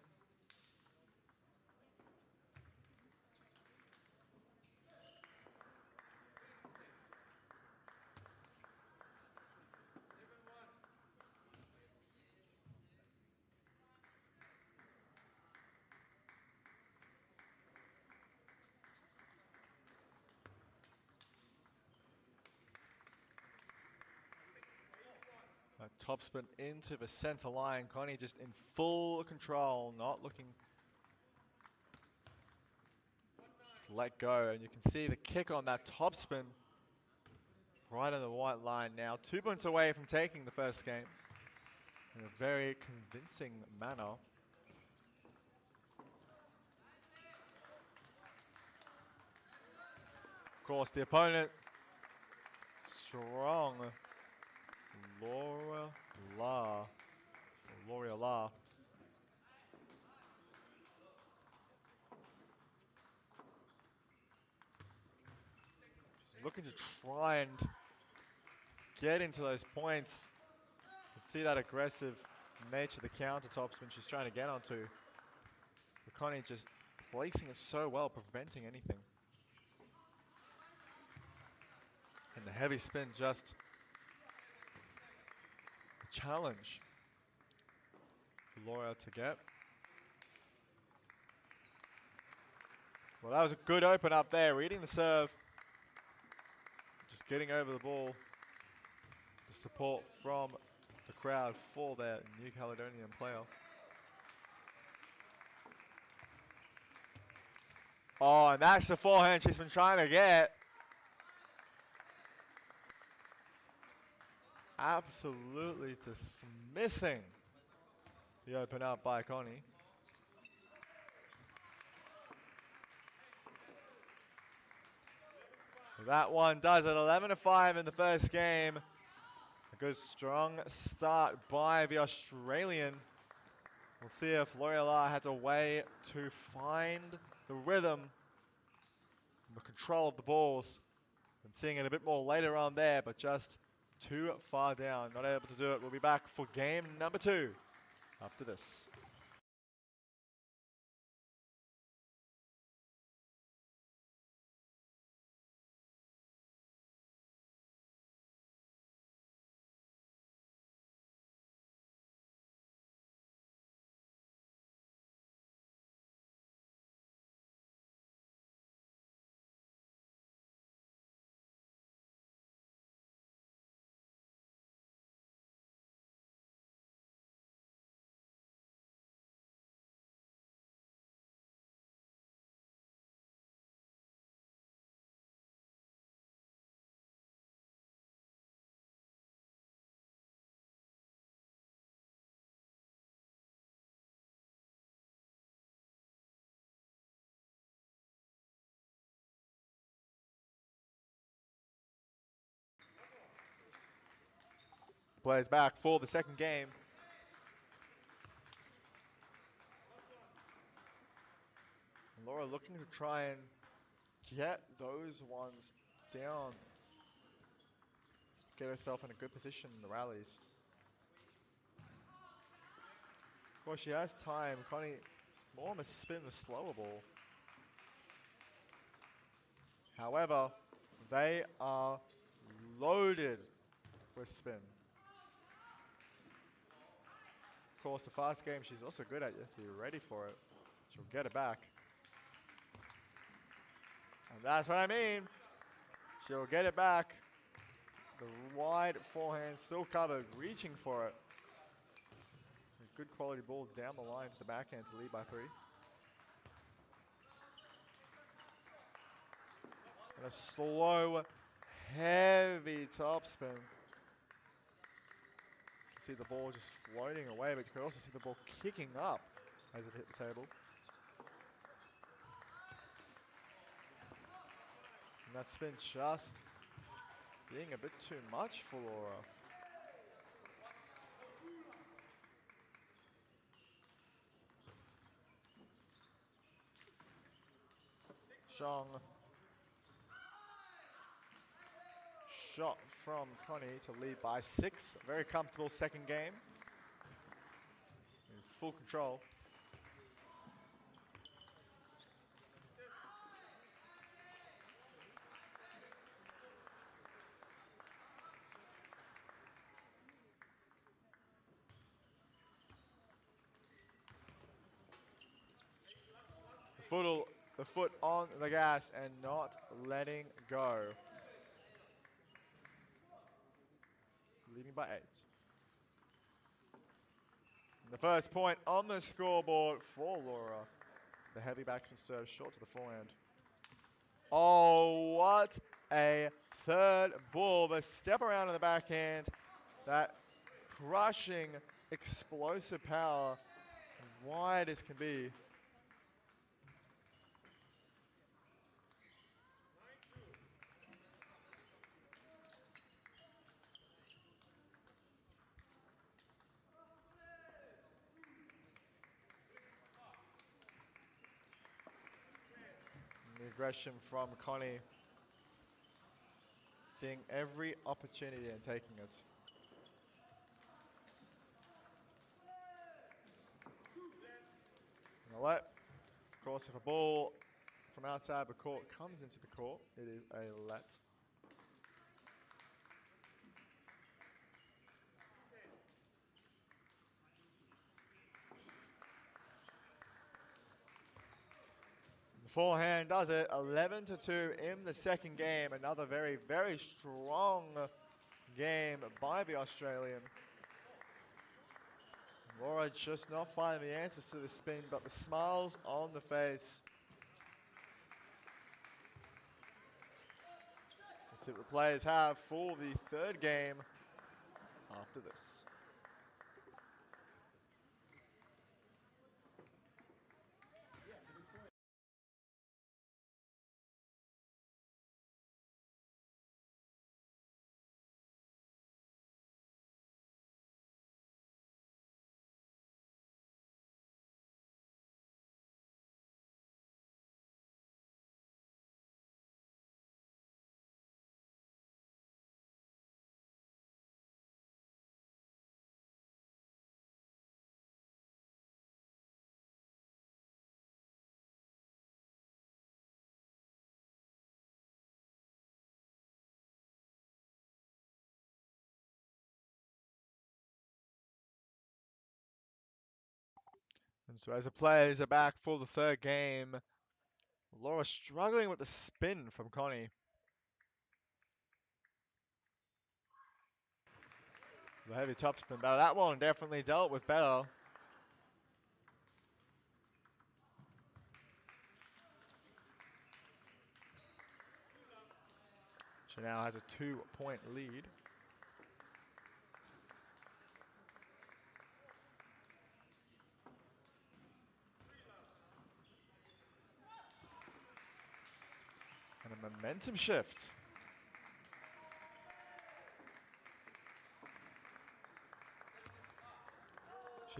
Topspin into the center line. Connie just in full control, not looking to let go. And you can see the kick on that topspin right on the white line now. 2 points away from taking the first game in a very convincing manner. Of course, the opponent, strong Laura La. She's looking to try and get into those points. You can see that aggressive nature of the counter topspin she's trying to get onto. But Connie just placing it so well, preventing anything. And the heavy spin just a challenge for Laura to get. Well, that was a good open up there, reading the serve. Just getting over the ball. The support from the crowd for their New Caledonian player. Oh, and that's the forehand she's been trying to get. Absolutely dismissing the open up by Connie. That one does it. 11-5 in the first game. A good strong start by the Australian. We'll see if L'Oreal has a way to find the rhythm, the control of the balls. And seeing it a bit more later on there, but just too far down. Not able to do it. We'll be back for game number 2 after this. players back for the second game. Laura looking to try and get those ones down. Get herself in a good position in the rallies. Of course, she has time. Connie more on a spin, the slower ball. However, they are loaded with spin. Of course, the fast game she's also good at. You have to be ready for it. She'll get it back. And that's what I mean. She'll get it back. The wide forehand still covered, reaching for it. A good quality ball down the line to the backhand to lead by 3. And a slow, heavy topspin. See the ball just floating away, but you can also see the ball kicking up as it hit the table. And that spin just being a bit too much for Laura. Zhang. Shot from Connie to lead by 6. Very comfortable second game. In full control. The foot on the gas and not letting go. Leading by 8. And the first point on the scoreboard for Laura. The heavy backsman serve short to the forehand. Oh, what a third ball. The step around in the backhand. That crushing, explosive power. Wide as can be. The aggression from Connie. Seeing every opportunity and taking it. And a let. Of course, if a ball from outside the court comes into the court, it is a let. The forehand does it. 11-2 in the second game. Another very, very strong game by the Australian. Laura just not finding the answers to the spin, but the smiles on the face. Let's see what the players have for the third game after this. And so as the players are back for the third game, Laura struggling with the spin from Connie. The heavy topspin, but that one definitely dealt with better. She now has a 2-point lead. And a momentum shift.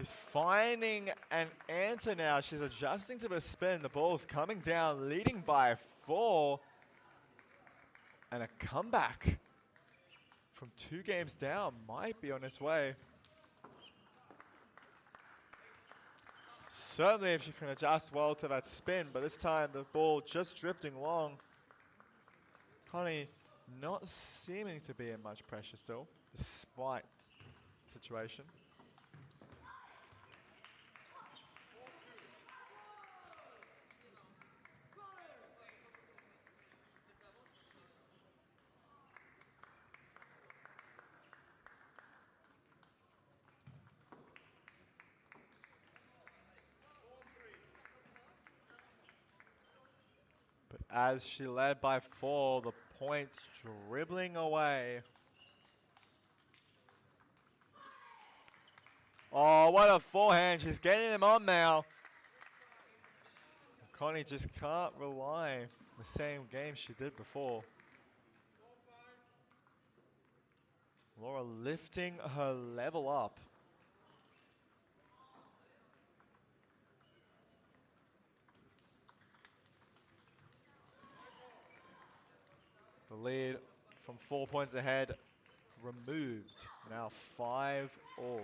She's finding an answer now. She's adjusting to the spin. The ball's coming down, leading by 4. And a comeback from 2 games down might be on its way. Certainly if she can adjust well to that spin, but this time the ball just drifting long. Connie not seeming to be in much pressure still, despite the situation. But as she led by 4, the points dribbling away. Oh, what a forehand. She's getting them on now. Connie just can't rely on the same game she did before. Laura lifting her level up. The lead from 4 points ahead removed. Now 5-all.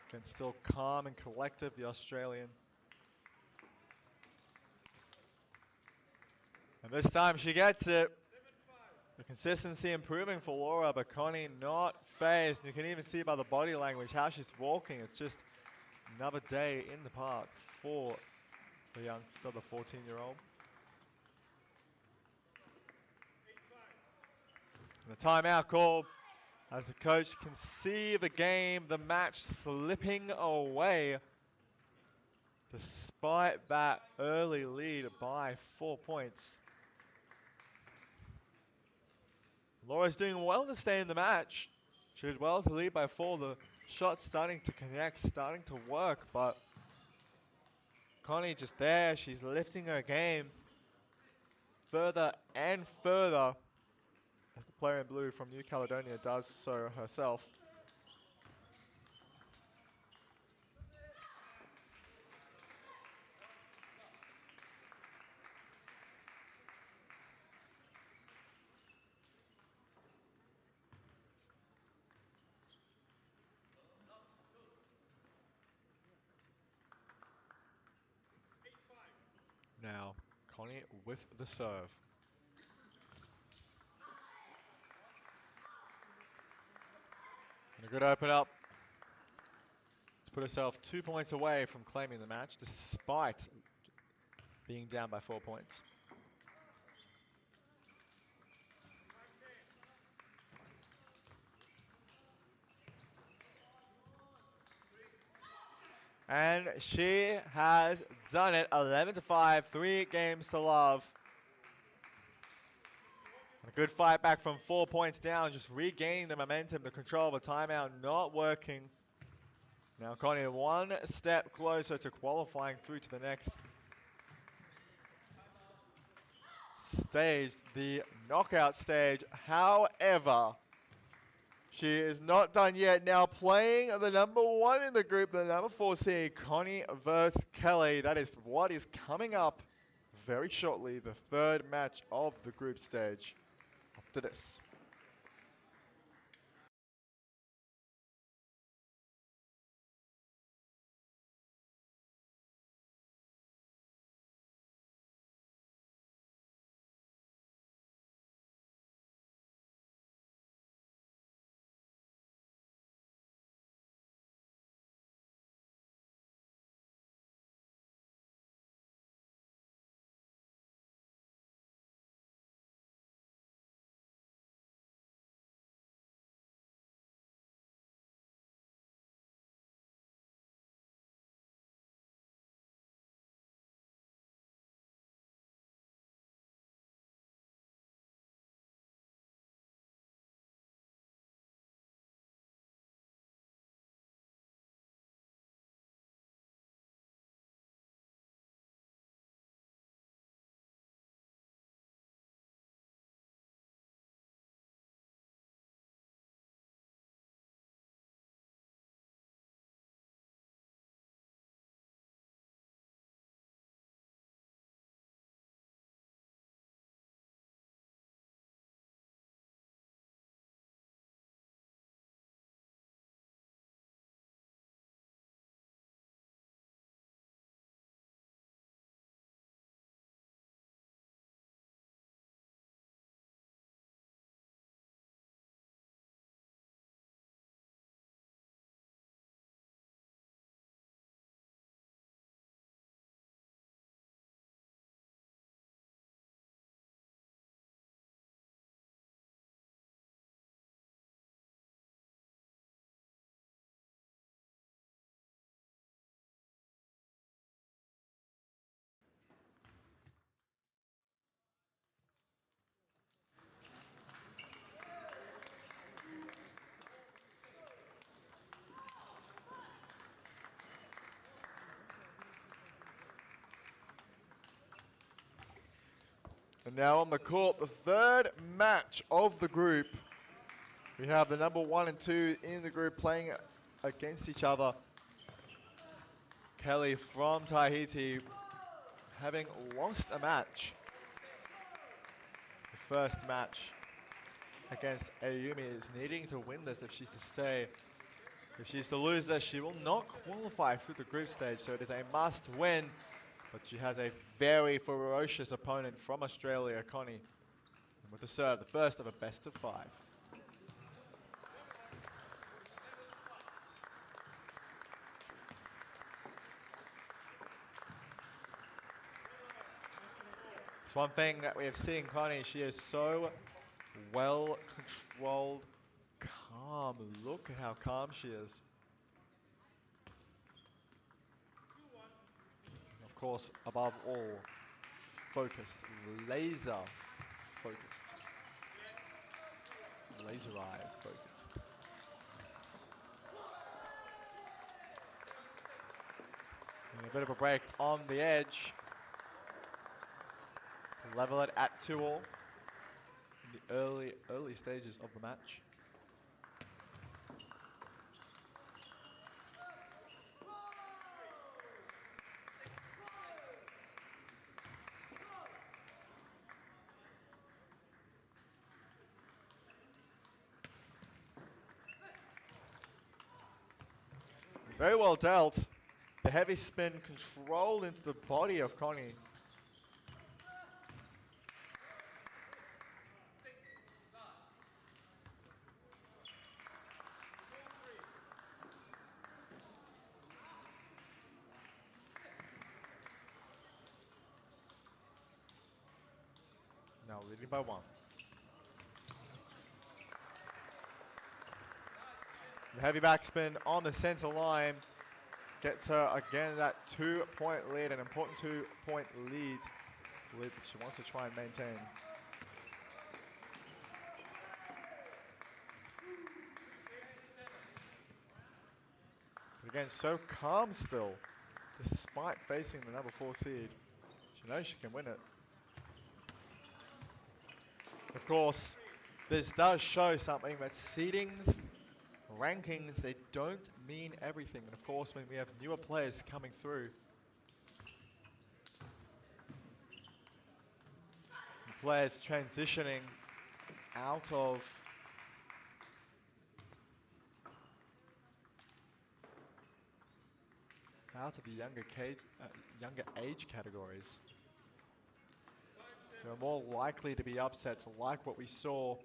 Again, still calm and collected, the Australian. And this time she gets it. The consistency improving for Laura, but Connie not phased. You can even see by the body language how she's walking. It's just another day in the park for the youngster, the 14-year-old. And the timeout call as the coach can see the game, the match slipping away despite that early lead by 4 points. Laura's doing well to stay in the match. She did well to lead by 4. The shot's starting to connect, starting to work, but Connie just there. She's lifting her game further and further as the player in blue from New Caledonia does so herself. Now, Connie with the serve. And a good open up to put herself 2 points away from claiming the match, despite being down by 4 points. And she has done it. 11-5, 3 games to love. A good fight back from 4 points down, just regaining the momentum, the control of the timeout not working. Now Connie 1 step closer to qualifying through to the next stage, the knockout stage. However, she is not done yet. Now playing the number 1 in the group, the number 4 seed, Connie versus Kelly. That is what is coming up very shortly, the 3rd match of the group stage after this. And now on the court, the third match of the group. We have the number 1 and 2 in the group playing against each other. Kelly from Tahiti having lost a match. The first match against Ayumi is needing to win this if she's to stay. If she's to lose this, she will not qualify through the group stage, so it is a must win. But she has a very ferocious opponent from Australia, Connie. And with the serve, the first of a best of 5. It's one thing that we have seen Connie, she is so well controlled, calm. Look at how calm she is. Of course, above all, focused, laser focused. Laser eye focused. And a bit of a break on the edge. Level it at 2-all in the early stages of the match. Very well dealt. The heavy spin control into the body of Connie. Now leading by 1. The heavy backspin on the center line gets her again that 2-point lead, an important 2-point lead that she wants to try and maintain. But again, so calm still, despite facing the number 4 seed. She knows she can win it. Of course, this does show something that seedings, rankings, they don't mean everything. And of course, when we have newer players coming through, players transitioning out of the younger age categories, there are more likely to be upsets like what we saw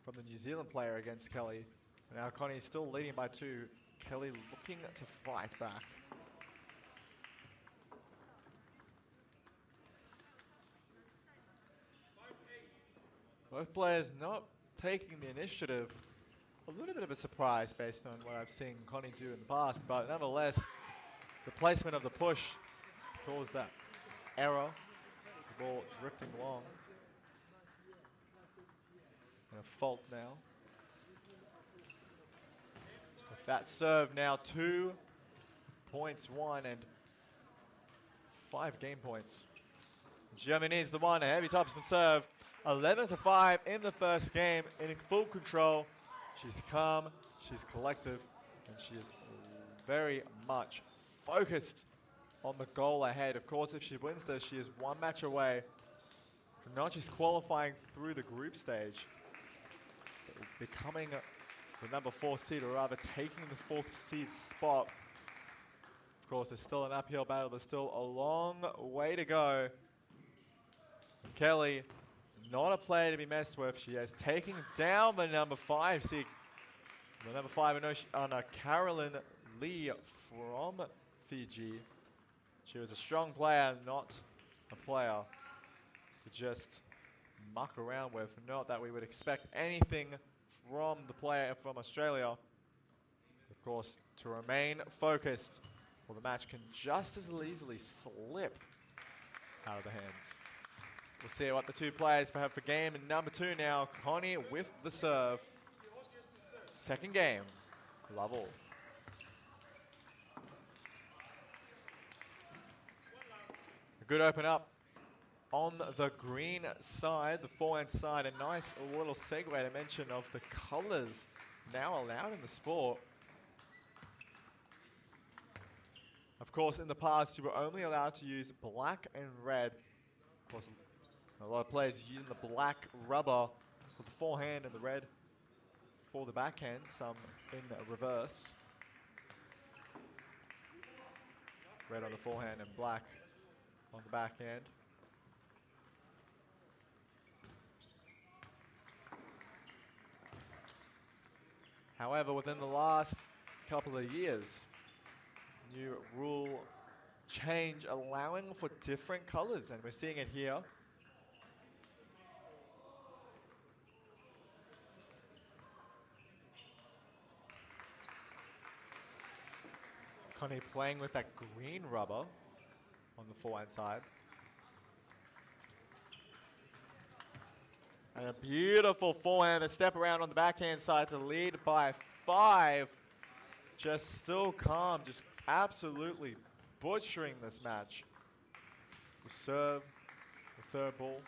from the New Zealand player against Kelly. Now Connie is still leading by 2. Kelly looking to fight back. Both players not taking the initiative. A little bit of a surprise based on what I've seen Connie do in the past, but nonetheless, the placement of the push caused that error. The ball drifting long. And a fault now. With that serve now 2 points won and 5 game points. Germany is the one, a heavy topspin serve. 11-5 in the first game, in full control. She's calm, she's collective, and she is very much focused on the goal ahead. Of course, if she wins this, she is 1 match away from not just qualifying through the group stage, but becoming the number 4 seed, or rather taking the 4th seed spot. Of course, there's still an uphill battle. There's still a long way to go. Kelly, not a player to be messed with. She has taken down the number 5 seed. The number 5 in Oceania, Carolyn Lee from Fiji. She was a strong player, not a player to just muck around with. Not that we would expect anything from the player from Australia. Of course, to remain focused, well, the match can just as easily slip out of the hands. We'll see what the 2 players have for game number 2 now. Connie with the serve. Second game, level. A good open up on the green side, the forehand side. A nice little segue to mention of the colors now allowed in the sport. Of course, in the past, you were only allowed to use black and red. Of course, a lot of players using the black rubber for the forehand and the red for the backhand, some in reverse. Red on the forehand and black on the backhand. However, within the last couple of years, new rule change allowing for different colors, and we're seeing it here. Connie playing with that green rubber on the forehand side. And a beautiful forehand, a step around on the backhand side to lead by 5. Just still calm, just absolutely butchering this match. The serve, the third ball.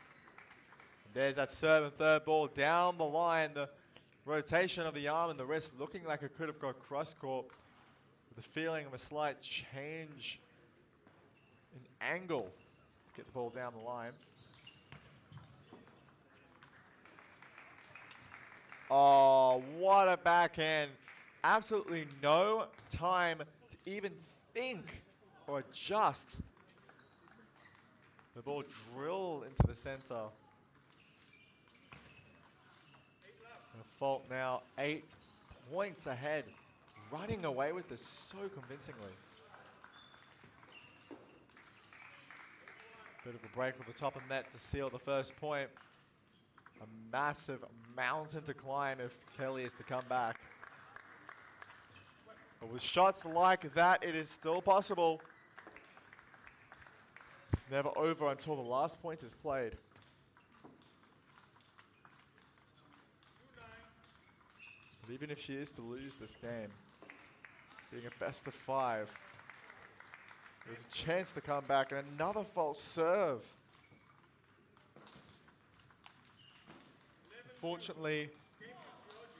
And there's that serve and third ball down the line. The rotation of the arm and the wrist looking like it could have got cross-court with the feeling of a slight change in angle to get the ball down the line. Oh, what a backhand. Absolutely no time to even think or adjust. The ball drilled into the center. And a fault now, 8 points ahead. Running away with this so convincingly. Bit of a break with the top of net to seal the first point. A massive mountain to climb if Kelly is to come back. But with shots like that, it is still possible. It's never over until the last point is played. But even if she is to lose this game, being a best of 5, there's a chance to come back, and another false serve. Unfortunately,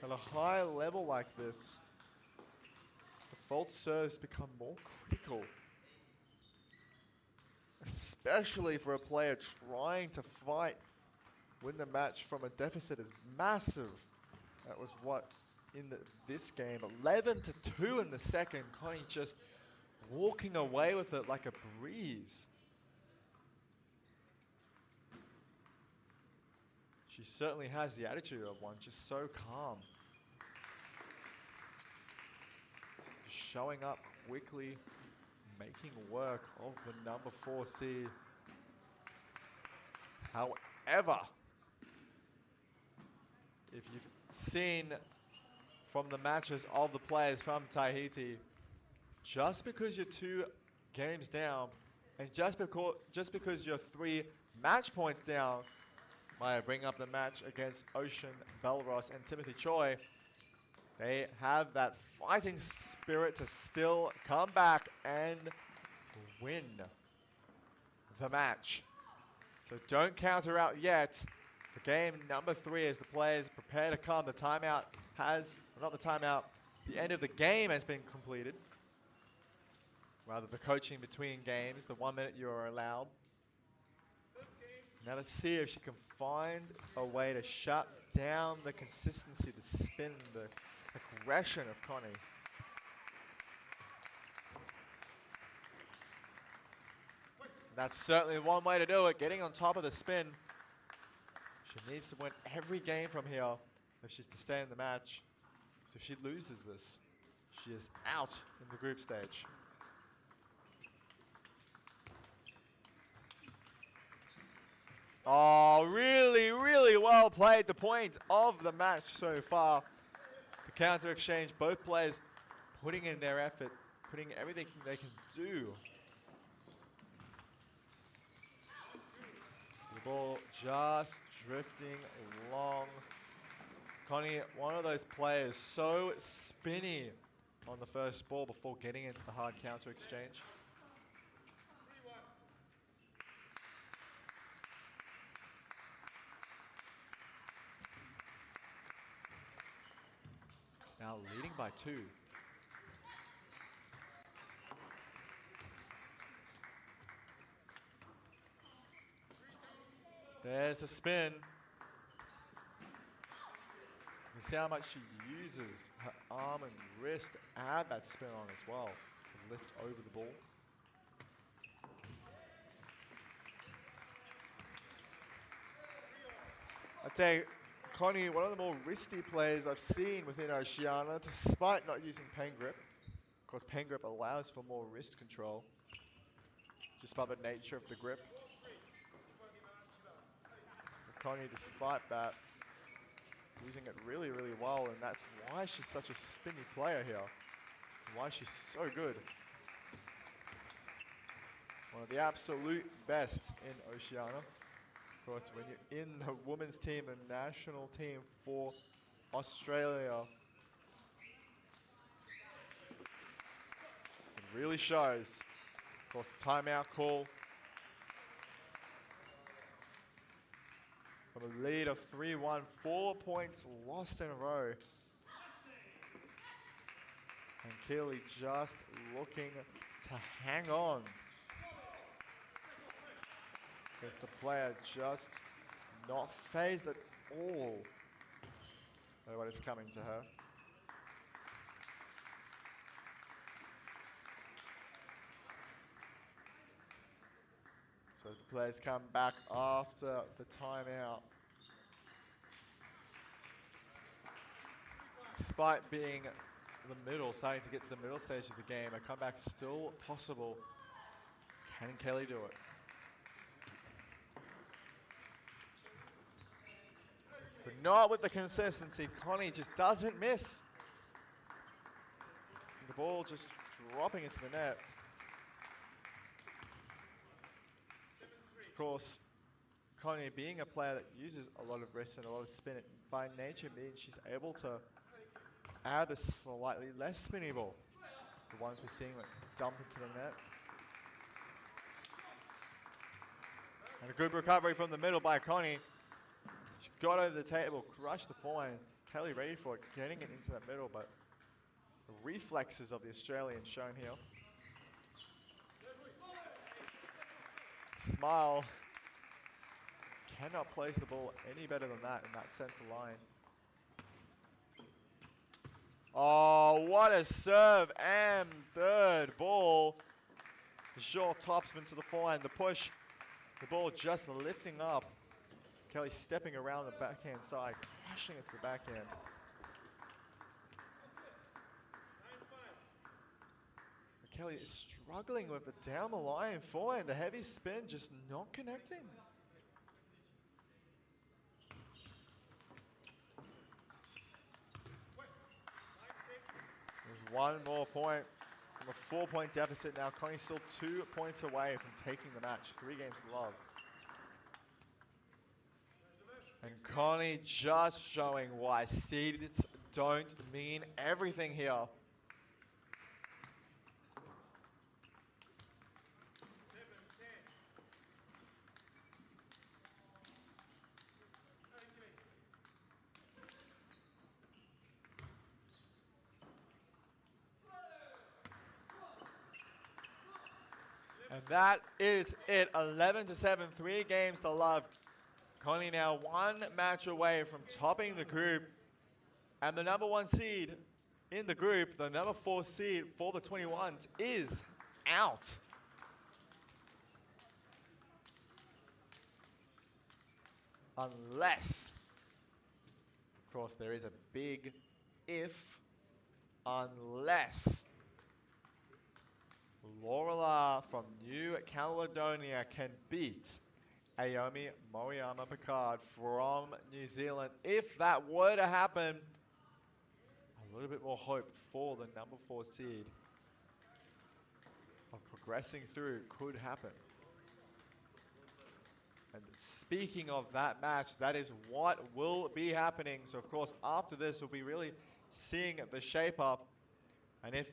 at a high level like this, the false serves become more critical. Especially for a player trying to win the match from a deficit is massive. That was what in this game, 11-2 in the second. Connie just walking away with it like a breeze. She certainly has the attitude of one, just so calm. Showing up quickly, making work of the number 4 seed. However, if you've seen from the matches of the players from Tahiti, just because you're 2 games down, and just because you're 3 match points down, might bring up the match against Ocean, Belros, and Timothy Choi. They have that fighting spirit to still come back and win the match. So don't counter out yet. For game number 3 as the players prepare to come. The timeout the end of the game has been completed. Rather, the coaching between games, the 1 minute you are allowed. Now let's see if she can find a way to shut down the consistency, the spin, the aggression of Connie. That's certainly one way to do it, getting on top of the spin. She needs to win every game from here if she's to stay in the match. So if she loses this, she is out in the group stage. Oh, really, really well played. The point of the match so far. The counter exchange, both players putting in their effort, putting everything they can do. The ball just drifting along. Connie, one of those players, so spinny on the first ball before getting into the hard counter exchange. now leading by 2. There's the spin. You see how much she uses her arm and wrist to add that spin on as well to lift over the ball. I'd say Connie, one of the more wristy players I've seen within Oceania, despite not using pen grip. Of course, pen grip allows for more wrist control, just by the nature of the grip. But Connie, despite that, using it really, really well, and that's why she's such a spinny player here. Why she's so good. One of the absolute best in Oceania. Of course, when you're in the women's team, the national team for Australia, it really shows. Of course, the timeout call. From a lead of 3-1, 4 points lost in a row. And Keely just looking to hang on. It's the player just not phased at all by what is coming to her. So as the players come back after the timeout, despite being the middle, starting to get to the middle stage of the game, a comeback still possible. Can Kelly do it? But not with the consistency. Connie just doesn't miss. The ball just dropping into the net. Of course, Connie, being a player that uses a lot of wrist and a lot of spin, by nature means she's able to add a slightly less spinny ball. The ones we're seeing like dump into the net. And a good recovery from the middle by Connie. She got over the table, crushed the forehand. Kelly ready for it, getting it into that middle, but the reflexes of the Australian shown here. Smile. Cannot place the ball any better than that in that center line. Oh, what a serve and third ball. The short topspin to the forehand, the push. The ball just lifting up. Kelly stepping around the backhand side, crushing it to the backhand. Kelly is struggling with the down the line forehand. The heavy spin just not connecting. There's one more point from a 4-point deficit now. Connie's still 2 points away from taking the match. 3 games to love. And Connie just showing why seeds don't mean everything here. And that is it. 11-7, 3 games to love. Connie now 1 match away from topping the group. And the number 1 seed in the group, the number 4 seed for the 21s, is out. Unless, of course, there is a big if, unless Lorela from New Caledonia can beat Aomi Moriyama Picard from New Zealand. If that were to happen, a little bit more hope for the number 4 seed of progressing through could happen. And speaking of that match, that is what will be happening. So of course, after this, we'll be really seeing the shape up. And if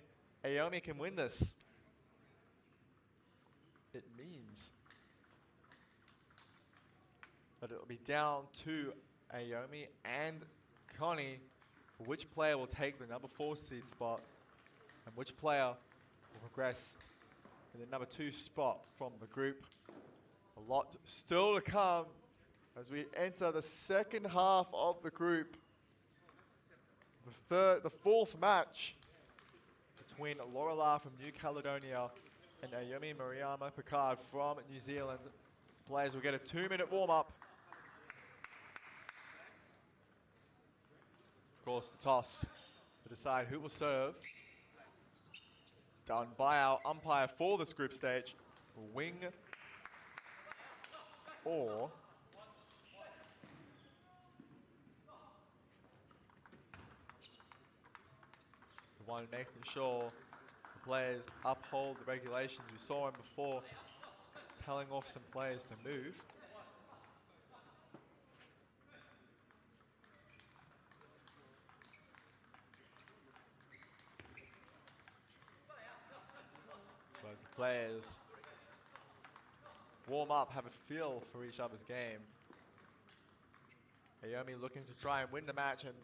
Aomi can win this, it means that it'll be down to Aomi and Connie for which player will take the number 4 seed spot and which player will progress in the number 2 spot from the group. A lot still to come as we enter the second half of the group. The fourth match between Lorela from New Caledonia and Naomi Mariama Picard from New Zealand. The players will get a 2-minute warm-up. Of course, the toss to decide who will serve. Done by our umpire for this group stage. Wing or the one making sure the players uphold the regulations. We saw him before telling off some players to move. So as the players warm up, have a feel for each other's game. Naomi looking to try and win the match and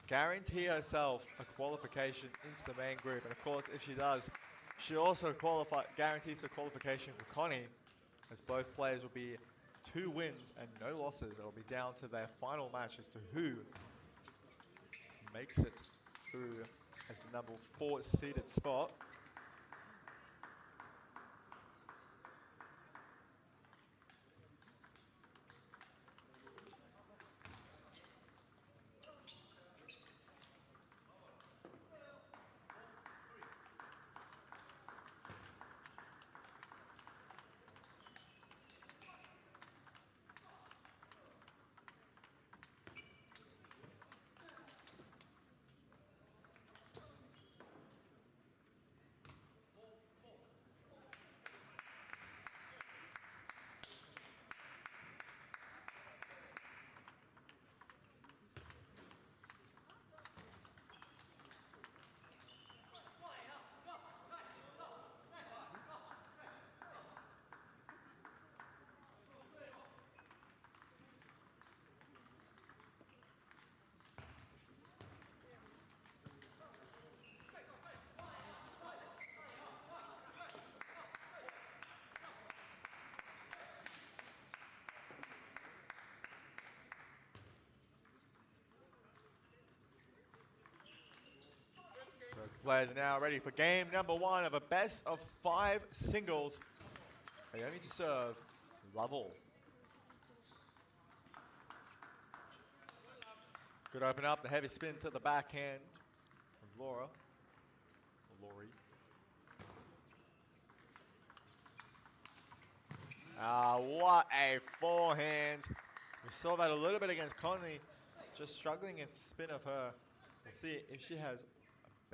guarantee herself a qualification into the main group. And of course, if she does, she also guarantees the qualification for Connie, as both players will be 2 wins and no losses. It will be down to their final match as to who makes it through as the number 4 seeded spot. The players are now ready for game number 1 of a best of 5 singles. Naomi to serve, Lovell. Good open up, the heavy spin to the backhand of Lori. What a forehand. We saw that a little bit against Conley, just struggling against the spin of her. We'll see if she has a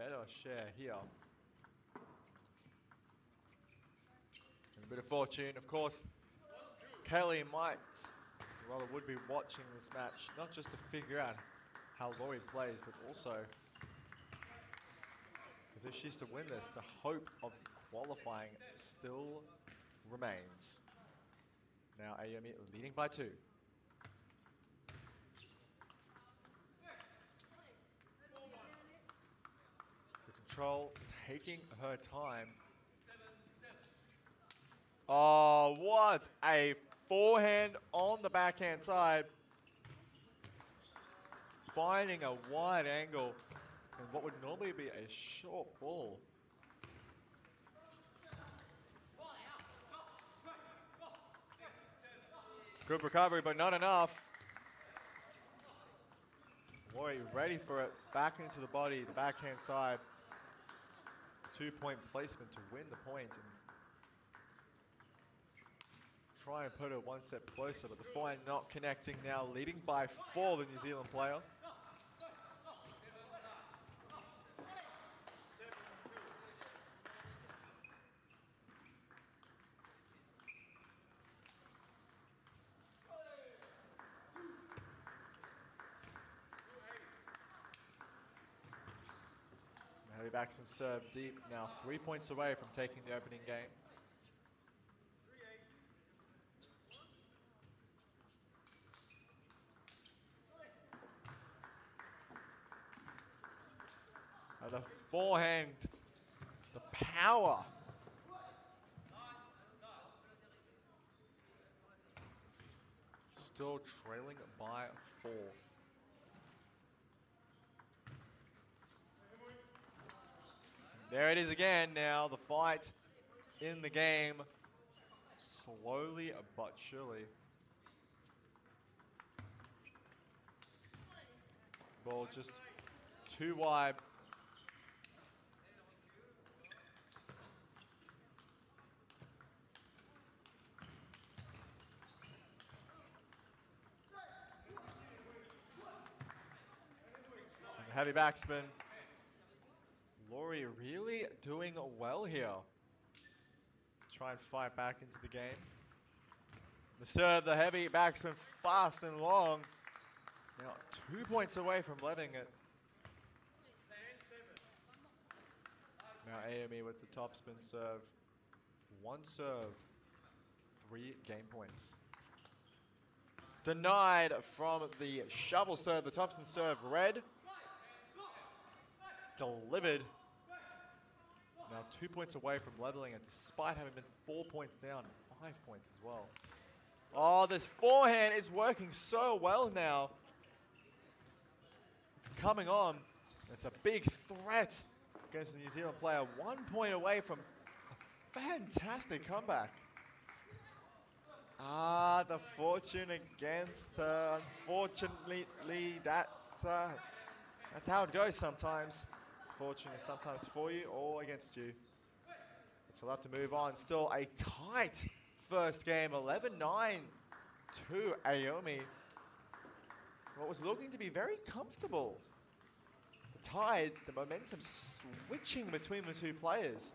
better share here. And a bit of fortune, of course. Kelly would be watching this match, not just to figure out how Lori plays, but also because if she's to win this, the hope of qualifying still remains. Now Naomi leading by 2. The control taking her time. Oh, what a forehand on the backhand side. Finding a wide angle in what would normally be a short ball. Good recovery, but not enough. Lori ready for it. Back into the body, the backhand side. 2-point placement to win the point. And try and put her 1 step closer, but the forehand not connecting now, leading by 4, the New Zealand player. Heavy backsman serve deep, now 3 points away from taking the opening game. The forehand, the power. Still trailing by 4. There it is again now, the fight in the game. Slowly but surely. Ball just too wide. Heavy backspin. Laurie really doing well here. Try and fight back into the game. The serve, the heavy backspin, fast and long. Now 2 points away from letting it. Now AME with the topspin serve. 1 serve, 3 game points. Denied from the shovel serve, the topspin serve, red. Delivered. Now 2 points away from leveling it, despite having been 4 points down, 5 points as well. Oh, this forehand is working so well now. It's coming on. It's a big threat against the New Zealand player. 1 point away from a fantastic comeback. Ah, the fortune against her. Unfortunately, that's how it goes sometimes. Fortune is sometimes for you or against you. But she'll have to move on. Still a tight first game. 11-9 to Aomi. What was looking to be very comfortable. The tides, the momentum switching between the two players.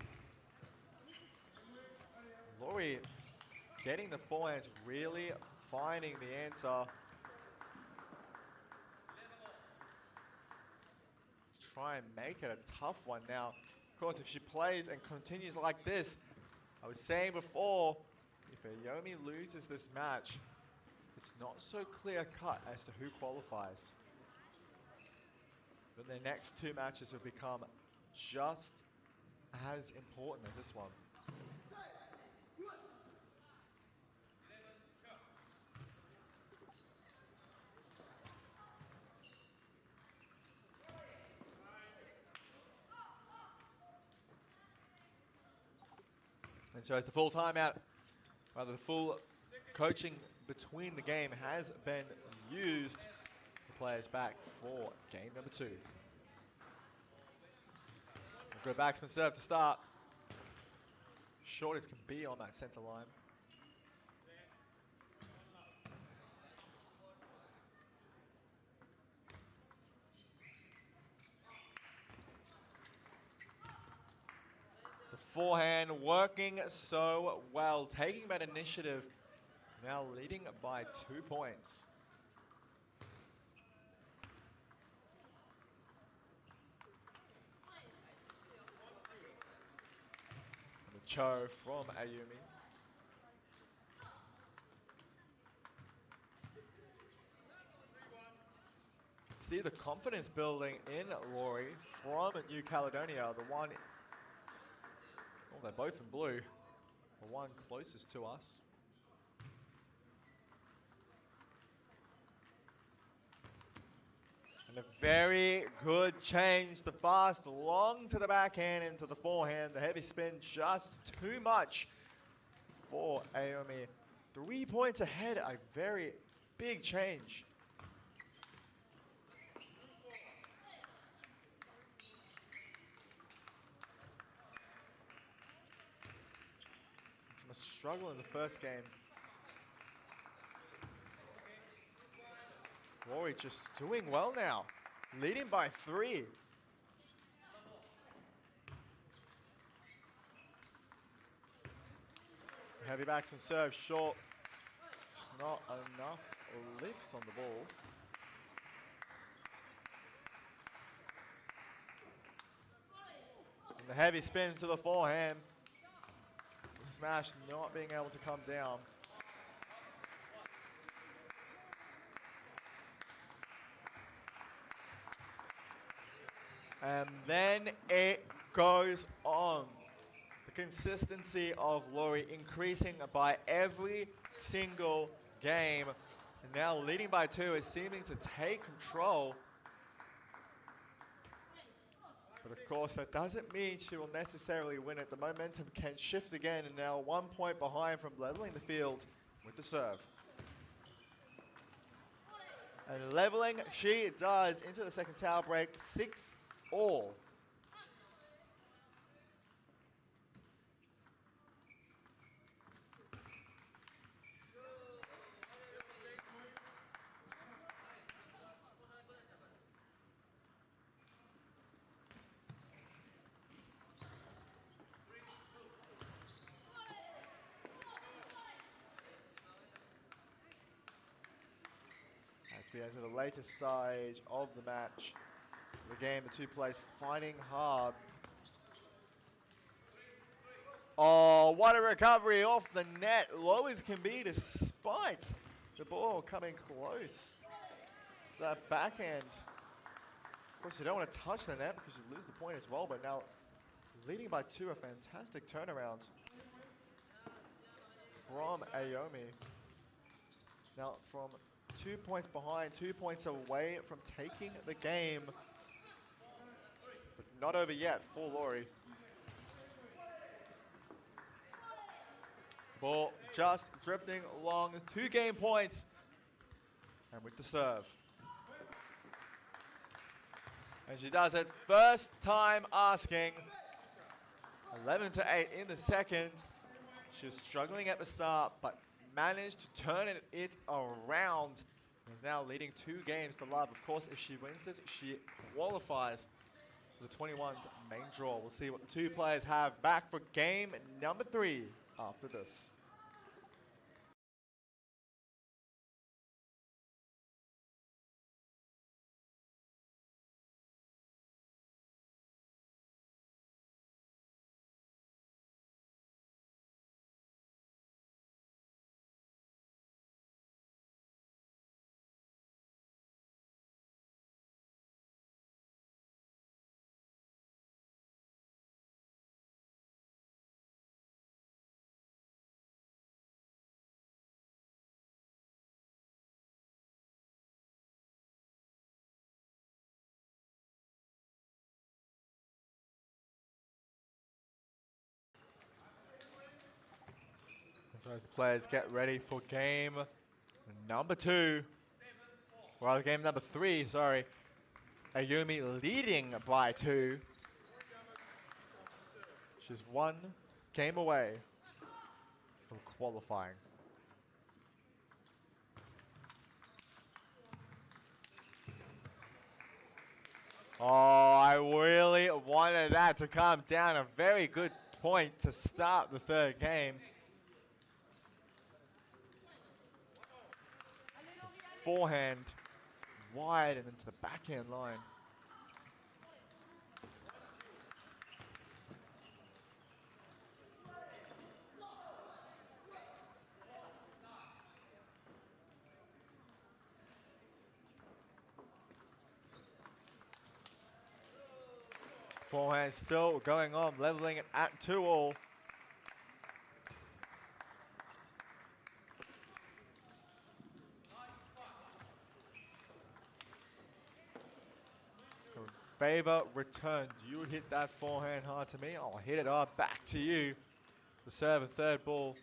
Laurie getting the forehands, really finding the answer. Try and make it a tough one now. Of course, if she plays and continues like this, I was saying before, if Aomi loses this match, it's not so clear-cut as to who qualifies. But the next 2 matches will become just as important as this one. And so as the full timeout, rather the full coaching between the game has been used, the players back for game number 2. Good backspin serve to start. Short as can be on that center line. The forehand working so well, taking that initiative, now leading by 2 points. And the Cho from Ayumi. See the confidence building in Laurie from New Caledonia, the one, well, they're both in blue, the one closest to us. And a very good change, the fast long to the backhand into the forehand, the heavy spin just too much for Aomi. 3 points ahead, a very big change. From a struggle in the first game. Laurie just doing well now, leading by 3. Heavy backsman serve, short. Just not enough lift on the ball. And the heavy spin to the forehand. The smash not being able to come down. And then it goes on. The consistency of Laurie increasing by every single game. And now leading by 2 is seeming to take control. But of course, that doesn't mean she will necessarily win it. The momentum can shift again, and now 1 point behind from leveling the field with the serve. And leveling she does into the second towel break, 6-all. As we enter the latest stage of the match, the game, the two players fighting hard. Oh, what a recovery off the net, low as can be, despite the ball coming close to that backhand. Of course, you don't want to touch the net because you lose the point as well, but now leading by 2, a fantastic turnaround from Aomi. Now from 2 points behind, 2 points away from taking the game. But not over yet for Laurie. Ball just drifting along, 2 game points. And with the serve. And she does it, first time asking. 11-8 in the second. She was struggling at the start, but managed to turn it around. Is now leading 2 games to love. Of course, if she wins this, she qualifies for the 21's main draw. We'll see what the 2 players have back for game number 3 after this. So as the players get ready for game number 2, or game number 3, sorry. Ayumi leading by 2. She's 1 game away from qualifying. Oh, I really wanted that to come down. A very good point to start the 3rd game. Forehand wide and into the backhand line. Forehand still going on, leveling it at 2-all. Favor return. You hit that forehand hard to me. I'll hit it hard back to you. The serve and 3rd ball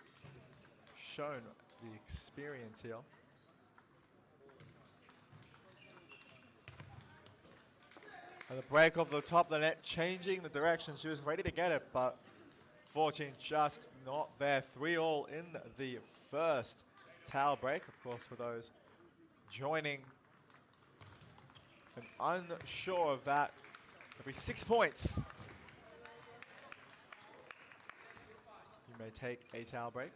shown the experience here. And the break off the top of the net, changing the direction. She was ready to get it, but fortune just not there. 3-all in the first towel break. Of course, for those joining and unsure of that, it'll be 6 points. You may take a towel break.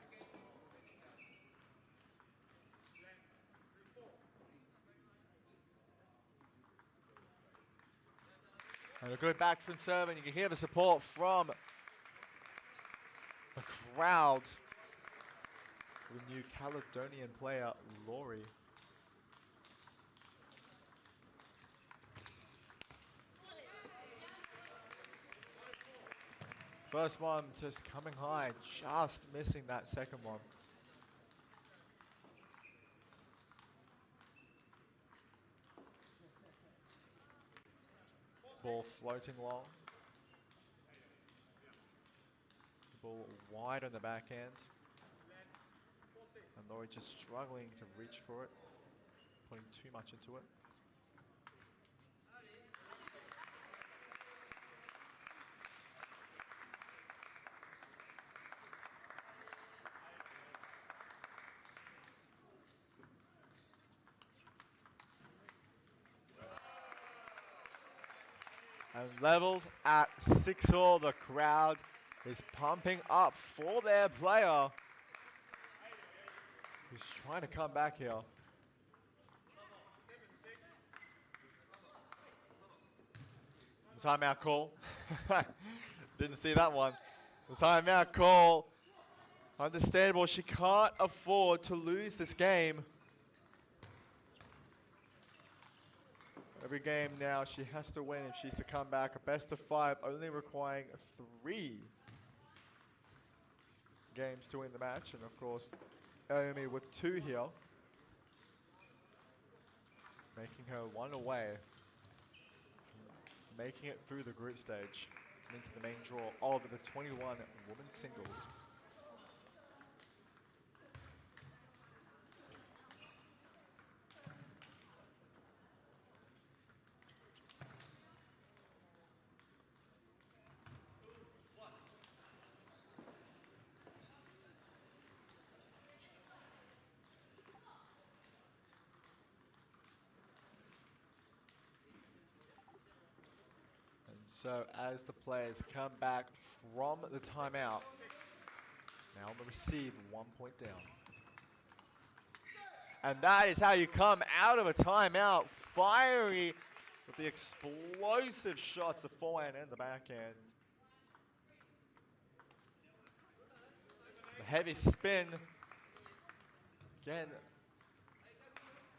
And a good backspin serve, and you can hear the support from the crowd. The new Caledonian player, Laurie. First one just coming high, just missing that second one. Ball floating long. The ball wide on the backhand. And Laurie just struggling to reach for it, putting too much into it. And leveled at 6-all, the crowd is pumping up for their player who's trying to come back here. Timeout call. Didn't see that one. The timeout call. Understandable, she can't afford to lose this game. Every game now she has to win if she's to come back. A best of 5, only requiring 3 games to win the match. And of course, Naomi with 2 here, making her 1 away from making it through the group stage and into the main draw of the 21 women's singles. So as the players come back from the timeout, now on the receive, 1 point down. And that is how you come out of a timeout, fiery with the explosive shots, the forehand and the backhand. The heavy spin. Again,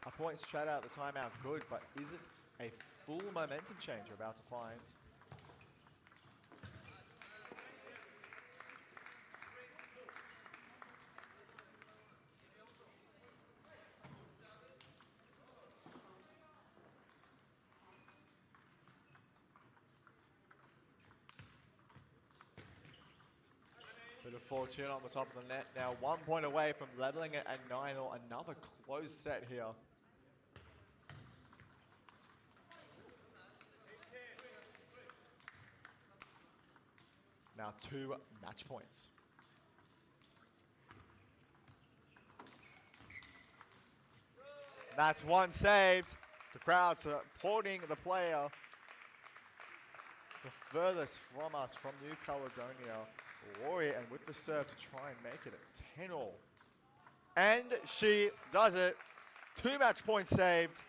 a point straight out of the timeout, good, but is it a full momentum change we're about to find? Bit of fortune on the top of the net now. 1 point away from leveling it at 9-all. Another close set here. Now 2 match points. That's 1 saved. The crowd supporting the player. The furthest from us from New Caledonia. Laurie, and with the serve to try and make it a 10-all. And she does it. 2 match points saved.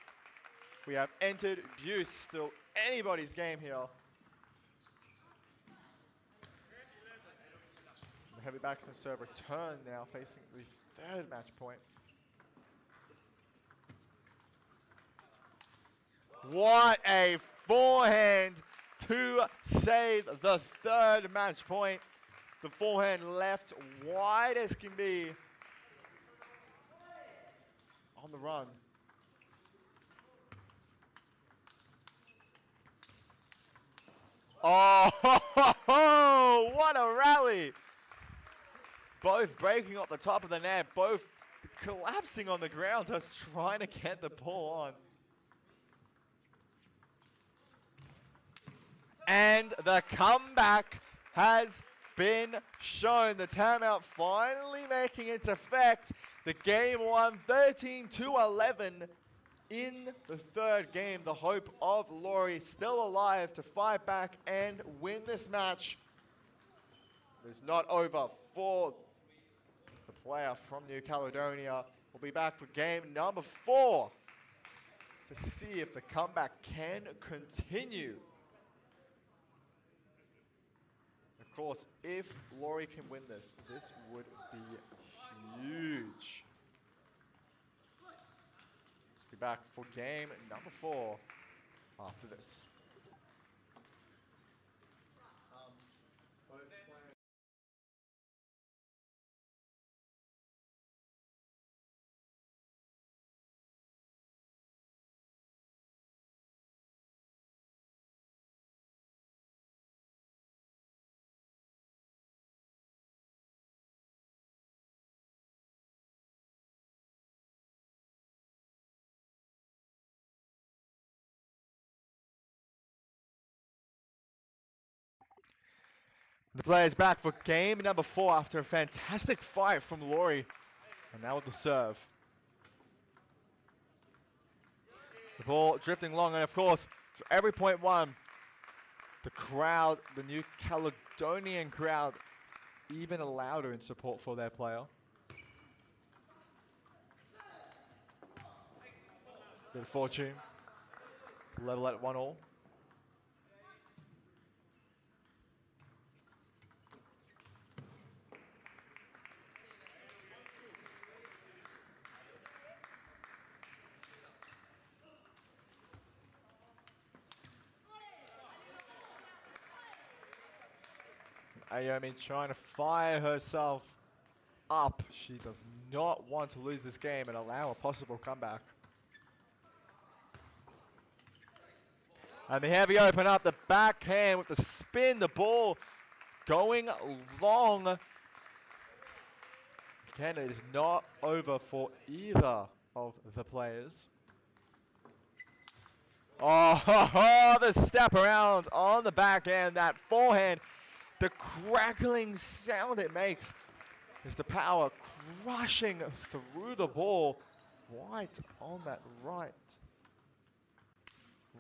We have entered deuce. Still anybody's game here. The heavy backsman serve return now, facing the 3rd match point. What a forehand to save the 3rd match point. The forehand left wide as can be on the run. Oh, what a rally. Both breaking off the top of the net, both collapsing on the ground, just trying to get the ball on. And the comeback has been shown. The timeout finally making its effect. The game won 13-11 in the 3rd game. The hope of Laurie still alive to fight back and win this match. It's not over for the player from New Caledonia. We'll be back for game number 4 to see if the comeback can continue. Of course, if Laurie can win this, this would be huge. Be back for game number 4 after this. Both players The players back for game number 4 after a fantastic fight from Laurie. And now with the serve. The ball drifting long, and of course, for every point won, the crowd, the New Caledonian crowd, even louder in support for their player. Bit of fortune to level at 1-1. Aomi trying to fire herself up. She does not want to lose this game and allow a possible comeback. And the heavy open up, the backhand with the spin, the ball going long. Again, it is not over for either of the players. Oh, the step around on the backhand, that forehand, the crackling sound it makes is the power crushing through the ball right on that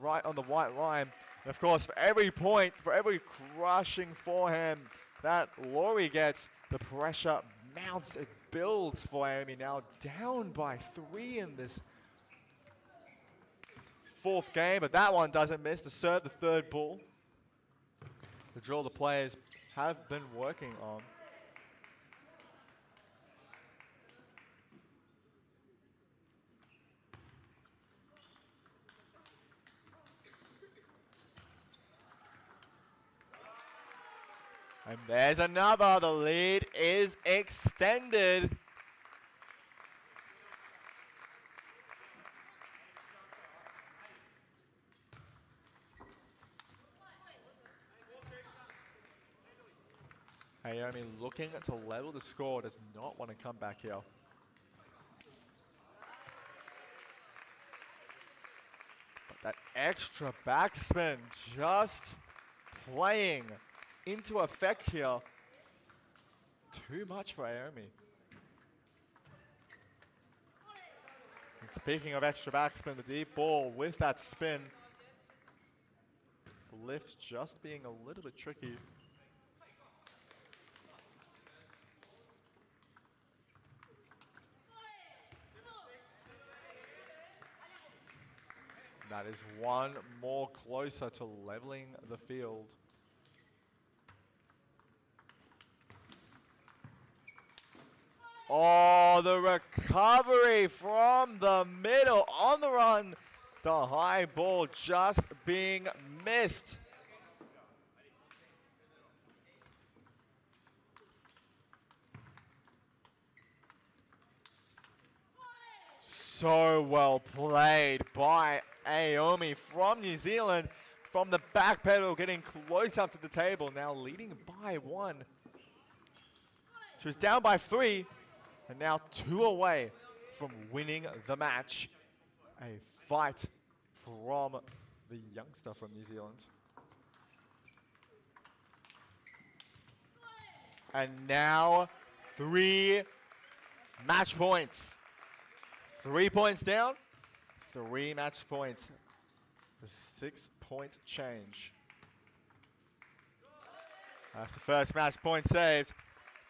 right on the white line. And of course, for every point, for every crushing forehand that Laurie gets, the pressure mounts, it builds for Amy, now down by 3 in this 4th game, but that one doesn't miss to serve the 3rd ball. The drill the players have been working on. And there's another. The lead is extended. Naomi looking to level the score, does not want to come back here. But that extra backspin just playing into effect here. Too much for Naomi. And speaking of extra backspin, the deep ball with that spin. The lift just being a little bit tricky. That is one more closer to leveling the field. Oh, the recovery from the middle on the run. The high ball just being missed. So well played by Aomi from New Zealand. From the back pedal, getting close up to the table. Now leading by 1. She was down by 3. And now 2 away from winning the match. A fight from the youngster from New Zealand. And now 3 match points. 3 points down, 3 match points. The 6-point change. That's the first match point saved.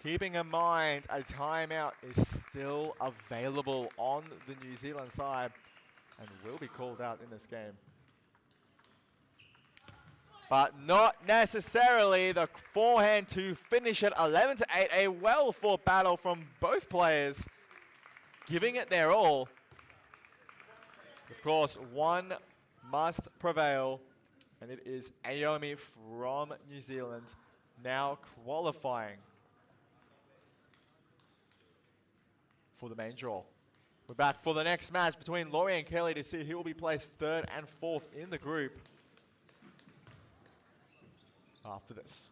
Keeping in mind a timeout is still available on the New Zealand side and will be called out in this game. But not necessarily. The forehand to finish it 11-8. A well-fought battle from both players, giving it their all. Of course, one must prevail, and it is Aomi from New Zealand now qualifying for the main draw. We're back for the next match between Laurie and Kelly to see who will be placed 3rd and 4th in the group after this.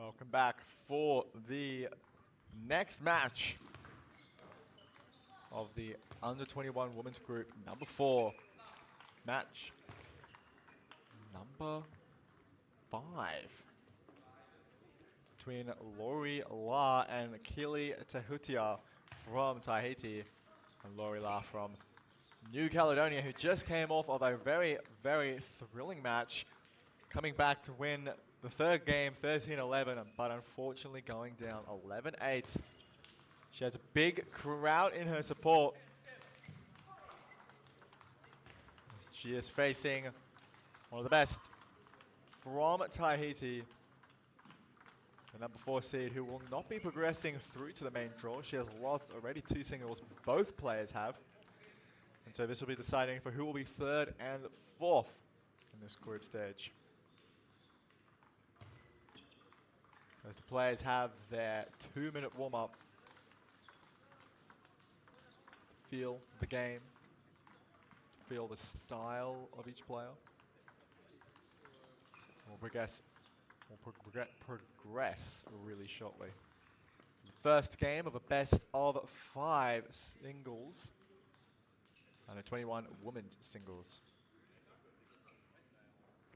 Welcome back for the next match of the Under-21 Women's Group, number 4. Match number 5. Between Lori La and Kili Tehutia from Tahiti. And Lori La from New Caledonia, who just came off of a very, very thrilling match. Coming back to win the third game, 13-11, but unfortunately going down 11-8. She has a big crowd in her support. She is facing one of the best from Tahiti, the number 4 seed, who will not be progressing through to the main draw. She has lost already 2 singles, both players have. And so this will be deciding for who will be 3rd and 4th in this group stage. As the players have their 2-minute warm-up to feel the game, feel the style of each player. We'll progress really shortly. The first game of a best of 5 singles, under 21 women's singles.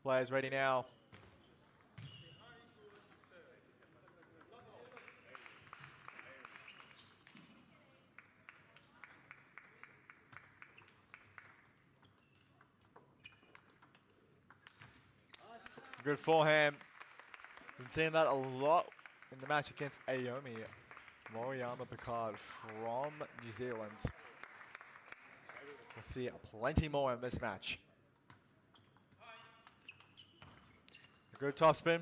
Players ready now. Good forehand. Been seeing that a lot in the match against Aomi Moriyama Picard from New Zealand. We'll see plenty more in this match. A good topspin.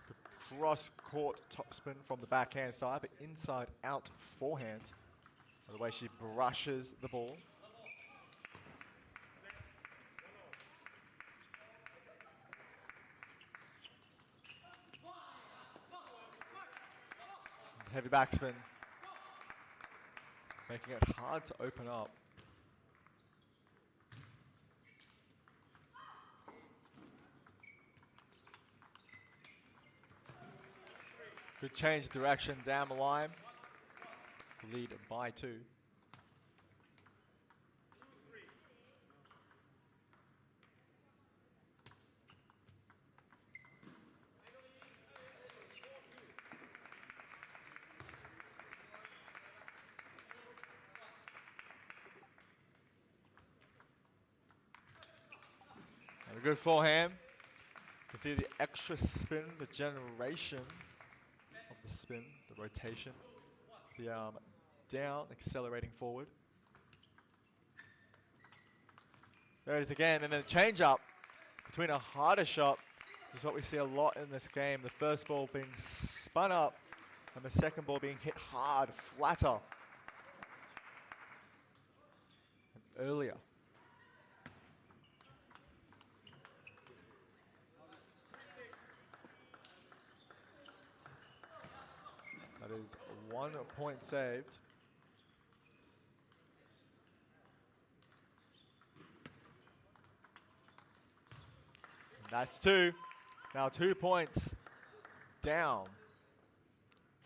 Good cross-court topspin from the backhand side, but inside-out forehand. The way she brushes the ball. Heavy backspin, making it hard to open up. Good change of direction down the line. Lead by 2. And a good forehand. You can see the extra spin, the generation of the spin, the rotation. The arm down, accelerating forward. There it is again, and then the change up between a harder shot, which is what we see a lot in this game. The first ball being spun up, and the second ball being hit hard, flatter, and earlier. That is 1 point saved. And that's 2. Now 2 points down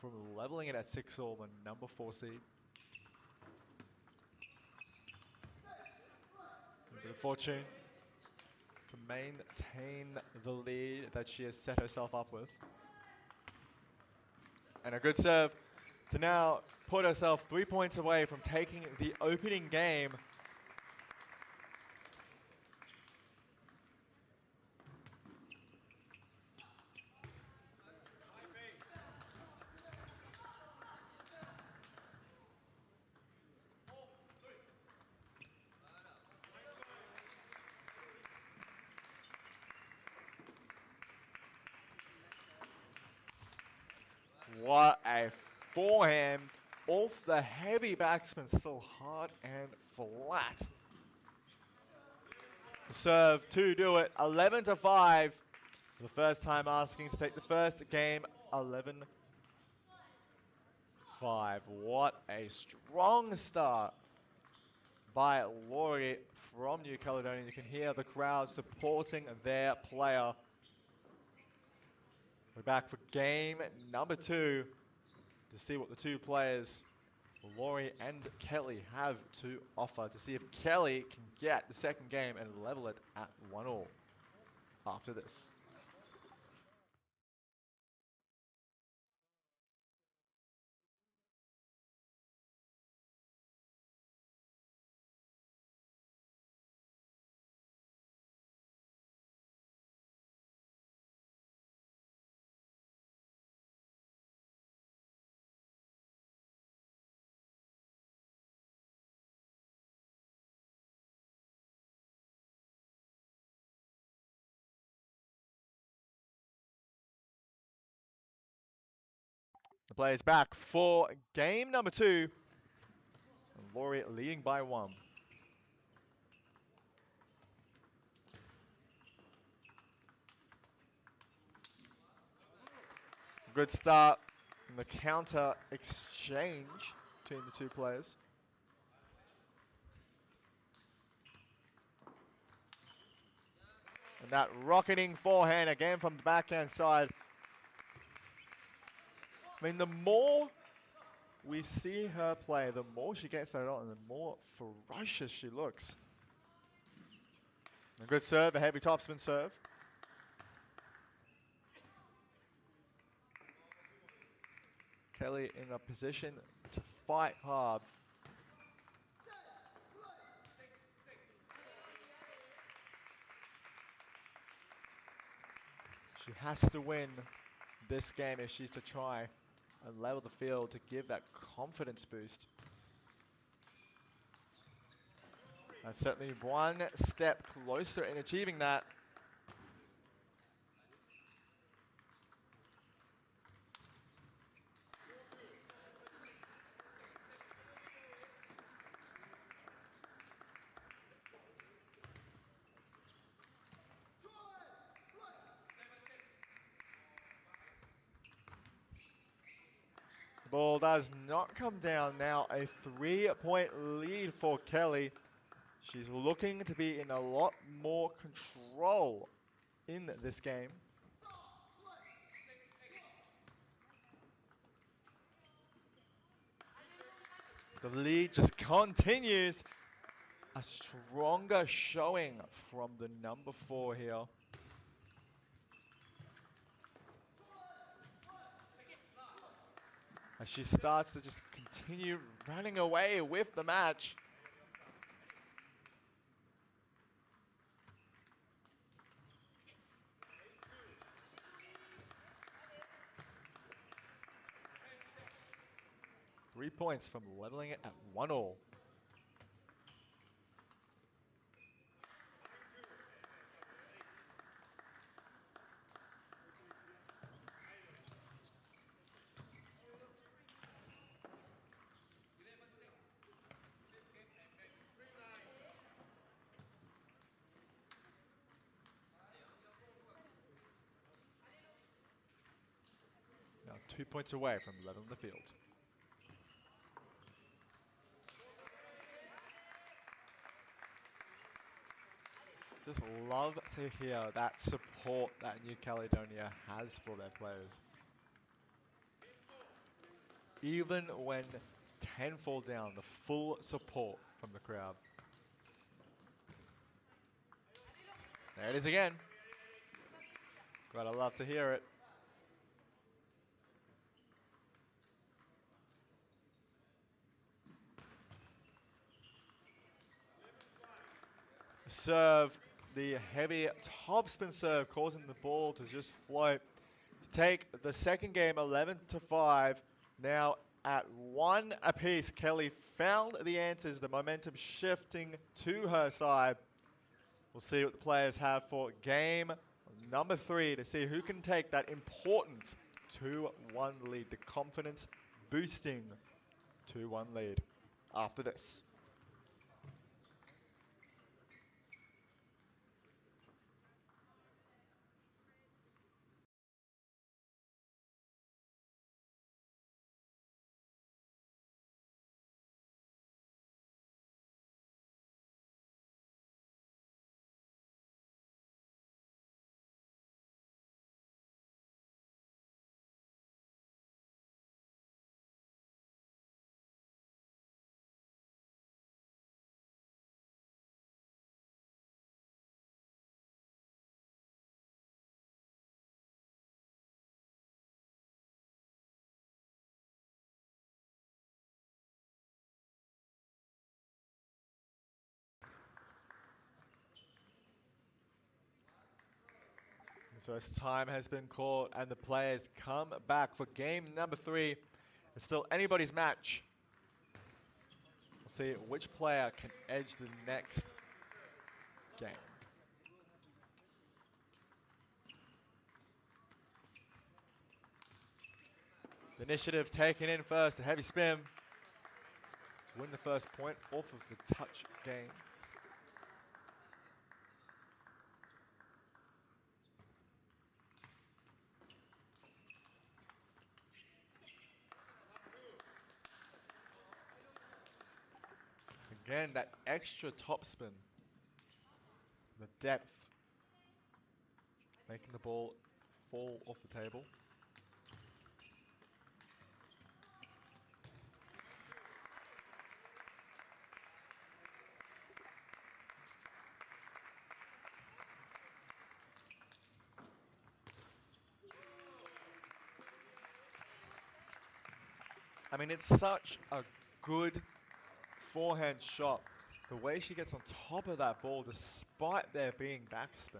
from leveling it at 6-all, the number 4 seed. A bit of fortune to maintain the lead that she has set herself up with. And a good serve to now put herself 3 points away from taking the opening game. What a forehand off the heavy backspin, so hard and flat. Serve to do it, 11-5. For the first time asking to take the first game, 11-5. What a strong start by Lori from New Caledonia. You can hear the crowd supporting their player. We're back for game number 2 to see what the two players, Laurie and Kelly, have to offer, to see if Kelly can get the second game and level it at 1-1 after this. The players back for game number 2. And Laurie leading by 1. Good start in the counter exchange between the two players. And that rocketing forehand again from the backhand side. I mean, the more we see her play, the more she gets it on, the more ferocious she looks. A good serve, a heavy topspin serve. Kelly in a position to fight hard. She has to win this game if she's to try and level the field to give that confidence boost. That's certainly one step closer in achieving that. The ball does not come down now. A 3-point lead for Kelly. She's looking to be in a lot more control in this game. The lead just continues. A stronger showing from the number 4 here. As she starts to just continue running away with the match. Three points from leveling it at 1-1. Now 2 points away from leveling the field. Just love to hear that support that New Caledonia has for their players. Even when 10 fall down, the full support from the crowd. There it is again. Gotta love to hear it. Serve, the heavy topspin serve, causing the ball to just float. To take the second game 11-5. Now at 1 apiece. Kelly found the answers, the momentum shifting to her side. We'll see what the players have for game number 3 to see who can take that important 2-1 lead, the confidence boosting 2-1 lead after this. So as time has been called and the players come back for game number 3, it's still anybody's match. We'll see which player can edge the next game. The initiative taken in first, a heavy spin to win the first point off of the touch game. Again, that extra topspin, the depth, making the ball fall off the table. I mean, it's such a good forehand shot. The way she gets on top of that ball despite there being backspin.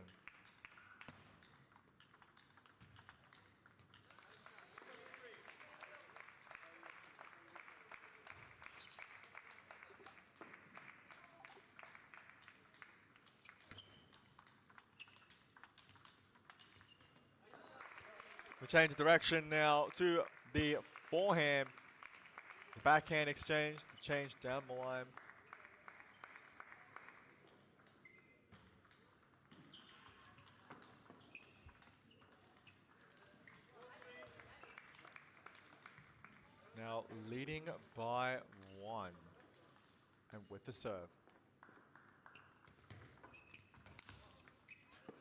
We change direction now to the forehand. The backhand exchange, the change down the line. Now leading by 1 and with the serve.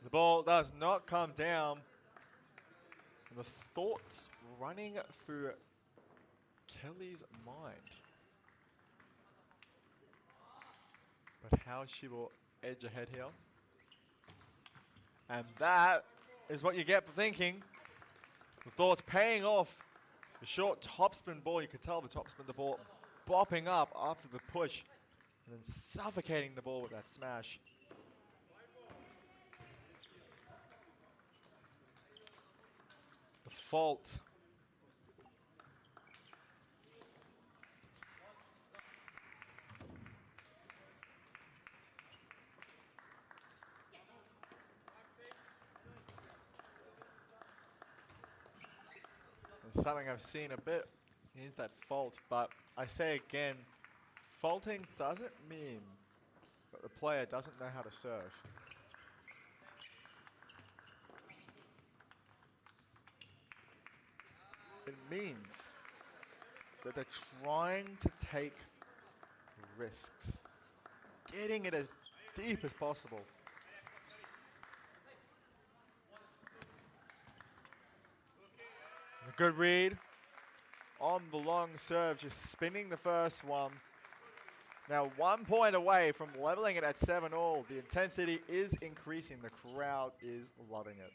The ball does not come down. And the thoughts running through Kelly's mind. But how she will edge ahead here. And that is what you get for thinking. The thoughts paying off. The short topspin ball, you could tell the topspin the ball bopping up after the push. And then suffocating the ball with that smash. The fault. And something I've seen a bit is that fault, but I say again, faulting doesn't mean that the player doesn't know how to serve. It means that they're trying to take risks, getting it as deep as possible. A good read on the long serve, just spinning the first one. Now 1 point away from leveling it at 7-all. The intensity is increasing. The crowd is loving it.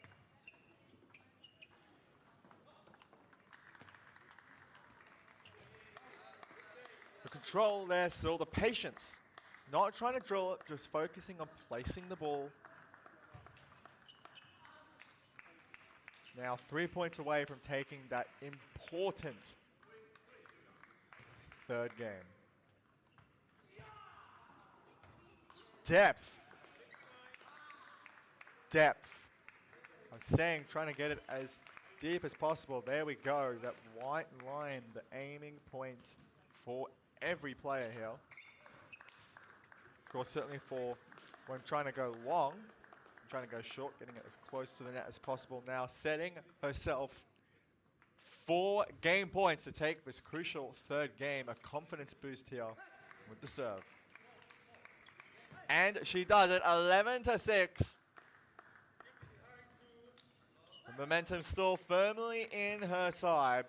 The control there, still the patience. Not trying to drill it, just focusing on placing the ball. Now 3 points away from taking that important third game. Depth. Depth. I'm saying trying to get it as deep as possible. There we go. That white line, the aiming point for every player here. Of course, certainly for when trying to go long, trying to go short, getting it as close to the net as possible. Now setting herself 4 game points to take this crucial third game. A confidence boost here with the serve. And she does it, 11-6. The momentum still firmly in her side.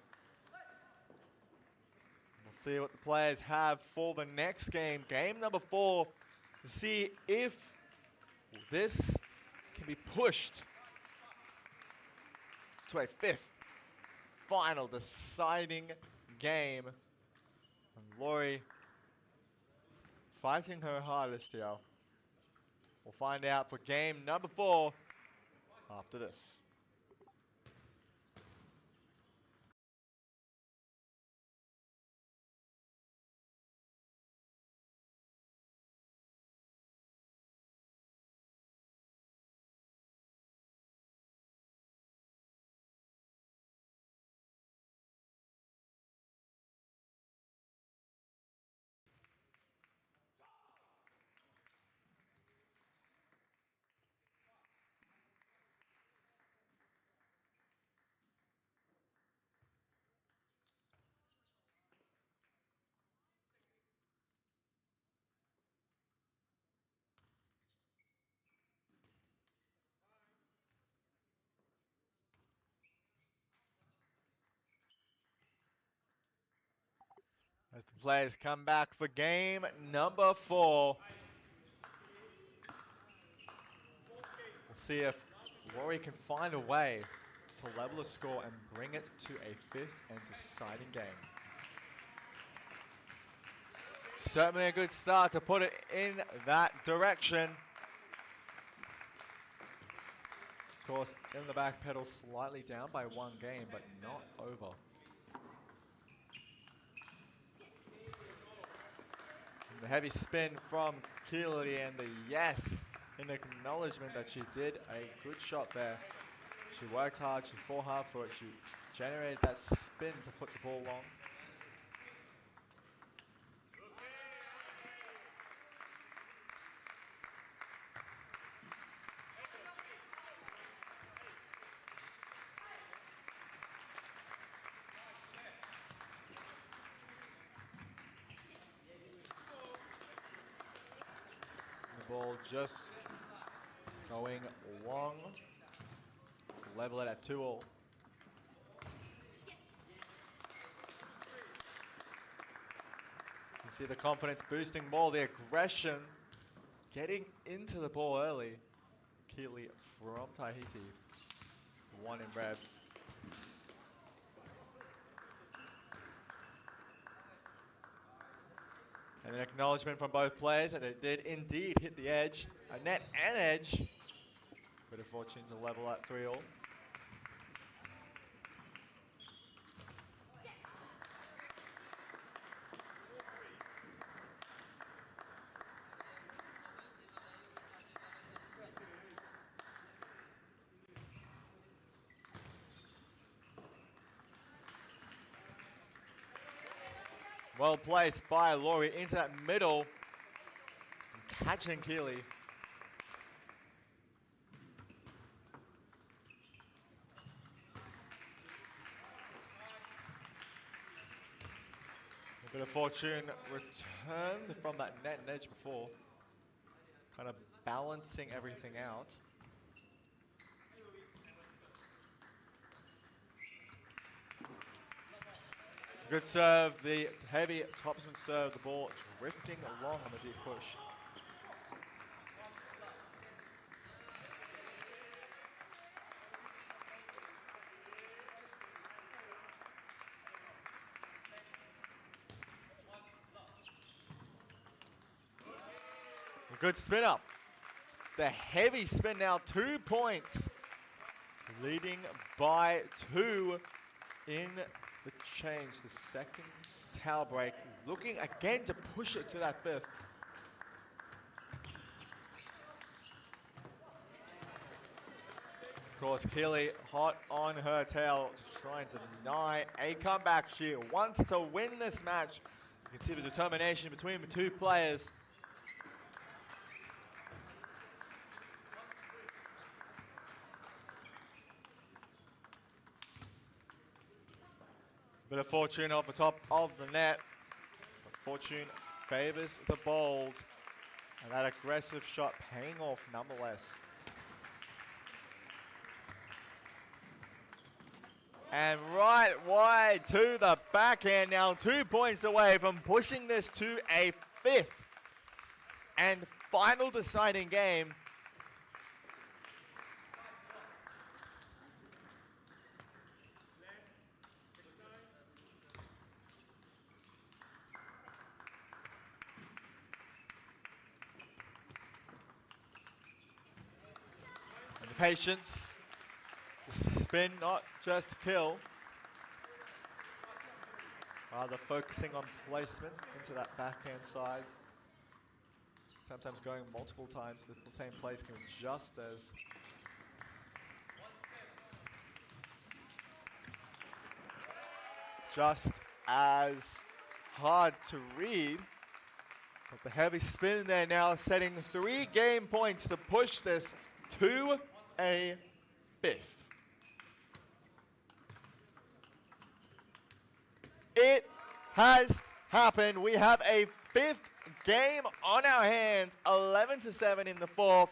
We'll see what the players have for the next game, game number 4, to see if this can be pushed to a 5th final deciding game. And Laurie fighting her hardest here. We'll find out for game number 4 after this. As the players come back for game number 4. We'll see if Laurie can find a way to level the score and bring it to a 5th and deciding game. Certainly a good start to put it in that direction. Of course, in the back pedal, slightly down by 1 game, but not over. And the heavy spin from Keely and the yes in acknowledgement that she did a good shot there. She worked hard, she fought hard for it, she generated that spin to put the ball long. The ball just going long to level it at 2-all. You see the confidence boosting more, the aggression, getting into the ball early. Keely from Tahiti, 1 in red. And an acknowledgement from both players that it did indeed hit the edge, a net and edge. Bit of fortune to level at 3-all. Well placed by Laurie into that middle, catching Keely. A bit of fortune returned from that net and edge before, kind of balancing everything out. Good serve, the heavy topspin serve, the ball drifting along on the deep push. A good spin up. The heavy spin now, 2 points, leading by 2 in the change, the second towel break, looking again to push it to that 5th. Of course, Keely hot on her tail to try and deny a comeback. She wants to win this match. You can see the determination between the 2 players. Bit of fortune off the top of the net. But fortune favors the bold. And that aggressive shot paying off nonetheless. And right wide to the backhand now. 2 points away from pushing this to a 5th and final deciding game. Patience to spin, not just kill. Rather focusing on placement into that backhand side. Sometimes going multiple times to the same place can be just as hard to read. But the heavy spin there now setting 3 game points to push this to a 5th. It has happened. We have a 5th game on our hands. 11-7 in the 4th.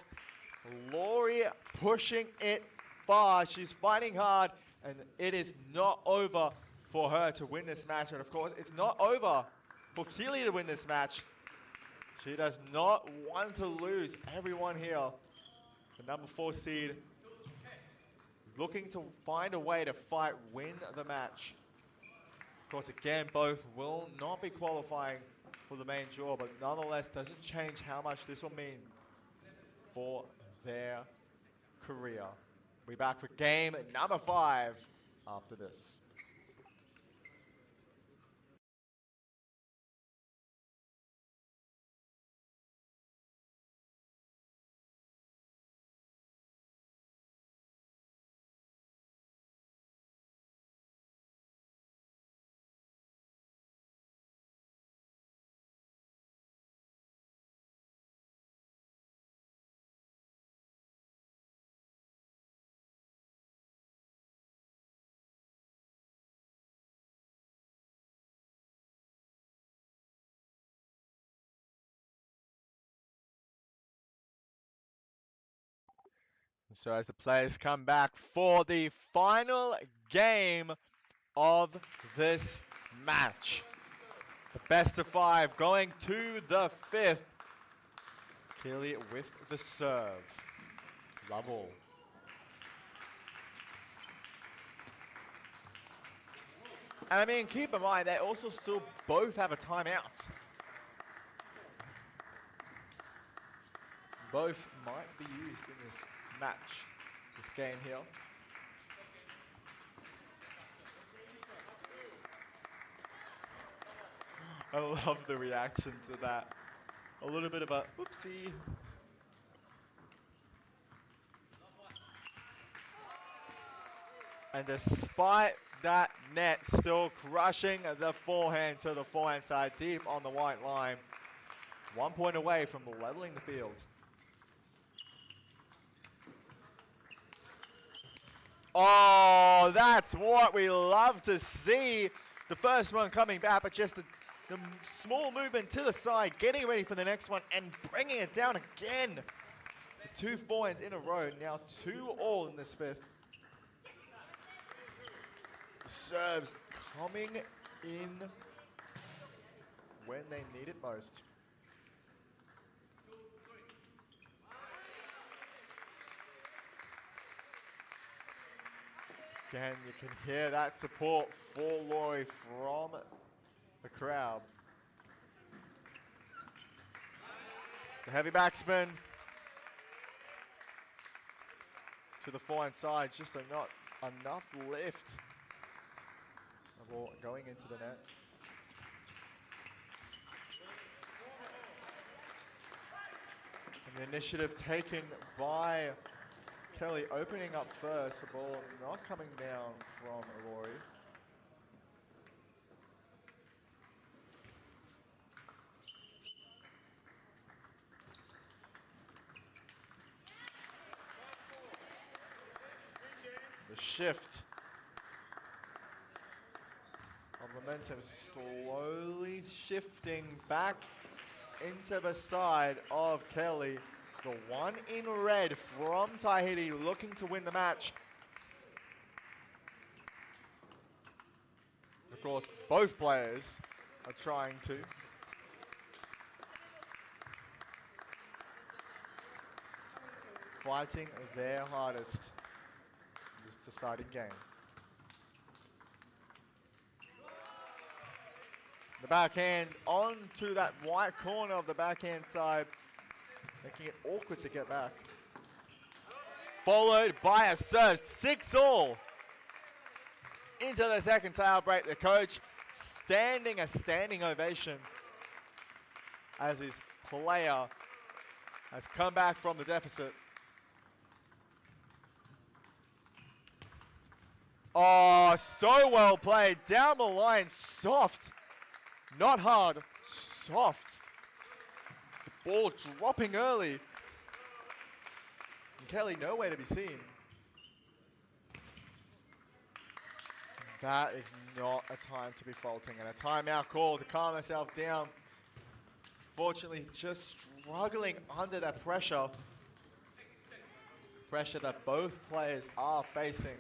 Laurie pushing it far. She's fighting hard, and it is not over for her to win this match. And of course, it's not over for Keely to win this match. She does not want to lose. Everyone here, the number 4 seed, looking to find a way to fight, win the match. Of course, again, both will not be qualifying for the main draw, but nonetheless doesn't change how much this will mean for their career. We'll be back for game number 5 after this. So as the players come back for the final game of this match, the best of 5 going to the 5th. Keely with the serve. Lovell. And I mean, keep in mind, they also still both have a timeout. Both might be used in this match, this game here. I love the reaction to that. A little bit of a oopsie. And despite that net still crushing the forehand to the forehand side deep on the white line, 1 point away from leveling the field. Oh, that's what we love to see. The first one coming back, but just the small movement to the side, getting ready for the next one and bringing it down again. The 2 forehands in a row, now 2-all in this 5th. Serves coming in when they need it most. Again, you can hear that support for Laurie from the crowd. The heavy backspin to the forehand side, just not enough lift. The ball going into the net. And the initiative taken by Kelly, opening up first, the ball not coming down from Laurie. The shift of momentum slowly shifting back into the side of Kelly. The one in red from Tahiti looking to win the match. Of course, both players are trying to. Fighting their hardest in this deciding game. The backhand onto that white corner of the backhand side, making it awkward to get back. Followed by a serve, 6-all. Into the second tail break, the coach standing a standing ovation as his player has come back from the deficit. Oh, so well played. Down the line, soft. Not hard, soft. The ball dropping early. And Kelly nowhere to be seen. That is not a time to be faulting, and a timeout call to calm herself down. Fortunately, just struggling under that pressure. Pressure that both players are facing.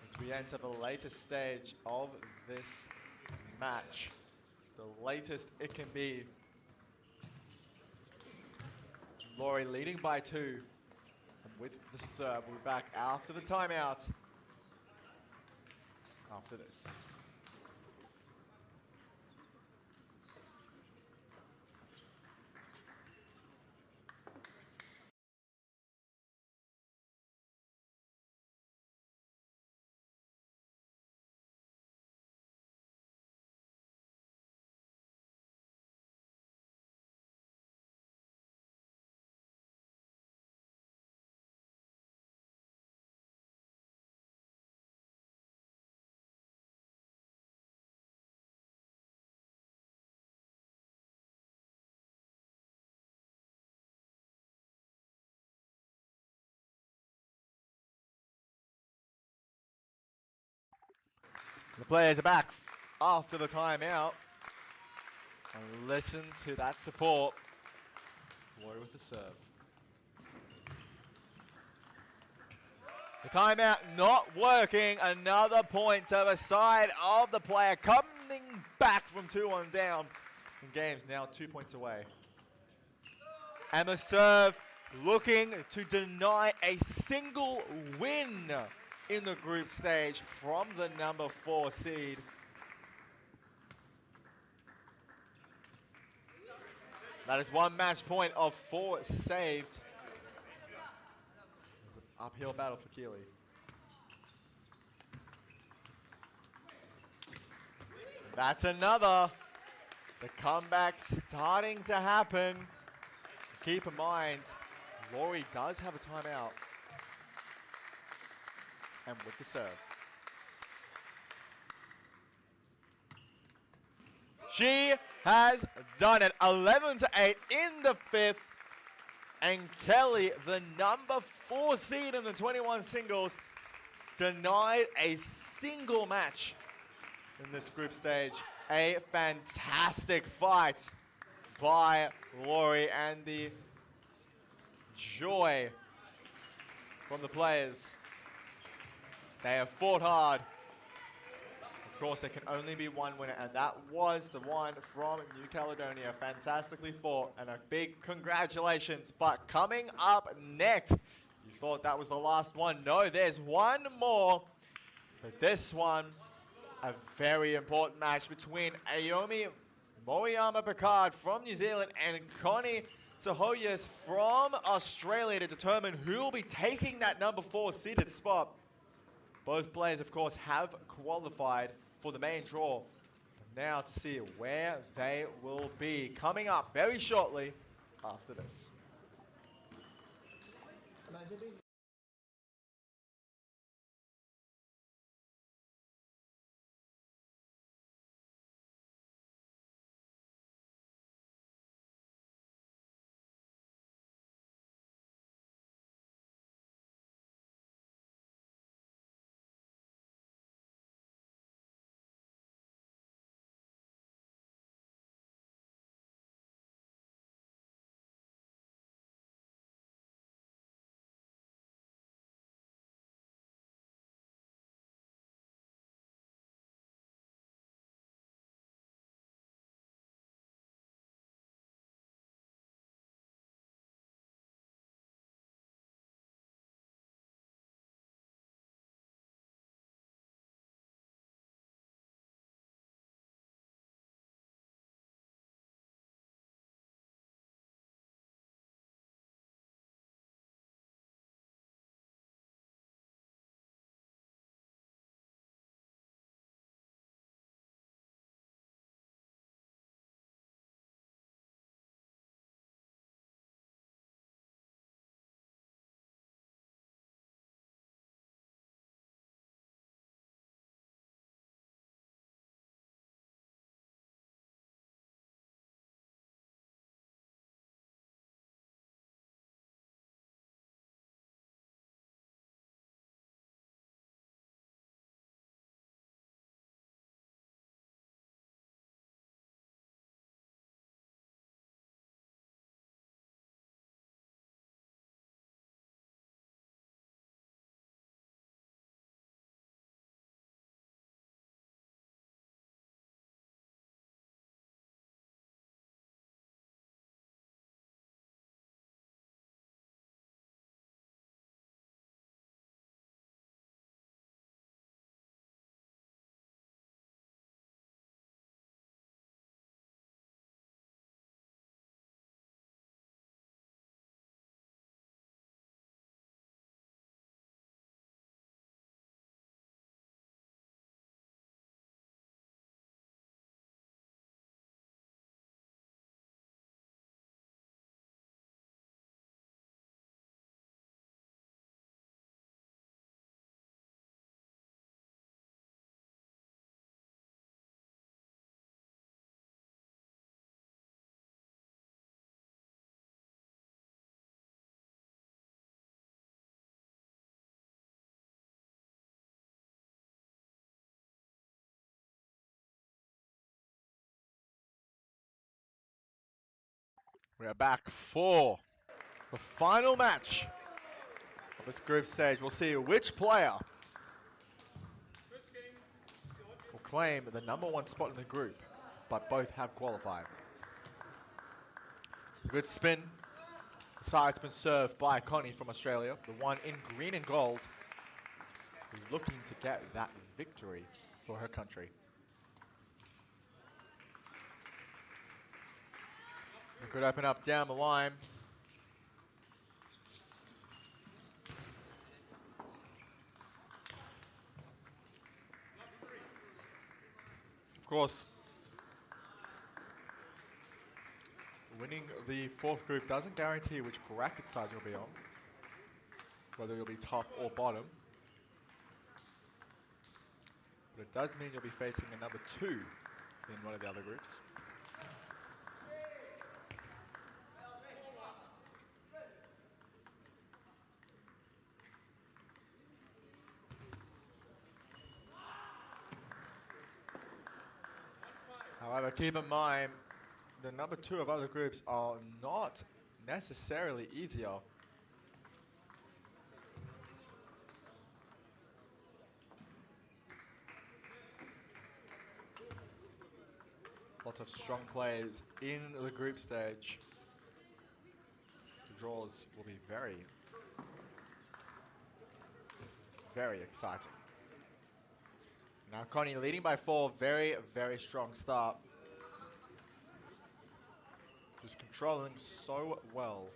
As we enter the latest stage of this match. The latest it can be. Laurie leading by 2. And with the serve, we'll be back after the timeout. After this. The players are back after the timeout. And listen to that support. Laurie with the serve. The timeout not working. Another point to the side of the player coming back from 2-1 down. And game's now 2 points away. And the serve looking to deny a single win in the group stage from the number 4 seed. That is 1 match point of 4 saved. It's an uphill battle for Keeley. That's another. The comeback starting to happen. Keep in mind, Laurie does have a timeout. And with the serve. She has done it. 11-8 in the 5th. And Kelly, the number 4 seed in the 21 singles, denied a single match in this group stage. A fantastic fight by Laurie, and the joy from the players. They have fought hard. Of course, there can only be one winner, and that was the one from New Caledonia. Fantastically fought, and a big congratulations. But coming up next, you thought that was the last one. No, there's one more. But this one, a very important match between Aomi Moriyama Picard from New Zealand and Connie Sahoyas from Australia to determine who will be taking that number 4 seeded spot. Both players, of course, have qualified for the main draw. Now to see where they will be coming up very shortly after this. We are back for the final match of this group stage. We'll see which player will claim the #1 spot in the group, but both have qualified. Good spin. The side's been served by Connie from Australia, the one in green and gold, who's looking to get that victory for her country. We could open up down the line. Of course, winning the 4th group doesn't guarantee which bracket side you'll be on, whether you'll be top or bottom. But it does mean you'll be facing a #2 in one of the other groups. However, keep in mind, the #2 of other groups are not necessarily easier. Lots of strong players in the group stage. The draws will be very, very exciting. Now Connie leading by 4, very, very strong start. Just controlling so well.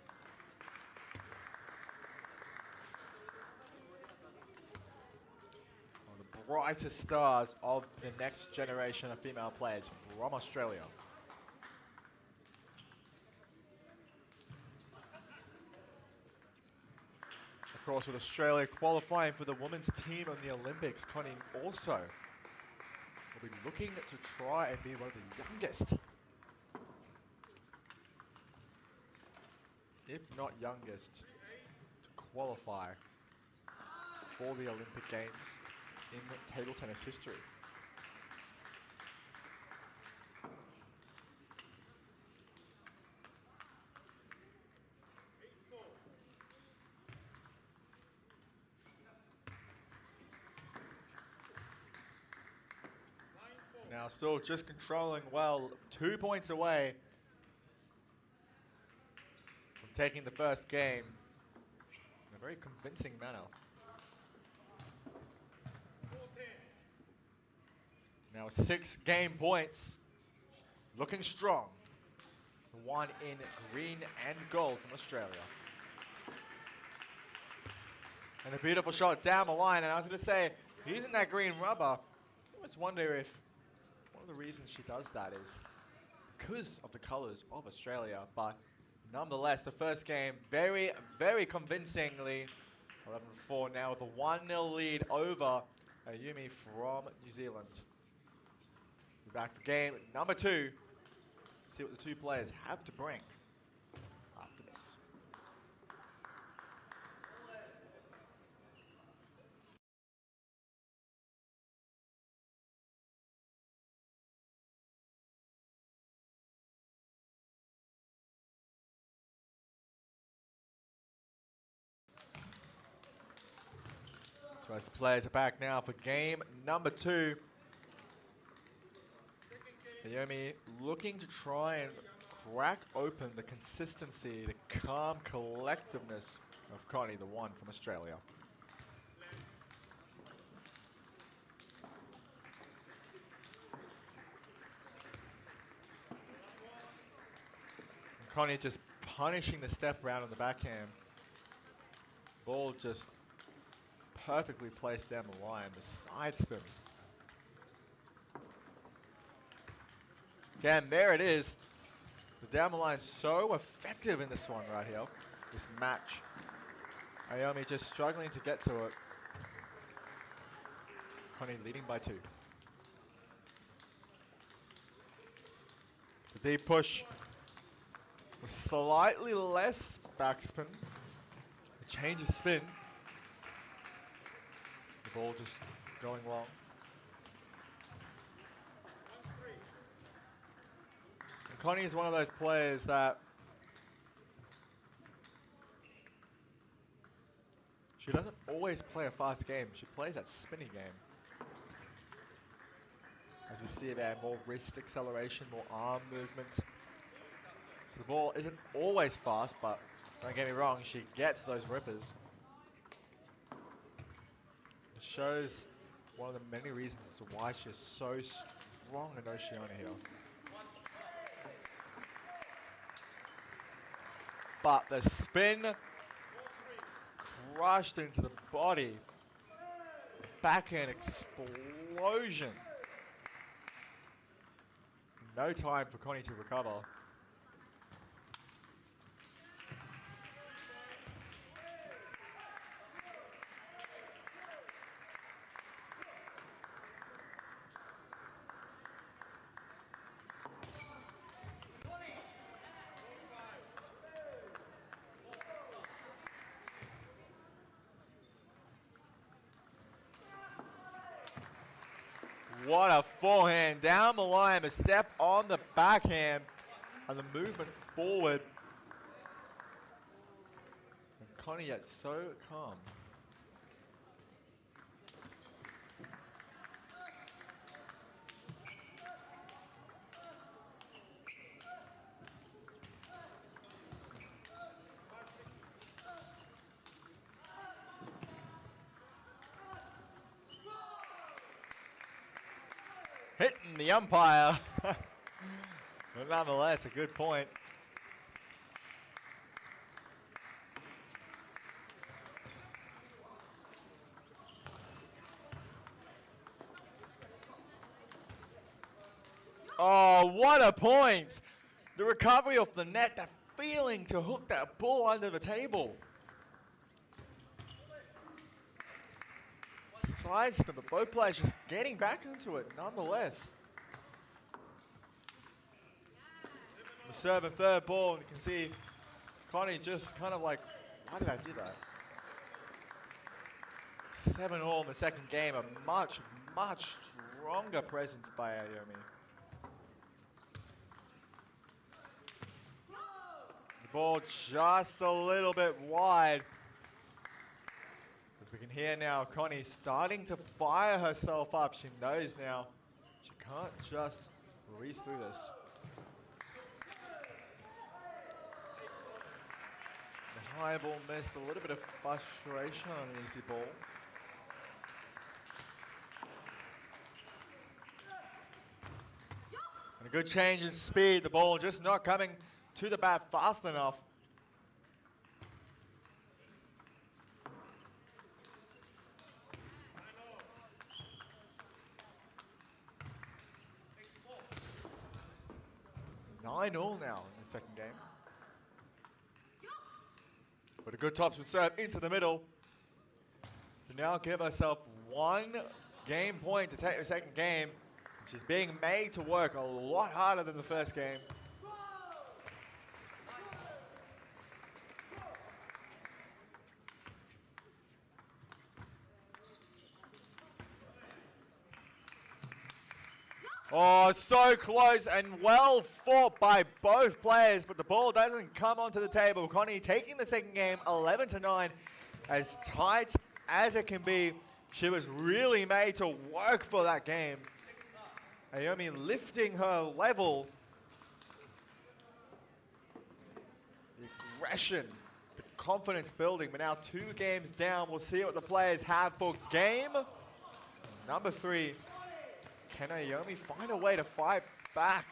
One of the brightest stars of the next generation of female players from Australia. Of course, with Australia qualifying for the women's team on the Olympics, Connie also will be looking to try and be one of the youngest, if not youngest, to qualify for the Olympic Games in table tennis history. Now still just controlling well, 2 points away from taking the first game in a very convincing manner. Now 6 game points, looking strong. The one in green and gold from Australia. And a beautiful shot down the line, and I was going to say, using that green rubber, I always wonder if one of the reasons she does that is because of the colours of Australia, but nonetheless, the first game very, very convincingly, 11-4 now with a 1-0 lead over Ayumi from New Zealand. We're back for game #2. See what the two players have to bring after this. So as the players are back now for game #2. Naomi looking to try and crack open the consistency, the calm collectiveness of Connie, the one from Australia. And Connie just punishing the step around on the backhand. Ball just perfectly placed down the line, the side spin. Again, there it is. The down the line so effective in this one right here, this match. Ayumi just struggling to get to it. Connie leading by 2. The deep push with slightly less backspin. A change of spin. The ball just going long. And Connie is one of those players that She doesn't always play a fast game. She plays that spinny game. As we see there, more wrist acceleration, more arm movement. So the ball isn't always fast, but don't get me wrong, she gets those rippers. It shows one of the many reasons as to why she is so strong in Oceania here. But the spin crushed into the body. Backhand explosion. No time for Connie to recover. What a forehand down the line, a step on the backhand, and the movement forward. And Connie yet so calm. Hitting the umpire. But nonetheless, a good point. Oh, what a point! The recovery off the net, that feeling to hook that ball under the table. Side spin, but both players just getting back into it nonetheless. The serve and third ball, and you can see Connie just kind of like, why did I do that? 7-all in the second game, a much, much stronger presence by Aomi. The ball just a little bit wide. As we can hear now, Connie starting to fire herself up. She knows now she can't just breeze through this. The high ball missed, a little bit of frustration on an easy ball. And a good change in speed, the ball just not coming to the bat fast enough. Nine-all now in the second game. But a good topspin serve into the middle. So now give herself one game point to take the second game. She's being made to work a lot harder than the first game. Oh, so close and well fought by both players, but the ball doesn't come onto the table. Connie taking the second game 11-9, as tight as it can be. She was really made to work for that game. Aomi lifting her level. The aggression, the confidence building, but now 2 games down. We'll see what the players have for game number 3. Can Aomi find a way to fight back?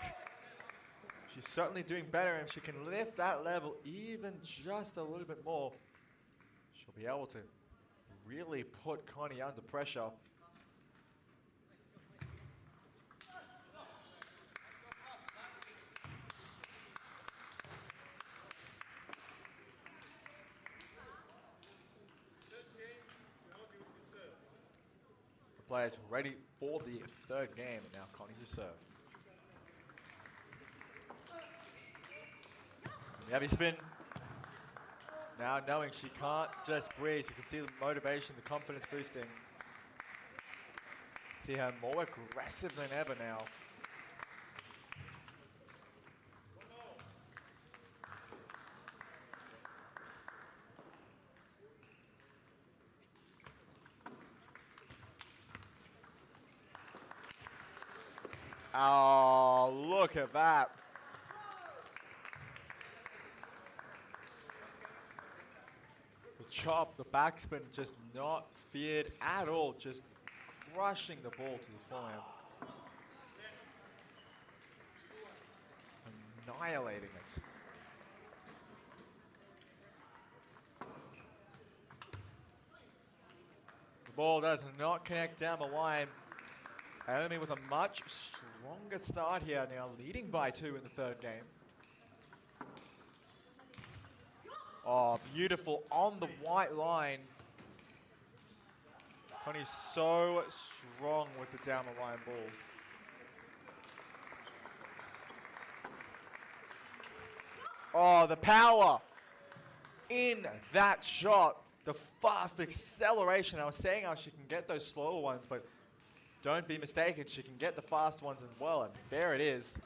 She's certainly doing better, and if she can lift that level even just a little bit more, she'll be able to really put Connie under pressure. Players ready for the third game, and now Connie to serve. The heavy spin. Now knowing she can't just breeze, you can see the motivation, the confidence boosting. See her more aggressive than ever now. Oh, look at that. The chop, the backspin, just not feared at all. Just crushing the ball to the forehand. Annihilating it. The ball does not connect down the line. Naomi with a much stronger start here now, leading by 2 in the third game. Oh, beautiful on the white line. Connie's so strong with the down the line ball. Oh, the power in that shot. The fast acceleration. I was saying how she can get those slower ones, but don't be mistaken, she can get the fast ones as well, and there it is.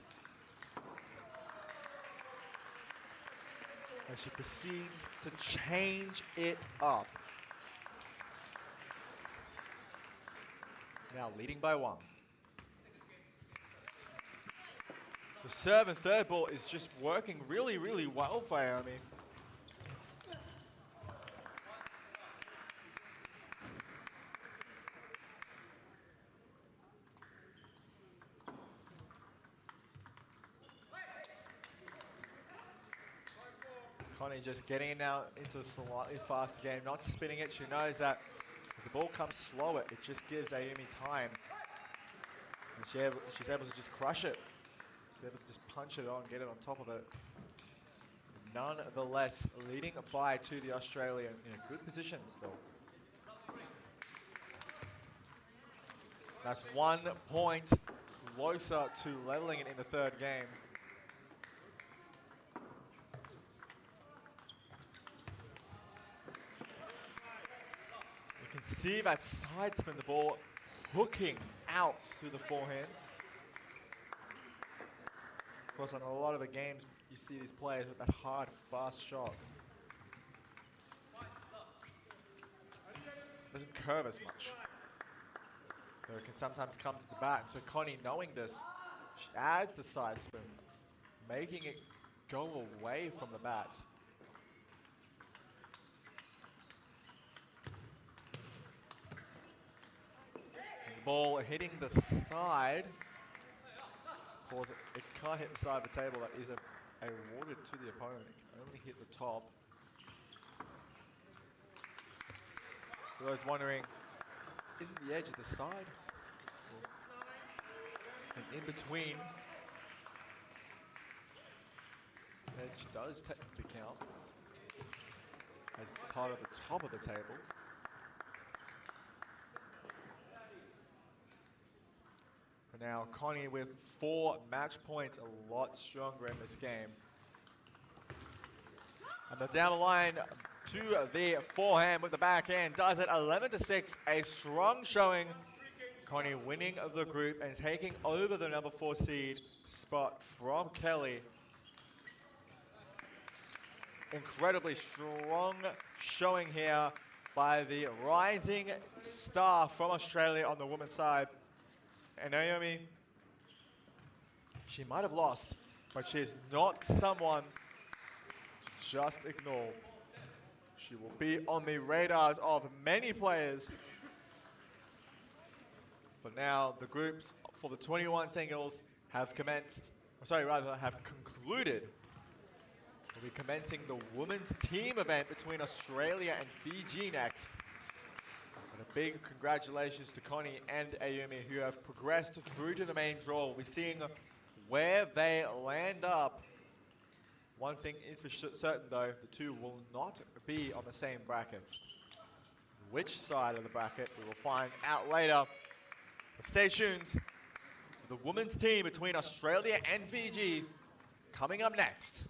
And she proceeds to change it up. Now leading by 1. The serve and third ball is just working really, really well for Naomi. Connie just getting it now into a slightly faster game, not spinning it. She knows that if the ball comes slower, it just gives Ayumi time. And she's able to just crush it. She's able to just punch it on, get it on top of it. Nonetheless, leading by 2 the Australian in a good position still. That's 1 point closer to leveling it in the third game. You can see that side spin, the ball hooking out through the forehand. Of course, on a lot of the games, you see these players with that hard, fast shot. Doesn't curve as much. So it can sometimes come to the bat. So Connie, knowing this, she adds the side spin, making it go away from the bat. And the ball hitting the side. Of course, it can't hit the side of the table. That is awarded to the opponent. It can only hit the top. For those wondering, isn't the edge of the side? And in between, the edge does technically count as part of the top of the table. For now, Connie with 4 match points, a lot stronger in this game. And the down the line to the forehand with the backhand does it 11-6, a strong showing. Connie winning the group and taking over the number 4 seed spot from Kelly. Incredibly strong showing here by the rising star from Australia on the women's side. And Naomi, she might have lost, but she is not someone to just ignore. She will be on the radars of many players. But now the groups for the 21 singles have commenced, have concluded. We'll be commencing the women's team event between Australia and Fiji next. And a big congratulations to Connie and Ayumi, who have progressed through to the main draw. We'll be seeing where they land up. One thing is for certain though, the two will not be on the same brackets. Which side of the bracket we will find out later. But stay tuned for the women's team between Australia and Fiji coming up next.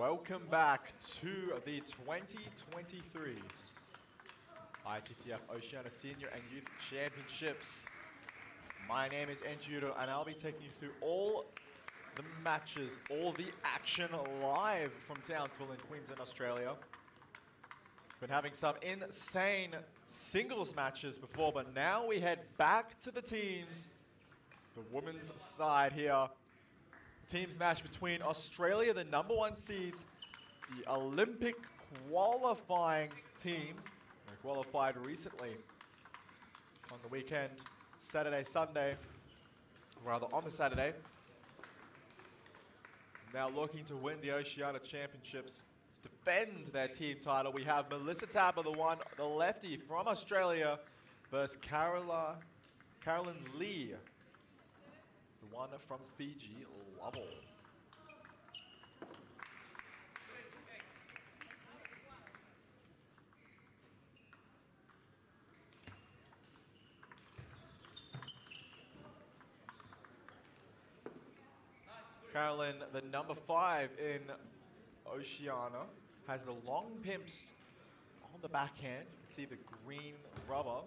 welcome back to the 2023 ITTF-Oceania Senior and Youth Championships. My name is Andrew and I'll be taking you through all the matches, all the action live from Townsville in Queensland, Australia. Been having some insane singles matches before, but now we head back to the teams. The women's side here. Teams match between Australia, the #1 seeds, the Olympic qualifying team. They qualified recently on the weekend, Saturday, Sunday, rather on the Saturday. Now looking to win the Oceania Championships, to defend their team title. We have Melissa Tapper, the lefty from Australia, versus Carolyn Lee, the one from Fiji, Lovell. Carolyn, the #5 in Oceania, has the long pimps on the backhand. You can see the green rubber.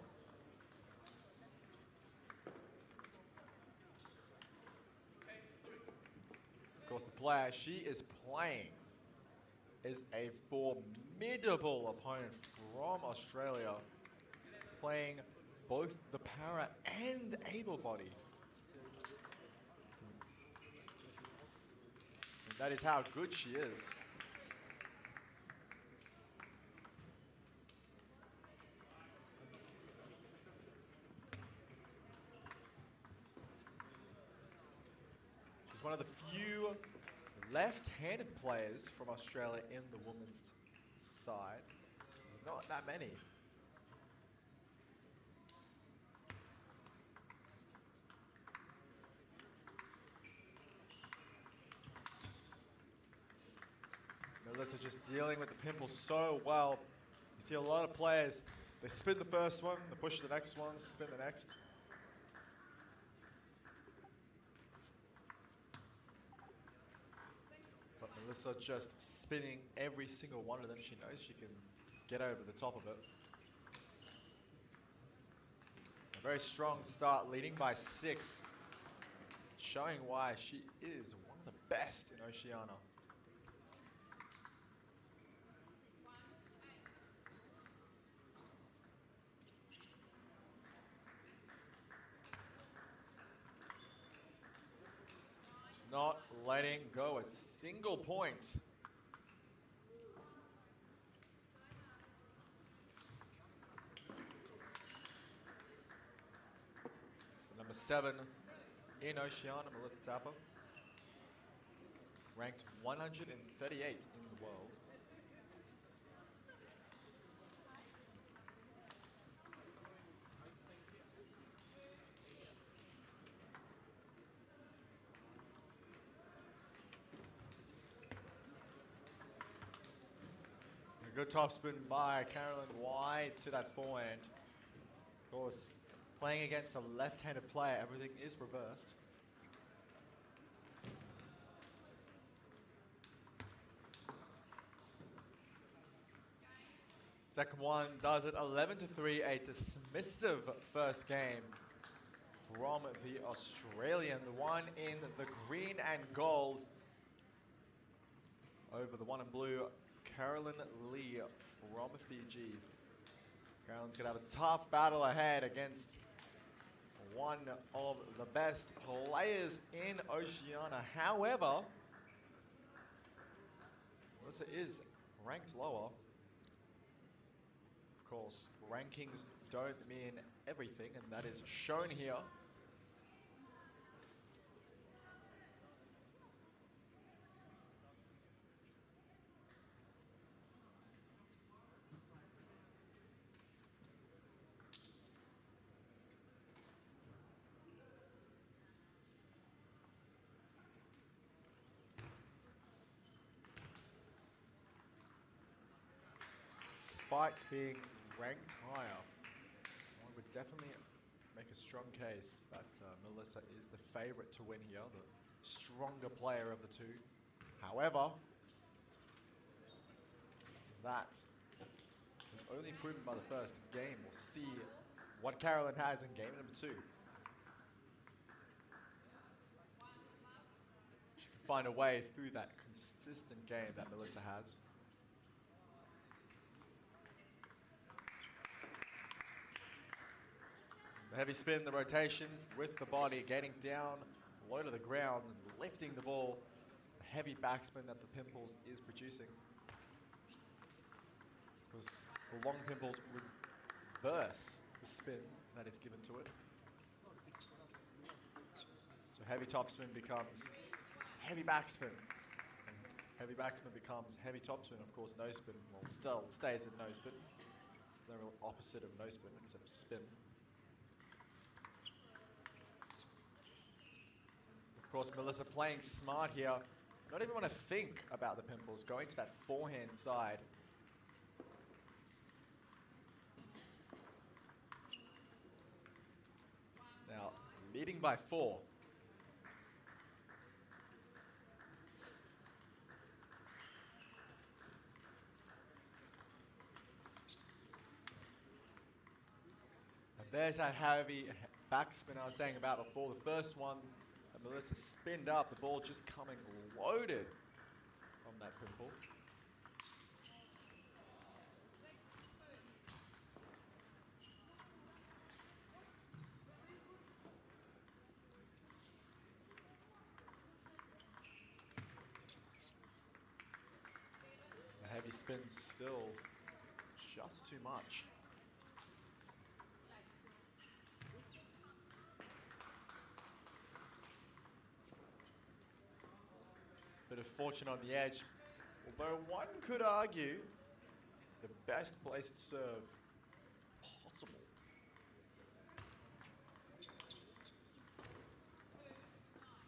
Of course, the player she is playing is a formidable opponent from Australia, playing both the para and able-bodied. And that is how good she is. She's one of the few left-handed players from Australia in the women's side. There's not that many. Melissa just dealing with the pimple so well. You see a lot of players, they spin the first one, they push the next one, spin the next. But Melissa just spinning every single one of them. She knows she can get over the top of it. A very strong start, leading by 6. Showing why she is one of the best in Oceania. Not letting go a single point. It's the #7 in Oceania, Melissa Tapper. Ranked 138 in the world. A good topspin by Carolyn wide to that forehand. Of course, playing against a left-handed player, everything is reversed. Second one does it 11-3, a dismissive first game from the Australian, the one in the green and gold over the one in blue, Carolyn Lee from Fiji. Carolyn's going to have a tough battle ahead against one of the best players in Oceania. However, Melissa is ranked lower. Of course, rankings don't mean everything, and that is shown here. Despite being ranked higher, one would definitely make a strong case that Melissa is the favorite to win here, the stronger player of the two. However, that was only proven by the first game. We'll see what Carolyn has in game number 2. She can find a way through that consistent game that Melissa has. The heavy spin, the rotation with the body, getting down low to the ground and lifting the ball. The heavy backspin that the Pimples is producing. Because the long Pimples reverse the spin that is given to it. So heavy topspin becomes heavy backspin. And heavy backspin becomes heavy topspin. Of course, no spin, well, still stays at no spin. There's no real opposite of no spin except spin. Of course, Melissa playing smart here. Not even want to think about the Pimples, going to that forehand side. Now, leading by 4. And there's that heavy backspin I was saying about before. The first one, and Melissa spinned up, the ball just coming loaded from that Pimple. The heavy spin still just too much. Bit of fortune on the edge. Although one could argue the best place to serve possible.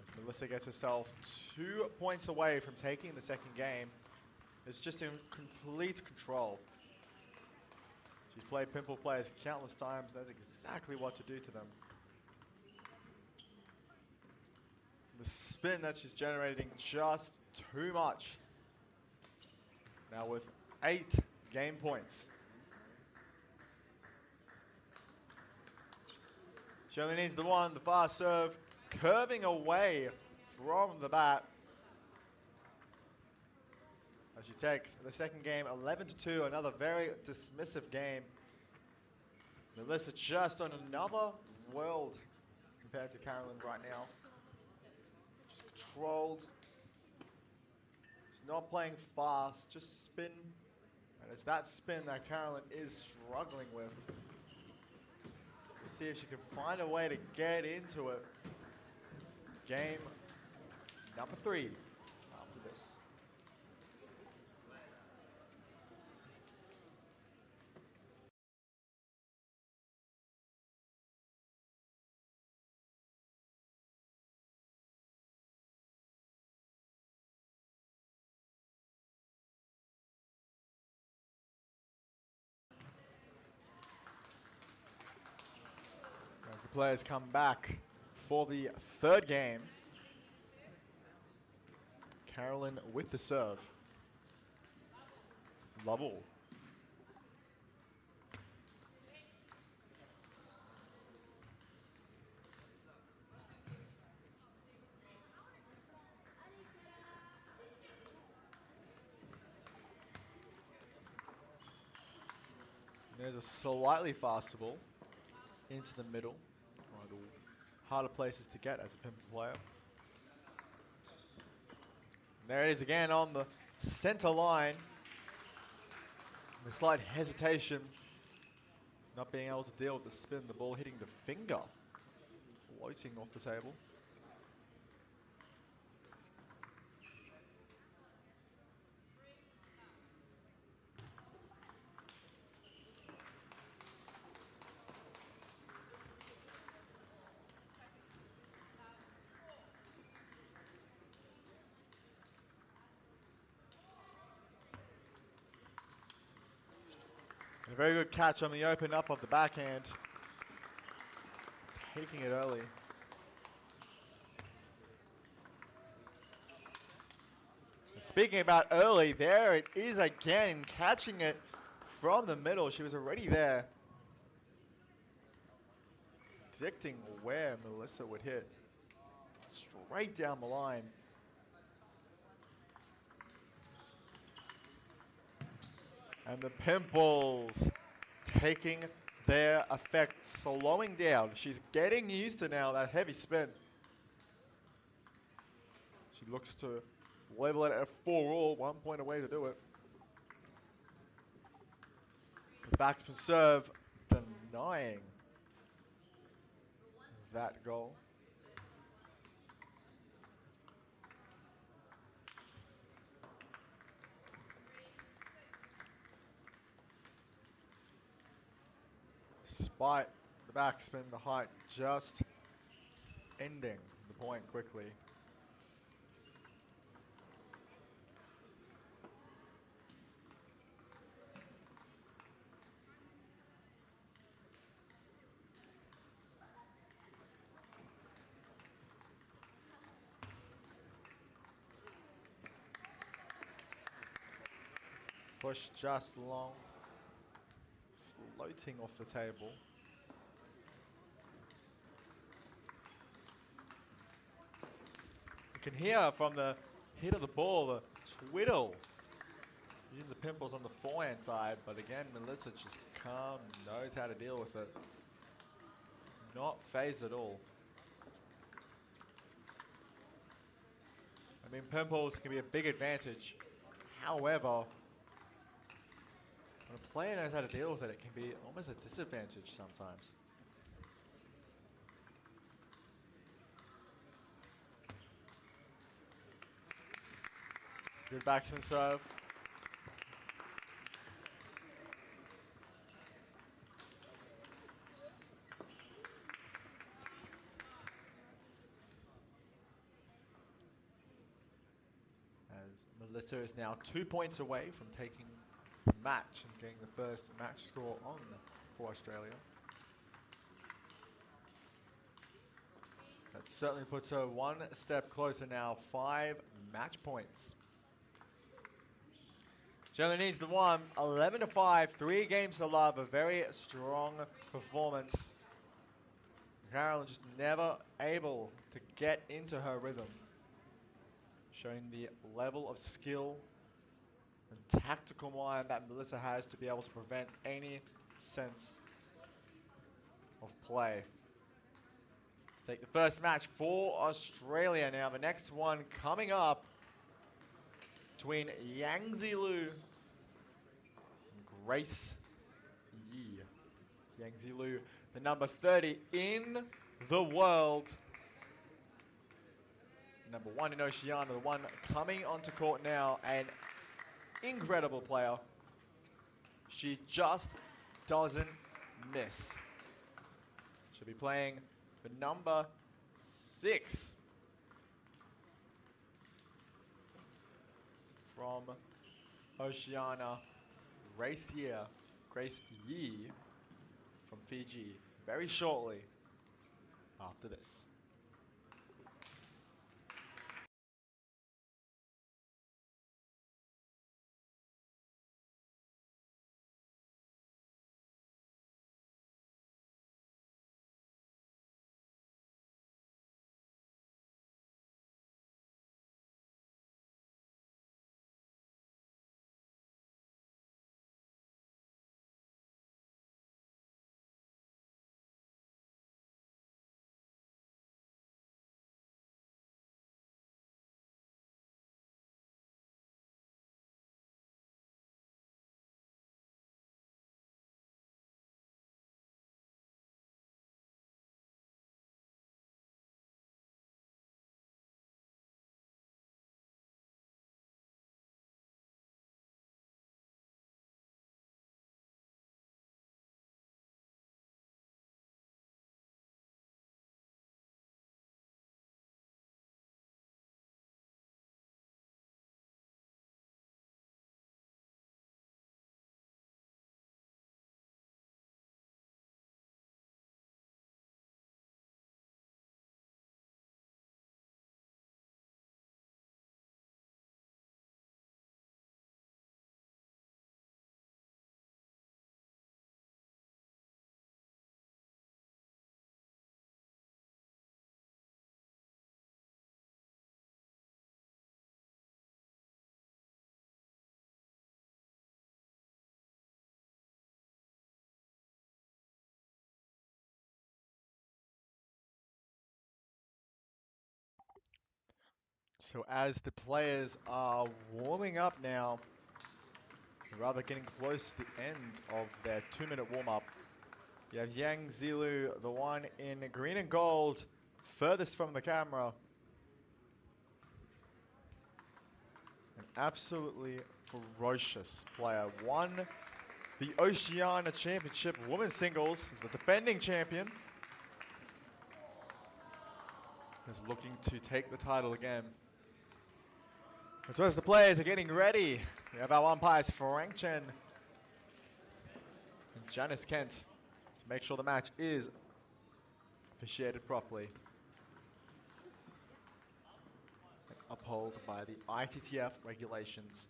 As Melissa gets herself 2 points away from taking the second game. It's just in complete control. She's played Pimple players countless times, knows exactly what to do to them. The spin that she's generating just too much. Now with 8 game points. She only needs the one, the fast serve, curving away from the bat. As she takes the second game 11-2, another very dismissive game. Melissa just on another world compared to Carolyn right now. Just controlled. She's not playing fast, just spin. And it's that spin that Carolyn is struggling with. We'll see if she can find a way to get into it. Game number 3 after this. As the players come back for the third game. Carolyn with the serve. Lovell. There's a slightly faster ball into the middle. One of the harder places to get as a Pimple player. And there it is again on the center line. The slight hesitation, not being able to deal with the spin, the ball hitting the finger, floating off the table. A very good catch on the open up of the backhand. Taking it early. Speaking about early, there it is again, catching it from the middle. She was already there, predicting where Melissa would hit. Straight down the line. And the pimples taking their effect, slowing down. She's getting used to now that heavy spin. She looks to level it at 4-all, 1 point away to do it. The backspin serve denying that goal. Despite the backspin, the height just ending the point quickly. Push just long, floating off the table. You can hear from the hit of the ball, the twiddle. Using the pimples on the forehand side, but again, Melissa just calm, knows how to deal with it. Not phased at all. I mean, pimples can be a big advantage. However, when a player knows how to deal with it, it can be almost a disadvantage sometimes. Good backspin serve. As Melissa is now 2 points away from taking the match and getting the first match score on for Australia. That certainly puts her one step closer now, 5 match points. She only needs the one, 11-5, 3 games to love, a very strong performance. Carolyn just never able to get into her rhythm, showing the level of skill and tactical mind that Melissa has to be able to prevent any sense of play. Let's take the first match for Australia now. The next one coming up between Yang Zilu and Grace Yi. Yang Zilu, the number 30 in the world. Number 1 in Oceania, the one coming onto court now, an incredible player. She just doesn't miss. She'll be playing the number 6 from Oceania, Grace Yi from Fiji, very shortly after this. So as the players are warming up now, rather getting close to the end of their 2-minute warm-up, you have Yang Zilu, the one in green and gold, furthest from the camera. An absolutely ferocious player. Won the Oceania Championship Women's Singles. Is the defending champion. Is looking to take the title again. As well as the players are getting ready. We have our umpires Frank Chen and Janice Kent to make sure the match is officiated properly. And upheld by the ITTF regulations.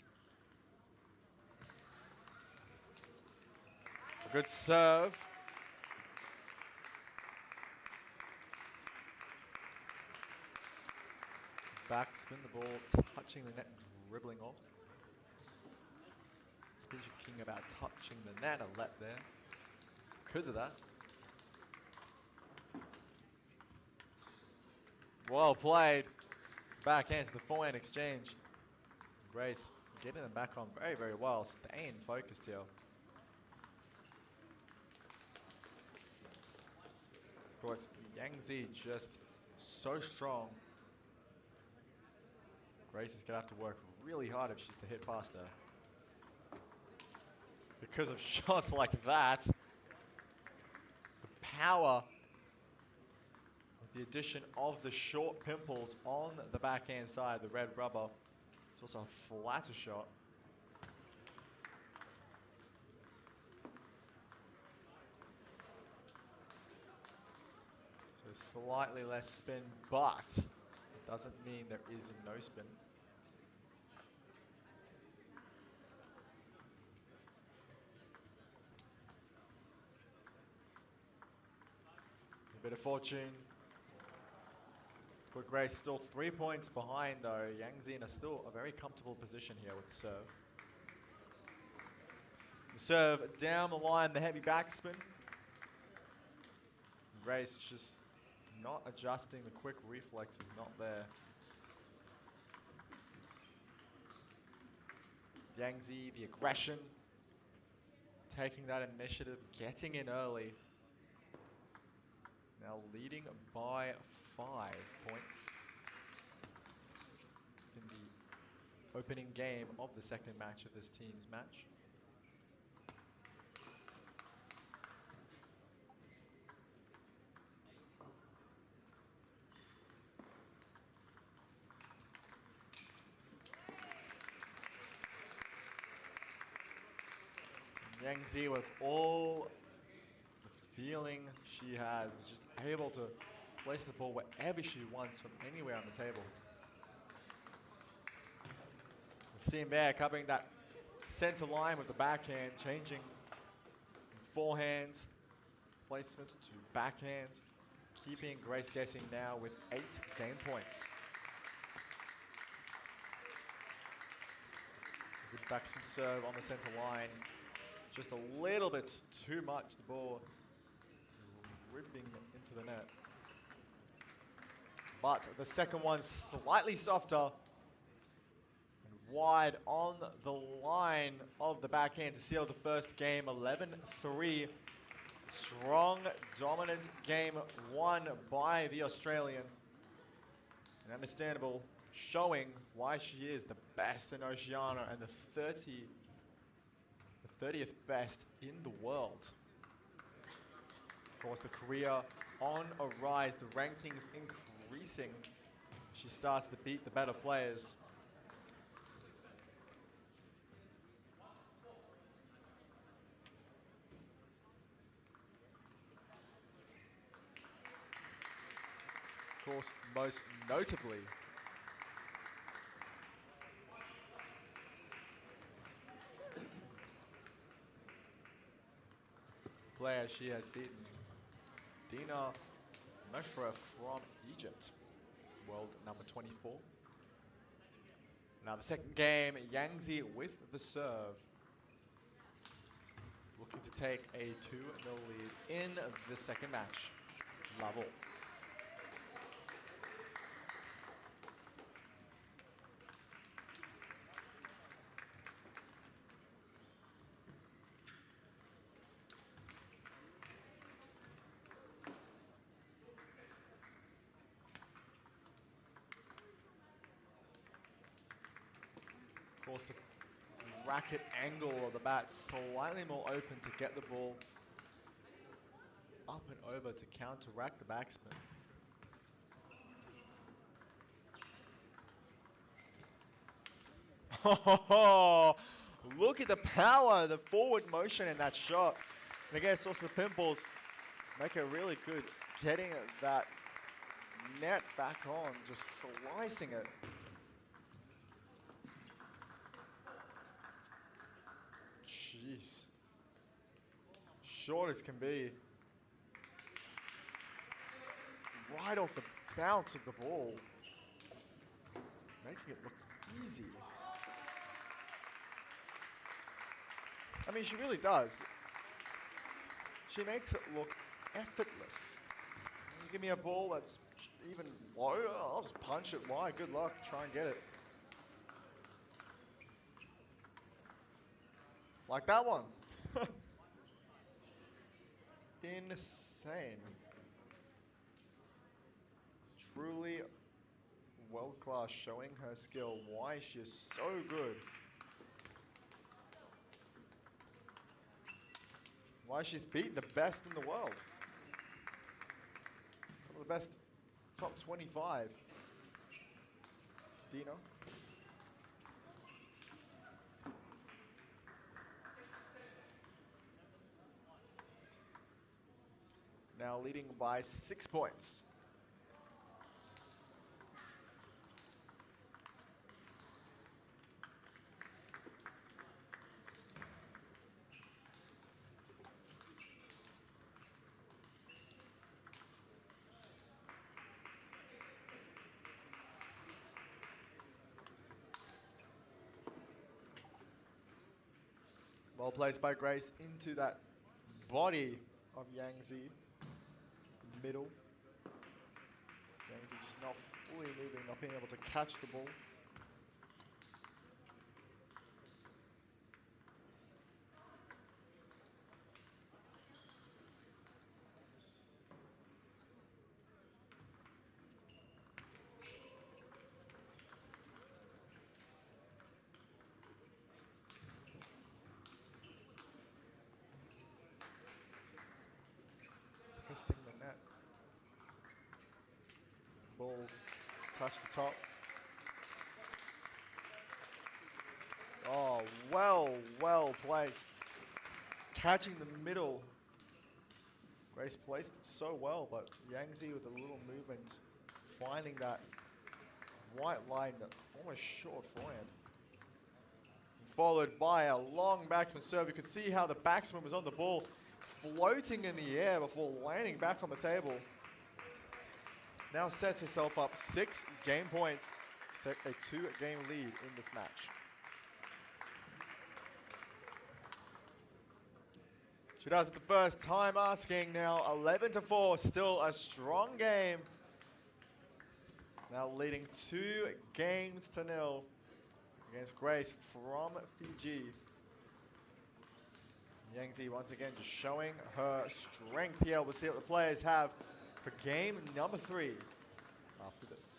A good serve. Backspin, the ball touching the net, dribbling off. Speech king about touching the net, a let there. Because of that. Well played. Backhand to the forehand exchange. Grace getting them back on very, very well. Staying focused here. Of course, Yang Zi just so strong. Grace is going to have to work really hard if she's to hit past her. Because of shots like that, the power with the addition of the short pimples on the backhand side, the red rubber, it's also a flatter shot. So slightly less spin, but it doesn't mean there is no spin. A bit of fortune. But Grace still 3 points behind though. Yang Zin are still a very comfortable position here with the serve. The serve down the line, the heavy backspin. Grace just not adjusting, the quick reflex is not there. Yang Zi, the aggression, taking that initiative, getting in early. Now leading by 5 points in the opening game of the second match of this team's match. Yang Zi, with all the feeling she has, is just able to place the ball wherever she wants from anywhere on the table. Seeing there, covering that center line with the backhand, changing forehand placement to backhand, keeping Grace guessing now with 8 game points. Good backspin serve on the center line. Just a little bit too much, the ball ripping into the net. But the second one slightly softer and wide on the line of the backhand to seal the first game, 11-3. Strong, dominant game won by the Australian. And understandable, showing why she is the best in Oceania and the 30th best in the world. Of course, the career on a rise, the rankings increasing. She starts to beat the better players. Of course, most notably, player she has beaten, Dina Meshra from Egypt, world number 24. Now the second game, Yang Zi with the serve, looking to take a 2-0 lead in the second match. Level. forced the racket angle of the bat slightly more open to get the ball up and over to counteract the batsman. Oh, look at the power, the forward motion in that shot. And I guess also the pimples make it really good getting that net back on, just slicing it. Jeez. Short as can be. Right off the bounce of the ball. Making it look easy. I mean, she really does. She makes it look effortless. You give me a ball that's even low, I'll just punch it wide. Good luck, try and get it. Like that one. Insane. Truly world class, showing her skill, why she is so good. Why she's beat the best in the world. Some of the best top 25. Dino. Now leading by 6 points. Well placed by Grace into that body of Yangzi. Middle. Yangzi just not fully moving, not being able to catch the ball. Testing the net. The balls touch the top. Oh, well placed. Catching the middle. Grace placed it so well, but Yangzi with a little movement, finding that white line, almost short forehand. Followed by a long batsman serve. You could see how the batsman was on the ball, floating in the air before landing back on the table. Now sets herself up 6 game points to take a 2-game lead in this match. She does it the first time asking now, 11-4, still a strong game. Now leading 2-0 against Grace from Fiji. Yangzi once again just showing her strength here. We'll see what the players have for game number 3 after this.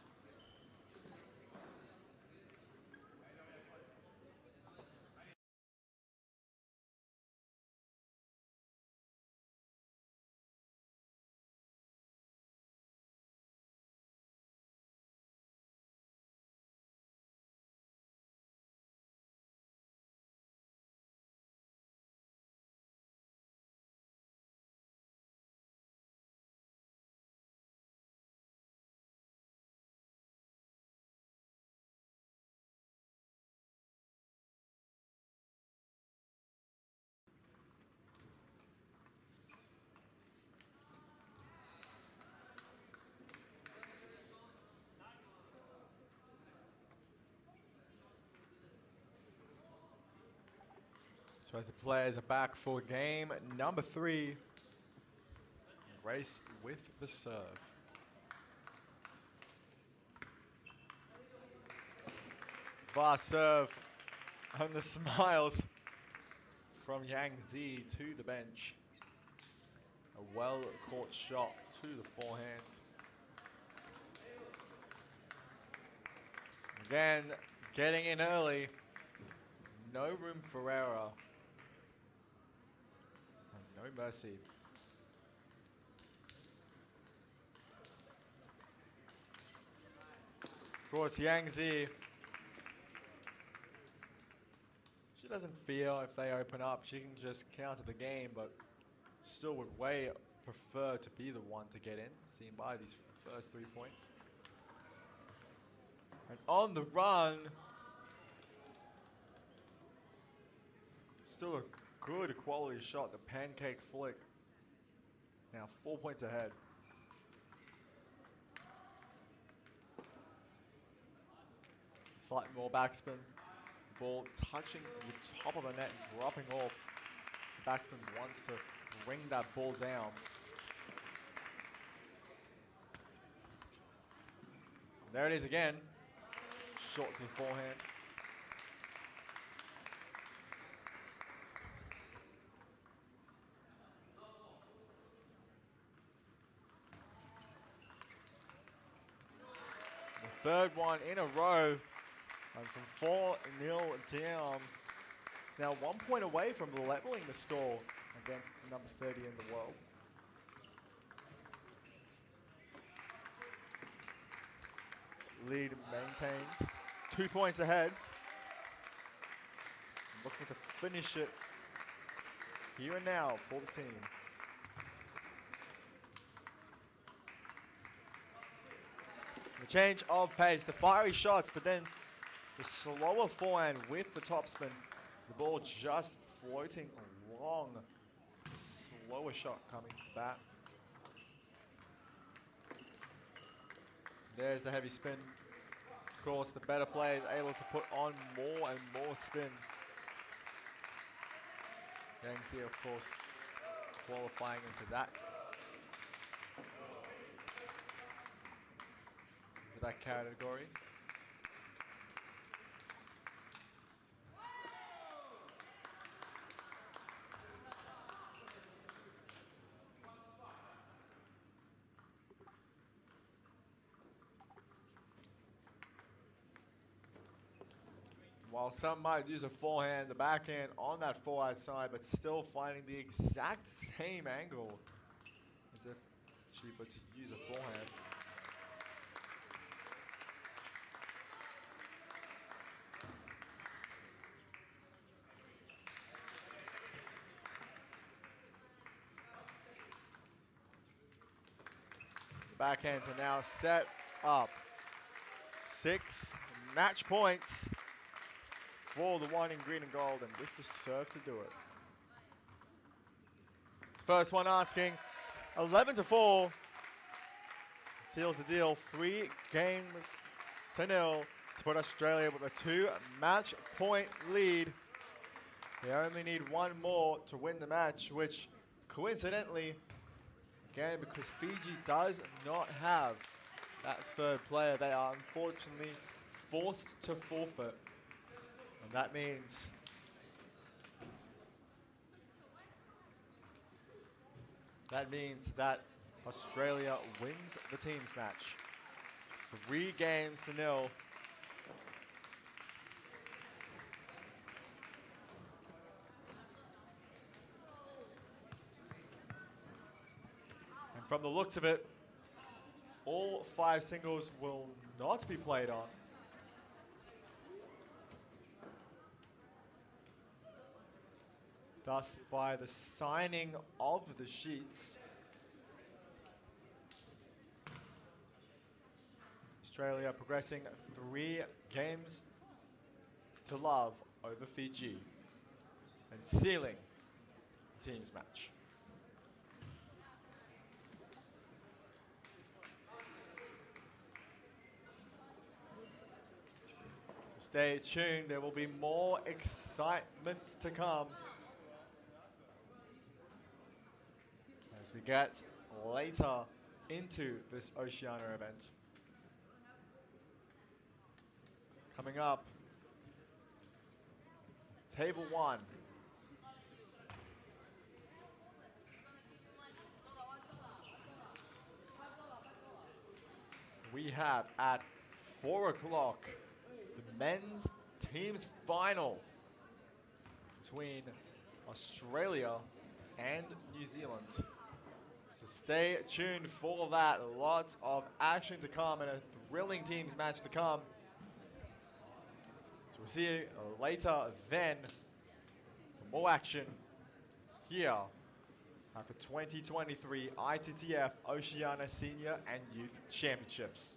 So as the players are back for game number 3, Grace with the serve. Bar serve and the smiles from Yangzi to the bench. A well-caught shot to the forehand. Again, getting in early. no room for error. And no mercy. Of course, Yangzi, she doesn't feel if they open up, she can just counter the game, but still would way prefer to be the one to get in, seen by these first 3 points. And on the run, still a good quality shot, the pancake flick. Now 4 points ahead. Slight more backspin. Ball touching the top of the net, dropping off. The batsman wants to bring that ball down. There it is again. Short to the forehand. The third one in a row. And from 4-0 down, it's now 1 point away from leveling the score against number 30 in the world. Lead maintained. 2 points ahead. Looking to finish it here and now for the team. The change of pace, the fiery shots, but then the slower forehand with the topspin. The ball just floating along. Slower shot coming back. There's the heavy spin. Of course, the better player is able to put on more and more spin. Yangzi, of course, qualifying into that. Into that category. While some might use a forehand, the backhand on that forehand side, but still finding the exact same angle as if she were to use a forehand. The backhands are now set up. 6 match points for the one in green and gold, and with the serve to do it. First one asking, 11-4. Seals the deal, 3 games to 0 to put Australia with a 2-match point lead. They only need 1 more to win the match, which coincidentally, again, because Fiji does not have that third player, they are unfortunately forced to forfeit. And that means that Australia wins the teams match. 3 games to 0. And from the looks of it, all 5 singles will not be played on. Thus, by the signing of the sheets, Australia progressing 3 games to love over Fiji and sealing the teams match. So stay tuned, there will be more excitement to come as we get later into this Oceania event. Coming up, table 1. We have at 4 o'clock the men's teams final between Australia and New Zealand. So stay tuned for that. Lots of action to come and a thrilling teams match to come. So we'll see you later then for more action here at the 2023 ITTF Oceania Senior and Youth Championships.